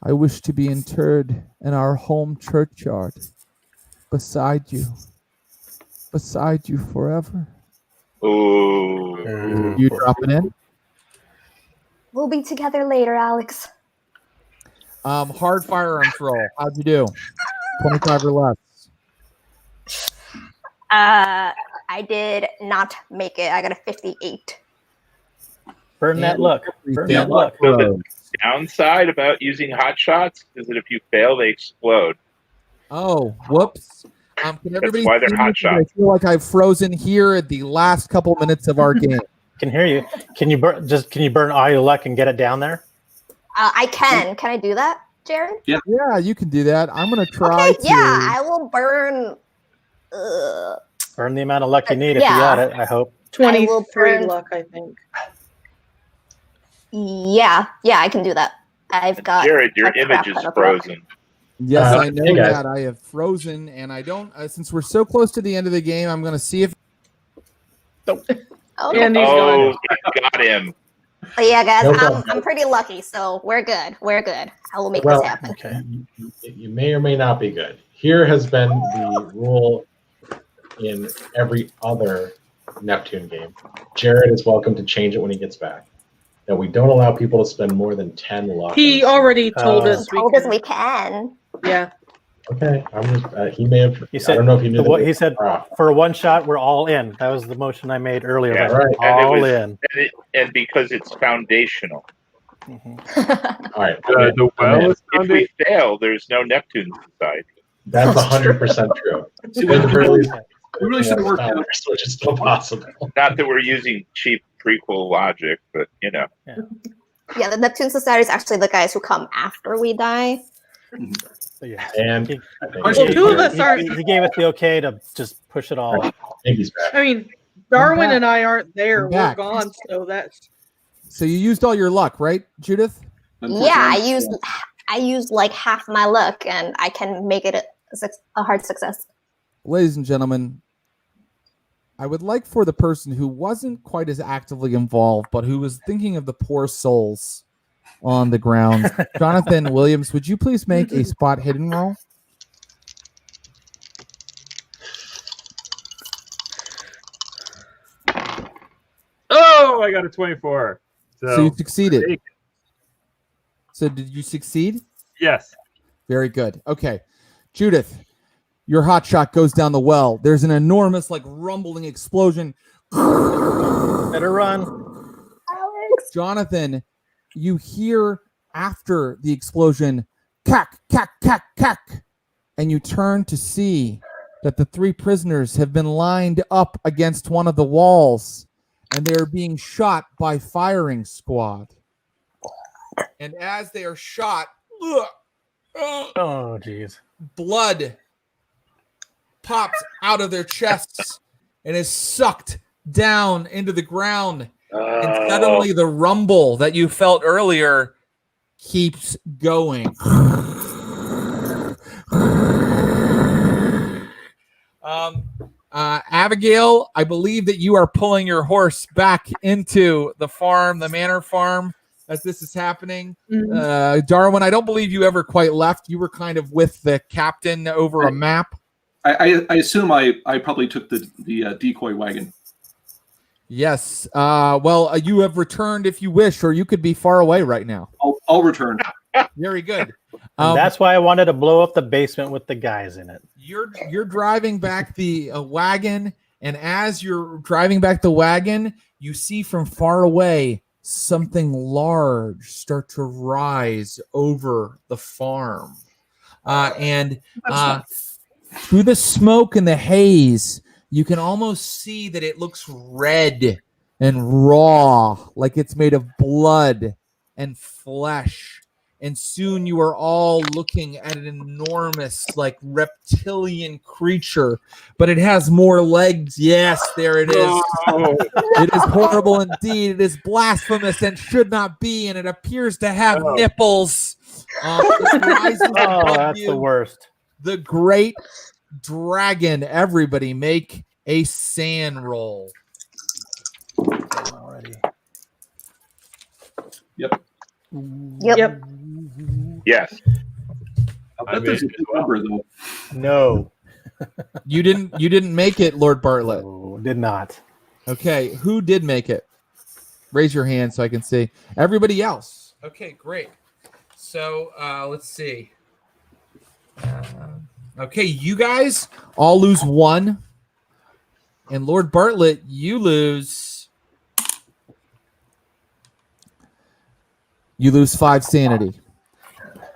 I wish to be interred in our home churchyard, beside you forever." Ooh. You dropping in? We'll be together later, Alex. Hard firearms roll. How'd you do? 25 or less. I did not make it. I got a 58. Burn that luck. Burn that luck. So the downside about using hot shots is that if you fail, they explode. Oh, whoops. Can everybody why they're see hot me? shots. I feel like I've frozen here at the last couple minutes of our game. Can hear you. Can you burn all your luck and get it down there? I can. Can I do that, Jared? Yeah, you can do that. I'm going to try Okay, to. yeah, I will burn. Burn the amount of luck you need if you Yeah. got it, I hope. 23 burn- luck, I think. Yeah, I can do that. I've got. Jared, your a crap image is ton of luck. frozen. Yes, I know hey, guys. that. I have frozen, and I don't. Since we're so close to the end of the game, I'm going to see if. Oh, And he's gone. Oh, got him. but yeah, guys, No problem. I'm pretty lucky, so we're good. We're good. I will make Well, this happen. Okay. You may or may not be good. Here has been the rule in every other Neptune game. Jared is welcome to change it when he gets back. That we don't allow people to spend more than 10 luck. He already told us we Told us can. we can. Yeah. Okay, I'm just. He may have. He said, I don't know if he knew. what that he said Ah, for a one shot, we're all in. That was the motion I made earlier. Yeah, like, right. And it all was- in. And because it's foundational. Mhm. all right. The I'm in. well is If we fail, there's no Neptune Society. That's 100% true. See, At the very least, we really should have worked out. which is still possible. Not that we're using cheap prequel logic, but you know. Yeah, the Neptune Society is actually the guys who come after we die. So, yeah. And He, I think Well, he- two of us are- he gave us the okay to just push it all. I think he's back. I mean, Darwin back. and I aren't there. I'm We're back. gone, so that's. So you used all your luck, right, Judith? Yeah, I used like half my luck, and I can make it a hard success. Ladies and gentlemen, I would like for the person who wasn't quite as actively involved, but who was thinking of the poor souls on the ground, Jonathan Williams, would you please make a spot hidden roll? Oh, I got a 24. So you So, succeeded. So did you succeed? yes. Very good. Okay. Judith, your hot shot goes down the well. There's an enormous, like, rumbling explosion. Better run. Alex. Jonathan, you hear after the explosion, cack, cack, cack, cack. And you turn to see that the three prisoners have been lined up against one of the walls, and they are being shot by firing squad. And as they are shot, Oh, jeez. blood pops out of their chests and is sucked down into the ground. And suddenly the rumble that you felt earlier keeps going. Abigail, I believe that you are pulling your horse back into the farm, the manor farm, as this is happening. Darwin, I don't believe you ever quite left. You were kind of with the captain over a map. I assume I probably took the decoy wagon. Yes. Well, you have returned if you wish, or you could be far away right now. I'll return. Very good. And that's why I wanted to blow up the basement with the guys in it. You're driving back the wagon, and as you're driving back the wagon, you see from far away something large start to rise over the farm, and through the smoke and the haze, you can almost see that it looks red and raw, like it's made of blood and flesh. And soon you are all looking at an enormous, like, reptilian creature, but it has more legs. Yes, there it is. It is horrible indeed. It is blasphemous and should not be, and it appears to have nipples. It rises above That's you. the worst. The great dragon. Everybody make a sand roll. Already. Yep. Yes. I That doesn't made it as well. number though. No. You didn't make it, Lord Bartlett. No, did not. Okay, who did make it? Raise your hand so I can see. Everybody else. Okay, great. So let's see. Okay, you guys all lose 1. And Lord Bartlett, you lose 5 sanity.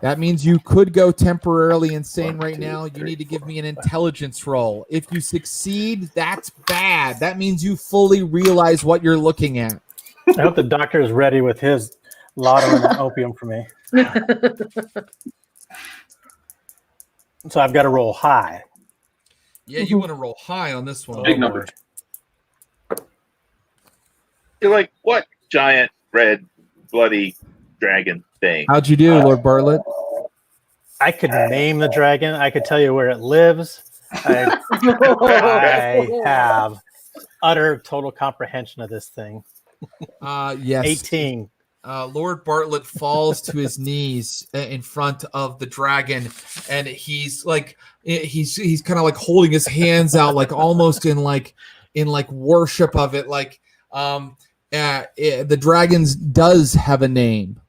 That means you could go temporarily insane right now. You need to give me an intelligence roll. If you succeed, that's bad. That means you fully realize what you're looking at. I hope the doctor is ready with his laudanum and opium for me. So I've got to roll high. Yeah, you want to roll high on this one. Big numbers. You're like, what giant red bloody dragon thing? How'd you do, Lord Bartlett? I could name the dragon. I could tell you where it lives. I have utter total comprehension of this thing. Yes. 18. Lord Bartlett falls to his knees in front of the dragon, and he's kind of like holding his hands out, like almost in worship of it. The dragon does have a name,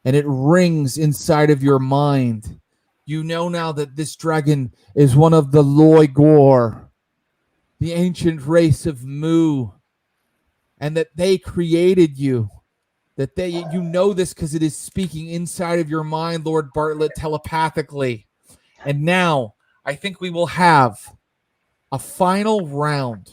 and it rings inside of your mind. You know now that this dragon is one of the Loigor, the ancient race of Mu, and that they created you. You know this because it is speaking inside of your mind, Lord Bartlett, telepathically. And now I think we will have a final round,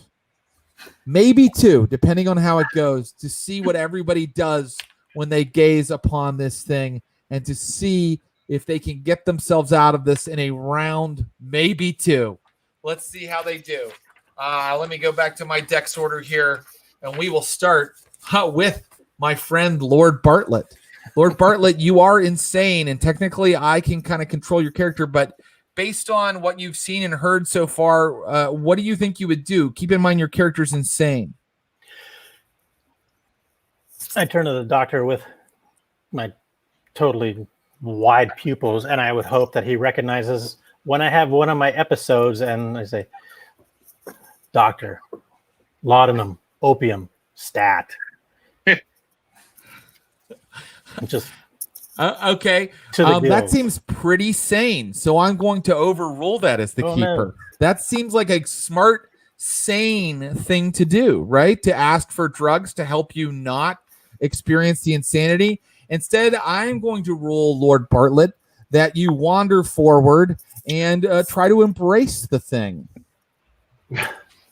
maybe two, depending on how it goes, to see what everybody does when they gaze upon this thing, and to see if they can get themselves out of this in a round, maybe two. Let's see how they do. Let me go back to my dex order here, and we will start with my friend Lord Bartlett. Lord Bartlett, you are insane, and technically I can kind of control your character, but based on what you've seen and heard so far, what do you think you would do? Keep in mind your character's insane. I turn to the doctor with my totally wide pupils, and I would hope that he recognizes when I have one of my episodes and I say, Doctor, laudanum, opium, stat. Just okay. to the that seems pretty sane. So I'm going to overrule that as the keeper. No. That seems like a smart, sane thing to do, right? To ask for drugs to help you not experience the insanity. Instead, I'm going to rule, Lord Bartlett, that you wander forward and try to embrace the thing.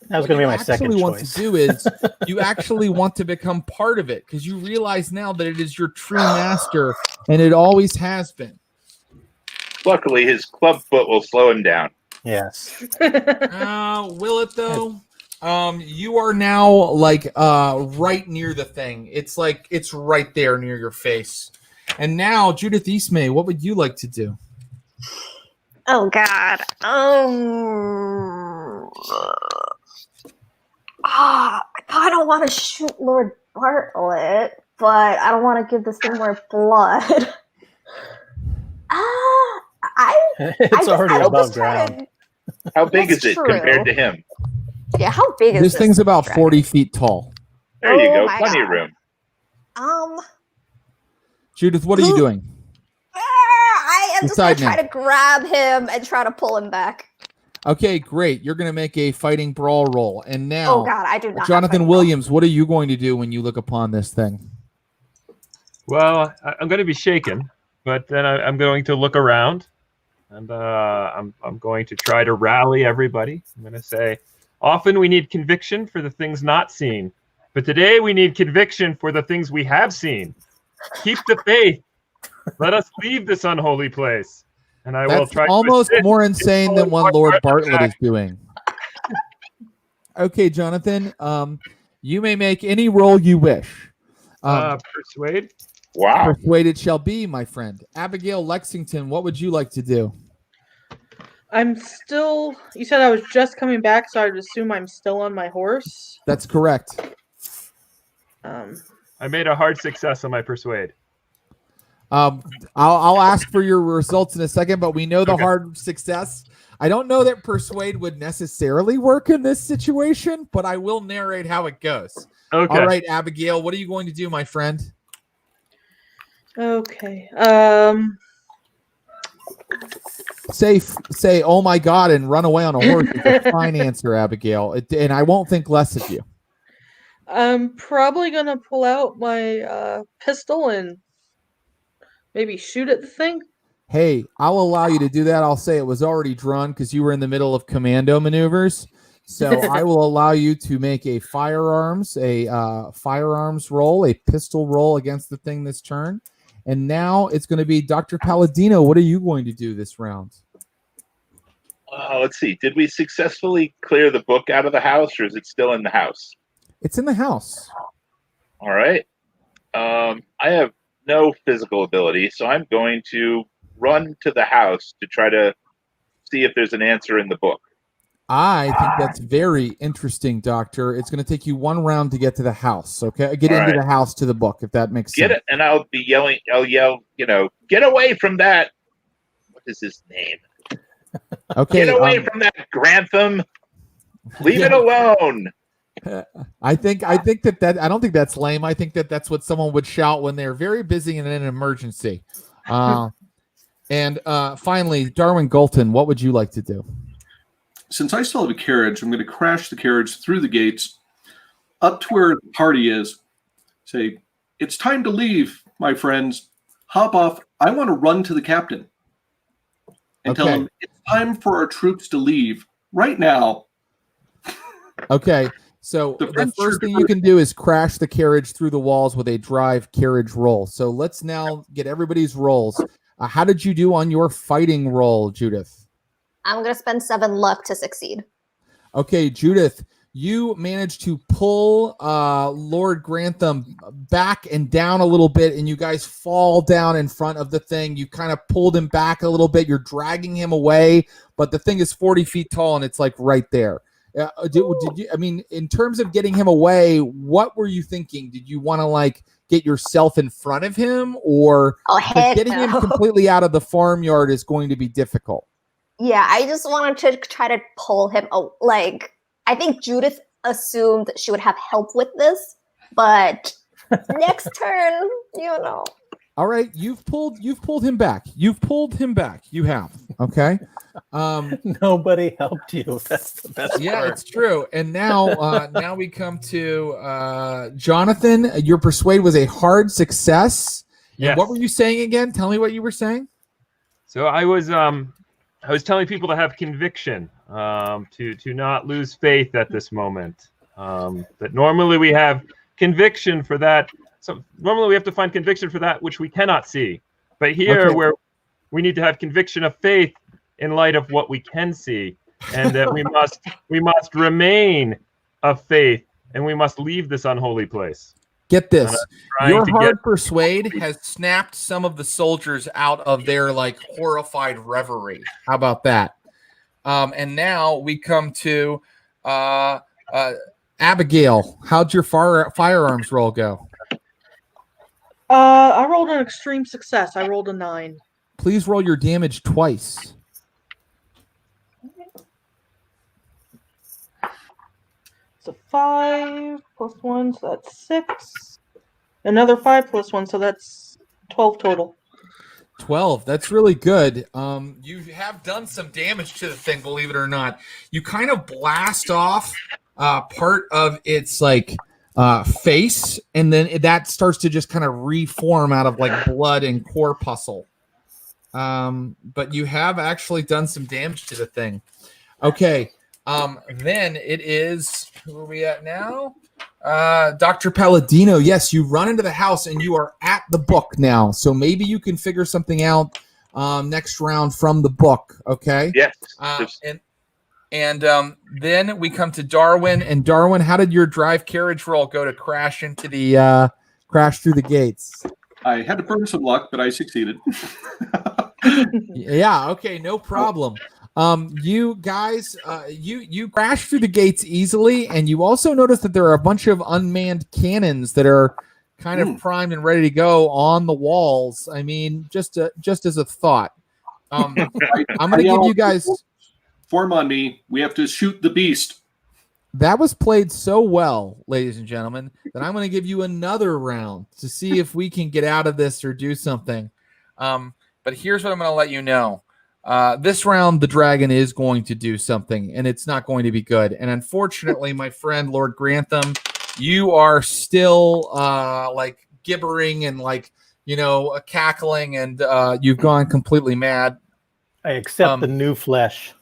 That was going to be my second choice. What you want to do is you actually want to become part of it, because you realize now that it is your true master, and it always has been. Luckily, his club foot will slow him down. Yes. Will it though? You are now right near the thing. It's like it's right there near your face. And now, Judith Eastmay, what would you like to do? Oh God. I kind of want to shoot Lord Bartlett, but I don't want to give this thing more blood. It's already above ground. How big is it true. compared to him? Yeah, how big is This thing's about 40 feet tall. There you go. my Plenty of God. room. Judith, what are you doing? I am just going Decide to try now. to grab him and try to pull him back. Okay, great. You're going to make a fighting brawl roll. And now, Oh God, I do not have Jonathan fighting Williams, what are you going to do when you look upon this thing? Well, I'm going to be shaken, but then I'm going to look around, and I'm going to try to rally everybody. I'm going to say, often we need conviction for the things not seen, but today we need conviction for the things we have seen. Keep the faith. Let us leave this unholy place. And I will That's try almost to assist more insane than what Lord Bartlett back. is doing. Okay, Jonathan, you may make any roll you wish. Persuade. Wow. Persuade it shall be, my friend. Abigail Lexington, what would you like to do? I'm still. You said I was just coming back, so I would assume I'm still on my horse. That's correct. I made a hard success on my persuade. I'll ask for your results in a second, but we know the hard success. I don't know that persuade would necessarily work in this situation, but I will narrate how it goes. Okay. All right, Abigail, what are you going to do, my friend? Okay. Say, oh my God, and run away on a horse is a fine answer, Abigail. And I won't think less of you. I'm probably gonna pull out my pistol and maybe shoot at the thing. Hey, I'll allow you to do that. I'll say it was already drawn because you were in the middle of commando maneuvers. So I will allow you to make a firearms roll, a pistol roll against the thing this turn. And now it's going to be Dr. Palladino. What are you going to do this round? Let's see. Did we successfully clear the book out of the house, or is it still in the house? It's in the house. All right. I have no physical ability, so I'm going to run to the house to try to see if there's an answer in the book. I think that's very interesting, Doctor. It's going to take you one round to get to the house, okay? Get All into right. the house to the book, if that makes Get sense. it, and I'll be yelling. I'll yell, get away from that. What is his name? Okay. Get away from that, Grantham. Leave it alone. I think that I don't think that's lame. I think that's what someone would shout when they're very busy in an emergency. And finally, Darwin Galton, what would you like to do? Since I still have a carriage, I'm going to crash the carriage through the gates up to where the party is. Say, it's time to leave, my friends. Hop off. I want to run to the captain and tell him it's time for our troops to leave right now. Okay, so the first thing you can do is crash the carriage through the walls with a drive carriage roll. So let's now get everybody's rolls. How did you do on your fighting roll, Judith? I'm going to spend 7 luck to succeed. Okay, Judith, you managed to pull Lord Grantham back and down a little bit, and you guys fall down in front of the thing. You kind of pulled him back a little bit. You're dragging him away, but the thing is 40 feet tall, and it's like right there. Did you? I mean, in terms of getting him away, what were you thinking? Did you want to like get yourself in front of him, or getting him completely out of the farmyard is going to be difficult? Yeah, I just wanted to try to pull him. I think Judith assumed she would have help with this, but next turn, All right, you've pulled him back. You have. Okay. Nobody helped you. That's the best part. Yeah, it's true. And now we come to Jonathan. Your persuade was a hard success. Yes. And what were you saying again? Tell me what you were saying. So I was telling people to have conviction, to not lose faith at this moment. That normally we have conviction for that. So normally we have to find conviction for that which we cannot see. But here where we need to have conviction of faith in light of what we can see, and that we must remain of faith, and we must leave this unholy place. Get this. Your hard persuade has snapped some of the soldiers out of their like horrified reverie. How about that? And now we come to Abigail. How'd your firearms roll go? I rolled an extreme success. I rolled a 9. Please roll your damage twice. It's a 5 plus 1, so that's 6. Another 5 plus 1, so that's 12 total. 12. That's really good. You have done some damage to the thing, believe it or not. You kind of blast off part of its like face, and then that starts to just kind of reform out of like blood and corpuscle. But you have actually done some damage to the thing. Okay. Then it is, who are we at now? Dr. Palladino. Yes, you run into the house and you are at the book now. So maybe you can figure something out next round from the book. Okay. Yes. And then we come to Darwin. And Darwin, how did your drive carriage roll go to crash into the crash through the gates? I had to burn some luck, but I succeeded. Yeah. Okay. No problem. You guys, you crash through the gates easily, and you also notice that there are a bunch of unmanned cannons that are kind of primed and ready to go on the walls. I mean, just as a thought. I'm going to give you guys. Form on me. We have to shoot the beast. That was played so well, ladies and gentlemen, that I'm going to give you another round to see if we can get out of this or do something. But here's what I'm going to let you know. This round, the dragon is going to do something, and it's not going to be good. And unfortunately, my friend Lord Grantham, you are still like gibbering and like cackling, and you've gone completely mad. I accept the new flesh.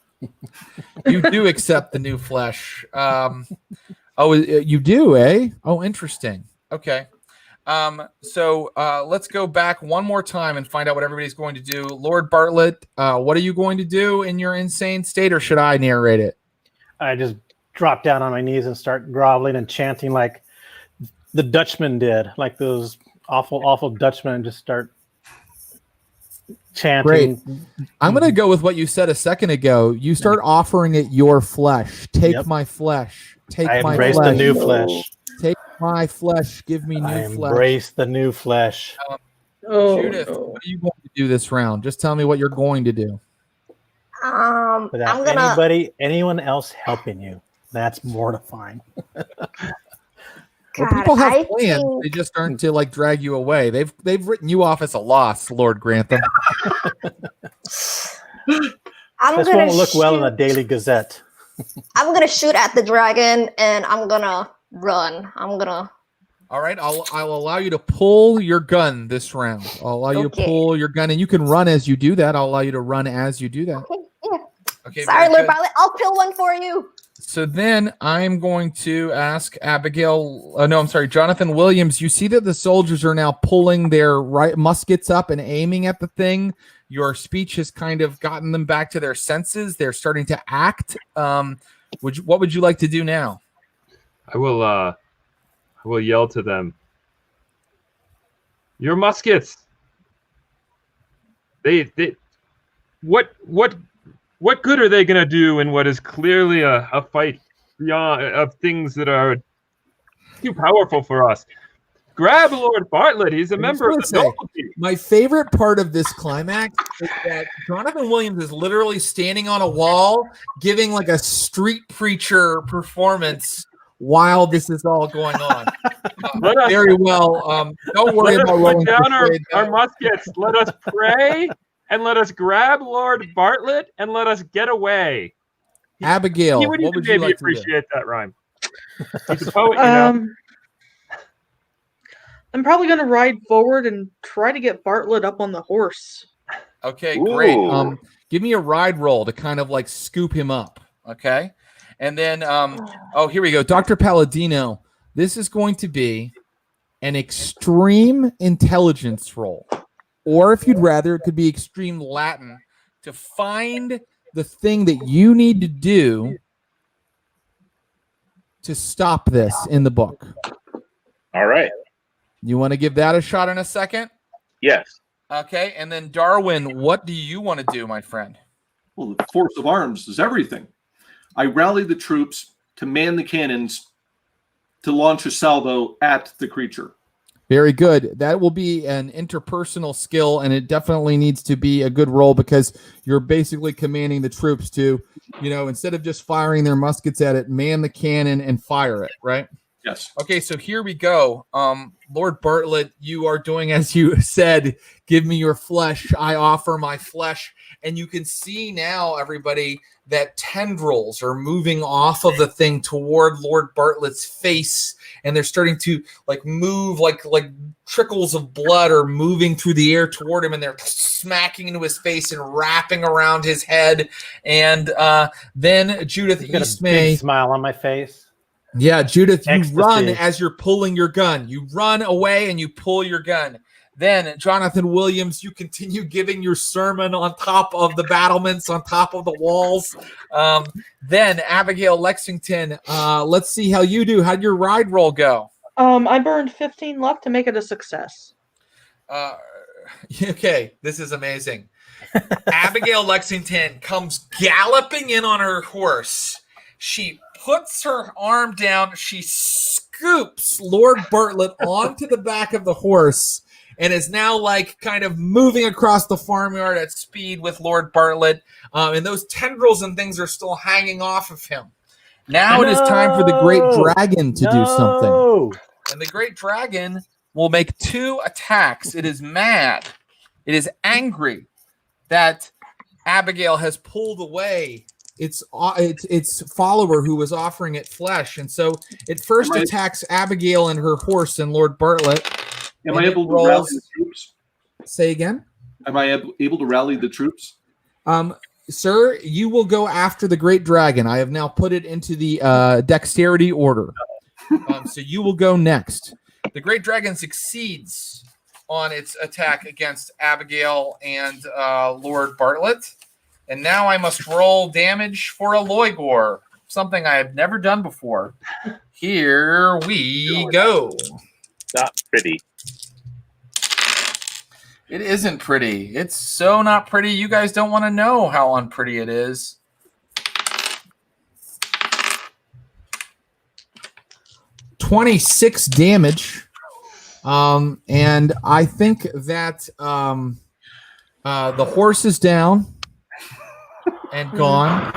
You do accept the new flesh. Oh, you do, eh? Oh, interesting. Okay. So let's go back one more time and find out what everybody's going to do. Lord Bartlett, what are you going to do in your insane state, or should I narrate it? I just drop down on my knees and start groveling and chanting like the Dutchman did, like those awful, awful Dutchmen, and just start chanting. Great. I'm going to go with what you said a second ago. You start offering it your flesh. Take Yep. my flesh. Take I my embrace flesh. the new flesh. Take my flesh. Give me I new flesh. embrace the new flesh. Oh, Judith, no. what are you going to do this round? Just tell me what you're going to do. Without I'm gonna. anyone else helping you. That's mortifying. Well, God, people have I plans. think- They just aren't to like drag you away. They've written you off as a loss, Lord Grantham. I'm This gonna won't look well in shoot- a Daily Gazette. I'm gonna shoot at the dragon, and I'm gonna run. I'm gonna. All right, I'll allow you to pull your gun this round. I'll allow you to Okay. pull your gun, and you can run as you do that. I'll allow you to run as you do that. Okay, yeah. Okay. Sorry, very Lord good. Bartlett. I'll kill one for you. So then I'm going to ask Abigail. No, I'm sorry, Jonathan Williams. You see that the soldiers are now pulling their right muskets up and aiming at the thing. Your speech has kind of gotten them back to their senses. They're starting to act. What would you like to do now? I will yell to them. Your muskets. What good are they going to do in what is clearly a fight beyond of things that are too powerful for us? Grab Lord Bartlett. He's a member of the nobility. My favorite part of this climax is that Jonathan Williams is literally standing on a wall giving like a street preacher performance while this is all going on. Very well. Don't worry Let us about put rolling down persuade, our though. muskets. Let us pray and let us grab Lord Bartlett and let us get away. Abigail, He would what even would you maybe like to do? appreciate that rhyme. He's a poet, you know. I'm probably gonna ride forward and try to get Bartlett up on the horse. Okay, great. Ooh. Give me a ride roll to kind of like scoop him up. Okay. And then, oh, here we go. Dr. Palladino, this is going to be an extreme intelligence roll. Or if you'd rather, it could be extreme Latin to find the thing that you need to do to stop this in the book. All right. You want to give that a shot in a second? Yes. Okay. And then, Darwin, what do you want to do, my friend? Well, the force of arms is everything. I rally the troops to man the cannons to launch a salvo at the creature. Very good. That will be an interpersonal skill, and it definitely needs to be a good role because you're basically commanding the troops to, instead of just firing their muskets at it, man the cannon and fire it, right? Yes. Okay, so here we go. Lord Bartlett, you are doing as you said. Give me your flesh. I offer my flesh. And you can see now, everybody, that tendrils are moving off of the thing toward Lord Bartlett's face. And they're starting to move like trickles of blood are moving through the air toward him. And they're smacking into his face and wrapping around his head. And then Judith I've got a Eastmay. big smile on my face. Yeah, Judith, you Ecstasy. run as you're pulling your gun. You run away and you pull your gun. Then, Jonathan Williams, you continue giving your sermon on top of the battlements, on top of the walls. Then, Abigail Lexington, let's see how you do. How'd your ride roll go? I burned 15 luck to make it a success. Okay, this is amazing. Abigail Lexington comes galloping in on her horse. She puts her arm down. She scoops Lord Bartlett onto the back of the horse and is now kind of moving across the farmyard at speed with Lord Bartlett. And those tendrils and things are still hanging off of him. Now it is time for the great dragon to do something. And the great dragon will make 2 attacks. It is mad. It is angry that Abigail has pulled away its follower who was offering it flesh. And so it first attacks Abigail and her horse and Lord Bartlett. Am I able to rally the troops? Say again? Am I able to rally the troops? Sir, you will go after the great dragon. I have now put it into the dexterity order. So you will go next. The great dragon succeeds on its attack against Abigail and Lord Bartlett. And now I must roll damage for a Loigor, something I have never done before. Here we go. Not pretty. It isn't pretty. It's so not pretty. You guys don't want to know how unpretty it is. $26 damage. And I think that the horse is down and gone.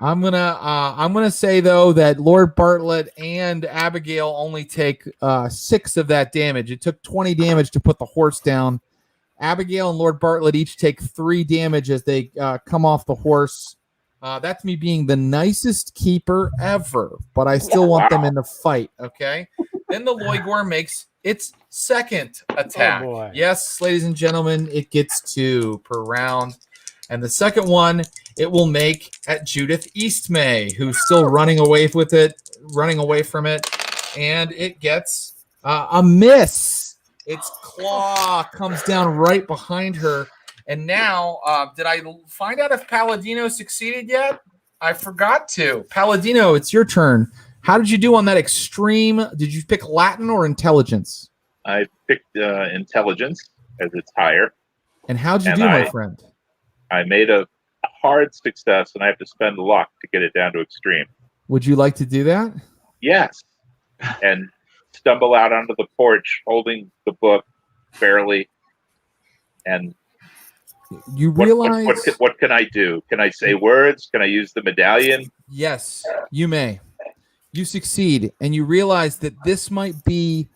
I'm gonna say though that Lord Bartlett and Abigail only take 6 of that damage. It took 20 damage to put the horse down. Abigail and Lord Bartlett each take 3 damage as they come off the horse. That's me being the nicest keeper ever, but I still want them in the fight. Okay. Then the Loigor makes its second attack. Oh boy. Yes, ladies and gentlemen, it gets 2 per round. And the second one it will make at Judith Eastmay, who's still running away from it. And it gets a miss. Its claw comes down right behind her. And now, did I find out if Palladino succeeded yet? I forgot to. Palladino, it's your turn. How did you do on that extreme? Did you pick Latin or intelligence? I picked intelligence as it's higher. And how'd you do, my friend? I made a hard success, and I have to spend luck to get it down to extreme. Would you like to do that? Yes. And stumble out onto the porch holding the book barely. And you realize... What can I do? Can I say words? Can I use the medallion? Yes, you may. You succeed, and you realize that this might be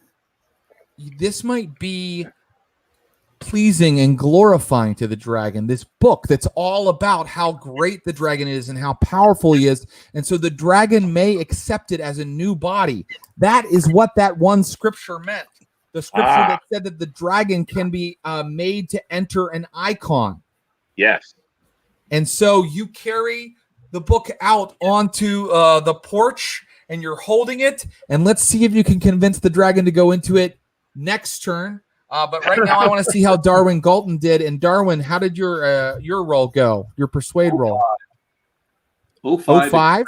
pleasing and glorifying to the dragon, this book that's all about how great the dragon is and how powerful he is. And so the dragon may accept it as a new body. That is what that one scripture meant. The scripture that said that the dragon can be made to enter an icon. Yes. And so you carry the book out onto the porch and you're holding it. And let's see if you can convince the dragon to go into it next turn. But right now, I want to see how Darwin Galton did. And Darwin, how did your roll go? Your persuade roll? 05?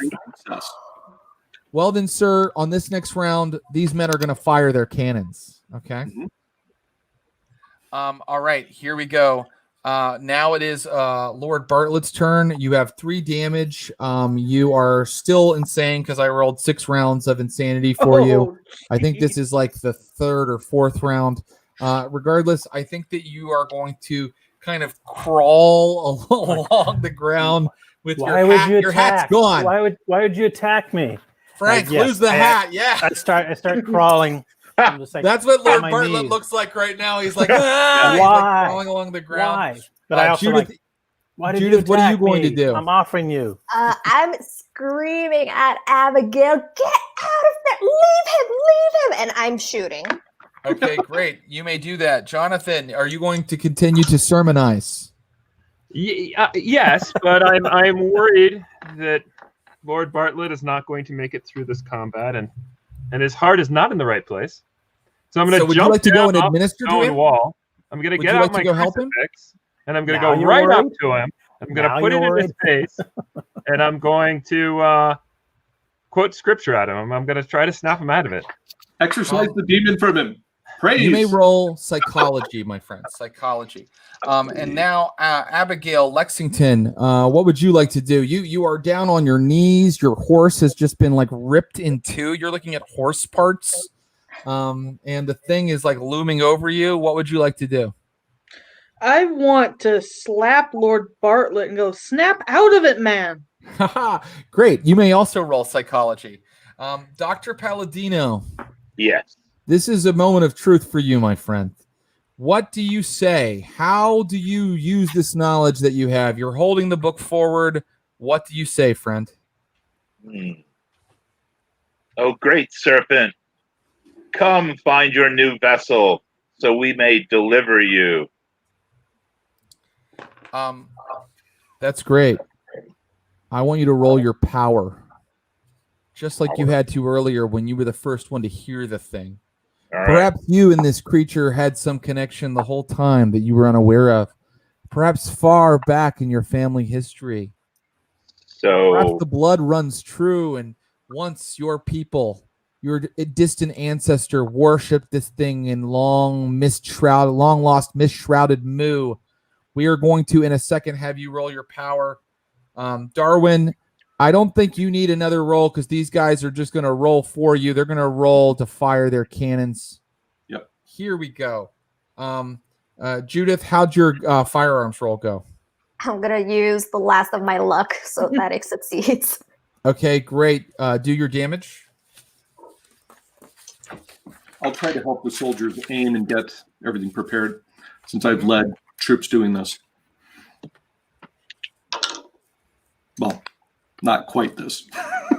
Well then, sir, on this next round, these men are going to fire their cannons. Okay. Mhm. All right, here we go. Now it is Lord Bartlett's turn. You have 3 damage. You are still insane because I rolled 6 rounds of insanity for you. I think this is like the 3rd or 4th round. Regardless, I think that you are going to kind of crawl along the ground with your hat. Your hat's gone. Why would you attack me? Frank, lose the hat. Yeah. I start crawling. I'm just like, that's what Lord on my Bartlett knees. looks like right now. He's like, ah! He's Why? like crawling along the ground. Why? But I also Judith, why did Judith, you what are you attack going me? to do? I'm offering you. I'm screaming at Abigail, get out of there! Leave him! And I'm shooting. Okay, great. You may do that. Jonathan, are you going to continue to sermonize? Yes, but I'm worried that Lord Bartlett is not going to make it through this combat, and his heart is not in the right place. So I'm going to would jump you like to go down and off the administer to stone him? wall. I'm going to Would get you out like my to go help him? crucifix, and I'm going to Now go you're right up worried? to him. I'm going Now to put it you're in his face, and I'm going to quote scripture at him. I'm going to try to snap him out of it. Exorcise the demon from him. Praise. You may roll psychology, my friend. Psychology. And now, Abigail Lexington, what would you like to do? You are down on your knees. Your horse has just been like ripped in 2. You're looking at horse parts. And the thing is like looming over you. What would you like to do? I want to slap Lord Bartlett and go, snap out of it, man. Great. You may also roll psychology. Dr. Palladino. Yes. This is a moment of truth for you, my friend. What do you say? How do you use this knowledge that you have? You're holding the book forward. What do you say, friend? Oh, great serpent. Come find your new vessel so we may deliver you. That's great. I want you to roll your power. Just like you had to earlier when you were the first one to hear the thing. All Perhaps you and this creature had some connection the whole time that you were unaware of. Perhaps far back in your family history. So Perhaps the blood runs true, and once your people your distant ancestor worshipped this thing in long lost, misshrouded moo. We are going to, in a second, have you roll your power. Darwin, I don't think you need another roll because these guys are just going to roll for you. They're going to roll to fire their cannons. Yep. Here we go. Judith, how'd your firearms roll go? I'm going to use the last of my luck so that it succeeds. Okay, great. Do your damage. I'll try to help the soldiers aim and get everything prepared since I've led troops doing this. Well, not quite this.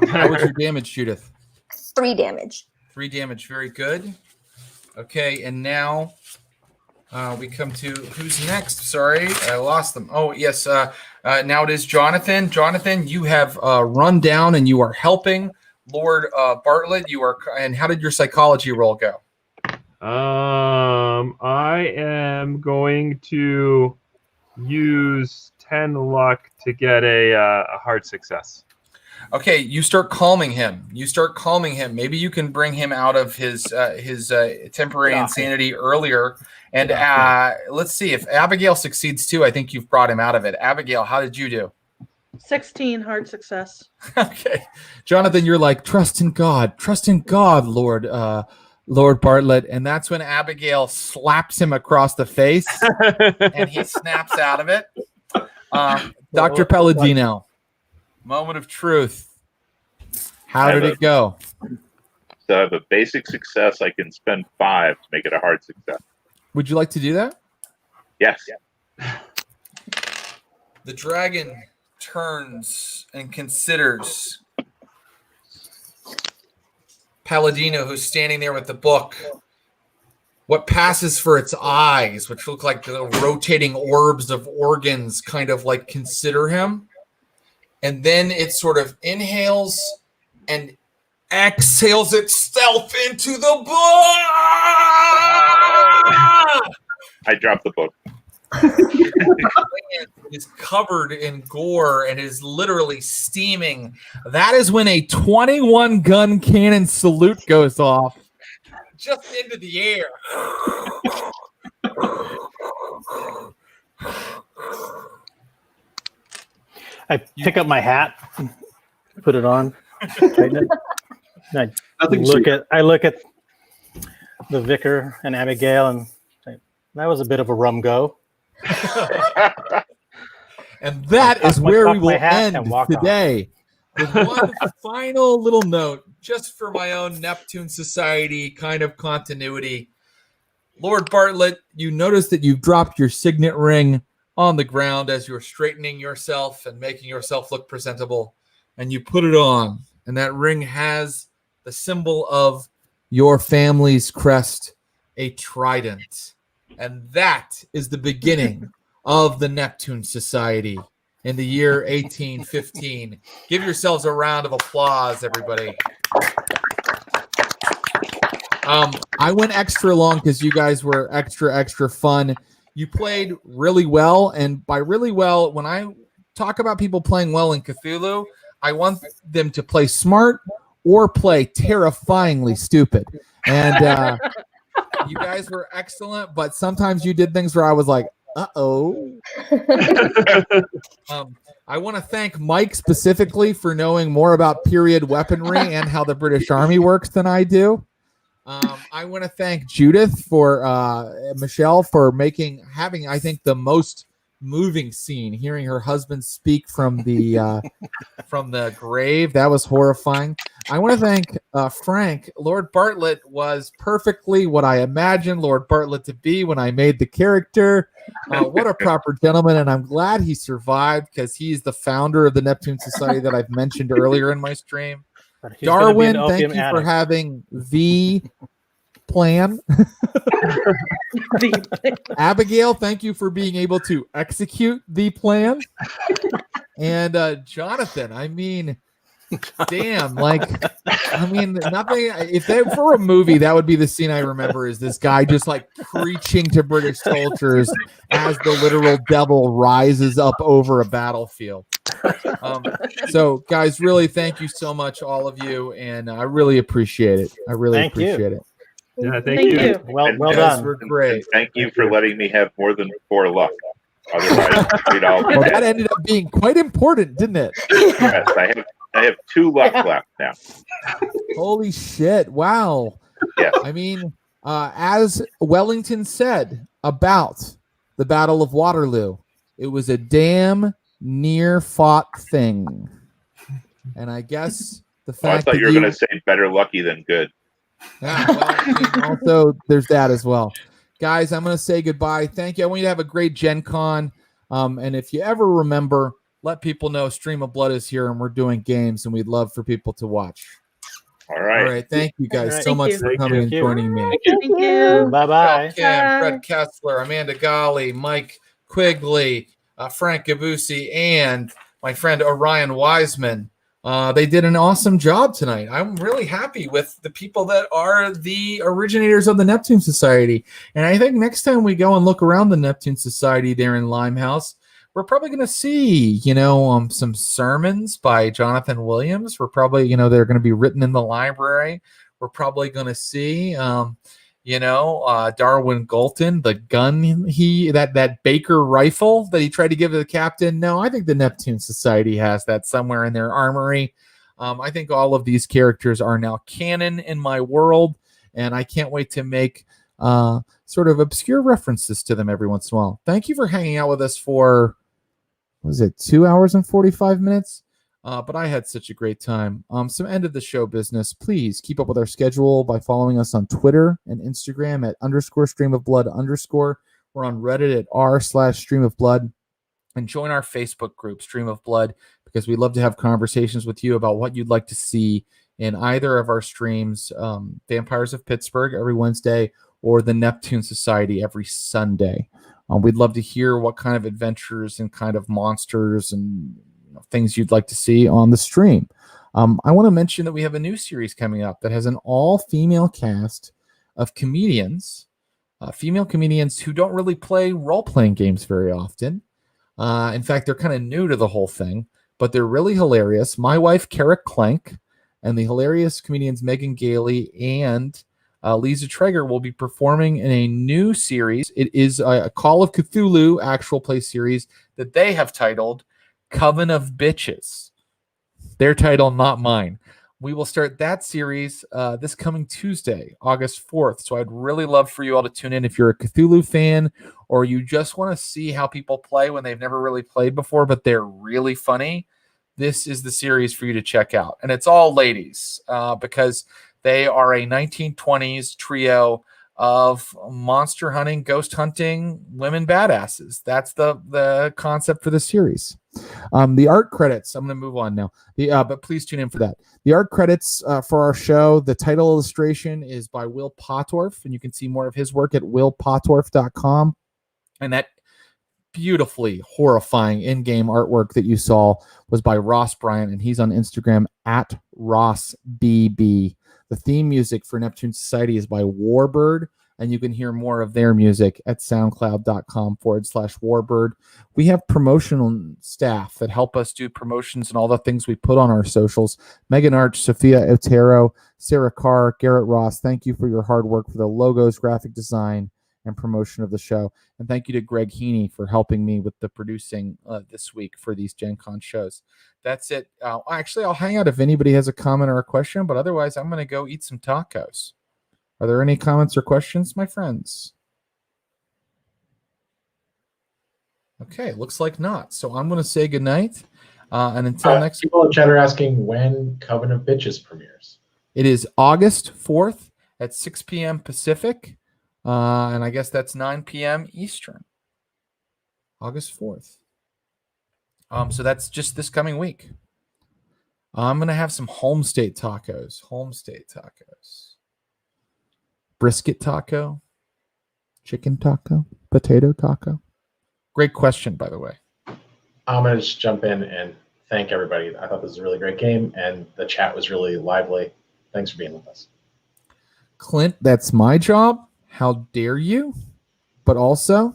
How was your damage, Judith? 3 damage. 3 damage. Very good. Okay, and now we come to who's next? Sorry, I lost them. Oh, yes. Now it is Jonathan. Jonathan, you have run down and you are helping Lord Bartlett. You are. And how did your psychology roll go? I am going to use 10 luck to get a hard success. Okay, you start calming him. Maybe you can bring him out of his temporary insanity earlier. And let's see if Abigail succeeds too. I think you've brought him out of it. Abigail, how did you do? 16 hard success. Okay, Jonathan, you're like trust in God, Lord Bartlett, and that's when Abigail slaps him across the face, and he snaps out of it. Dr. Palladino, moment of truth. How did it go? So I have a basic success. I can spend 5 to make it a hard success. Would you like to do that? Yes. The dragon turns and considers Palladino, who's standing there with the book. What passes for its eyes, which look like the rotating orbs of organs, kind of like consider him. And then it sort of inhales and exhales itself into the book. I dropped the book. It is covered in gore and is literally steaming. That is when a 21 gun cannon salute goes off just into the air. I pick up my hat, put it on, tighten it. And I look at the vicar and Abigail, and say, that was a bit of a rum go. And that is where we will end today. With one final little note, just for my own Neptune Society kind of continuity. Lord Bartlett, you notice that you've dropped your signet ring on the ground as you're straightening yourself and making yourself look presentable, and you put it on. And that ring has the symbol of your family's crest, a trident. And that is the beginning of the Neptune Society in the year 1815. Give yourselves a round of applause, everybody. I went extra long because you guys were extra fun. You played really well, and by really well, when I talk about people playing well in Cthulhu, I want them to play smart or play terrifyingly stupid. And you guys were excellent, but sometimes you did things where I was like, uh-oh. I want to thank Mike specifically for knowing more about period weaponry and how the British Army works than I do. I want to thank Judith for Michelle for having I think the most moving scene, hearing her husband speak from the grave. That was horrifying. I want to thank Frank. Lord Bartlett was perfectly what I imagined Lord Bartlett to be when I made the character. What a proper gentleman, and I'm glad he survived because he's the founder of the Neptune Society that I've mentioned earlier in my stream. Darwin, thank you for having the plan. Abigail, thank you for being able to execute the plan. And Jonathan, I mean, damn, like, I mean, nothing. If that for a movie, that would be the scene I remember. Is this guy just like preaching to British soldiers as the literal devil rises up over a battlefield? So, guys, really, thank you so much, all of you, and I really appreciate it. I really Thank you. appreciate it. Yeah, Thank thank you. you. Well And Guys done. were great. And thank you for letting me have more than 4 luck. Otherwise, we'd all be Well, that dead. ended up being quite important, didn't it? Yes, I have 2 luck left now. Holy shit! Wow. Yes. I mean, as Wellington said about the Battle of Waterloo, it was a damn near fought thing. And I guess the Oh, I fact thought that you were going to say better lucky than good. yeah, well, I mean, also there's that as well. Guys, I'm going to say goodbye. Thank you. I want you to have a great Gen Con. And if you ever remember, let people know Stream of Blood is here and we're doing games and we'd love for people to watch. All All right. right. Thank you guys All right. so Thank much you. for Thank coming you. and joining me. Thank you. Bye-bye. Kim, Bye. Fred Kessler, Amanda Golly, Mike Quigley, Frank Gabusi, and my friend Orion Wiseman. They did an awesome job tonight. I'm really happy with the people that are the originators of the Neptune Society. And I think next time we go and look around the Neptune Society there in Limehouse, we're probably going to see, some sermons by Jonathan Williams. We're probably, they're going to be written in the library. We're probably going to see, Darwin Galton, the gun that Baker rifle that he tried to give to the captain. No, I think the Neptune Society has that somewhere in their armory. I think all of these characters are now canon in my world, and I can't wait to make sort of obscure references to them every once in a while. Thank you for hanging out with us for, was it 2 hours and 45 minutes? But I had such a great time. Some end of the show business. Please keep up with our schedule by following us on Twitter and Instagram at _streamofblood_. We're on Reddit at r/streamofblood. And join our Facebook group, Stream of Blood, because we'd love to have conversations with you about what you'd like to see in either of our streams, Vampires of Pittsburgh every Wednesday or the Neptune Society every Sunday. We'd love to hear what kind of adventures and kind of monsters and things you'd like to see on the stream. I want to mention that we have a new series coming up that has an all-female cast of comedians, female comedians who don't really play role-playing games very often. In fact, they're kind of new to the whole thing, but they're really hilarious. My wife, Kara Clank, and the hilarious comedians Megan Gailey and Lisa Traeger will be performing in a new series. It is a Call of Cthulhu actual play series that they have titled Coven of Bitches. Their title, not mine. We will start that series this coming Tuesday, August 4th. So I'd really love for you all to tune in if you're a Cthulhu fan or you just want to see how people play when they've never really played before, but they're really funny. This is the series for you to check out. And it's all ladies because they are a 1920s trio of monster hunting, ghost hunting women badasses. That's the concept for the series. The art credits, I'm going to move on now. But please tune in for that. The art credits for our show, the title illustration is by Will Pottorff, and you can see more of his work at willpottorff.com. And that beautifully horrifying in-game artwork that you saw was by Ross Bryant, and he's on Instagram at RossBB. The theme music for Neptune Society is by Warbird, and you can hear more of their music at soundcloud.com/Warbird. We have promotional staff that help us do promotions and all the things we put on our socials. Megan Arch, Sophia Otero, Sarah Carr, Garrett Ross, thank you for your hard work for the logos, graphic design, and promotion of the show. And thank you to Greg Heaney for helping me with the producing this week for these Gen Con shows. That's it. Actually, I'll hang out if anybody has a comment or a question, but otherwise, I'm going to go eat some tacos. Are there any comments or questions, my friends? Okay, looks like not. So I'm going to say goodnight. And until next People in chat are asking when Coven of Bitches premieres. It is August 4th at 6 p.m. Pacific. And I guess that's 9 p.m. Eastern. August 4th. So that's just this coming week. I'm going to have some homestay tacos. Brisket taco. Chicken taco. Potato taco. Great question, by the way. I'm going to just jump in and thank everybody. I thought this was a really great game, and the chat was really lively. Thanks for being with us. Clint, that's my job. How dare you? But also,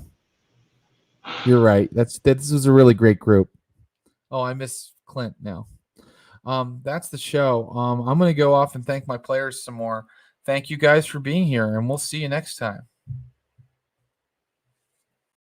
you're right. This was a really great group. Oh, I miss Clint now. That's the show. I'm going to go off and thank my players some more. Thank you guys for being here, and we'll see you next time.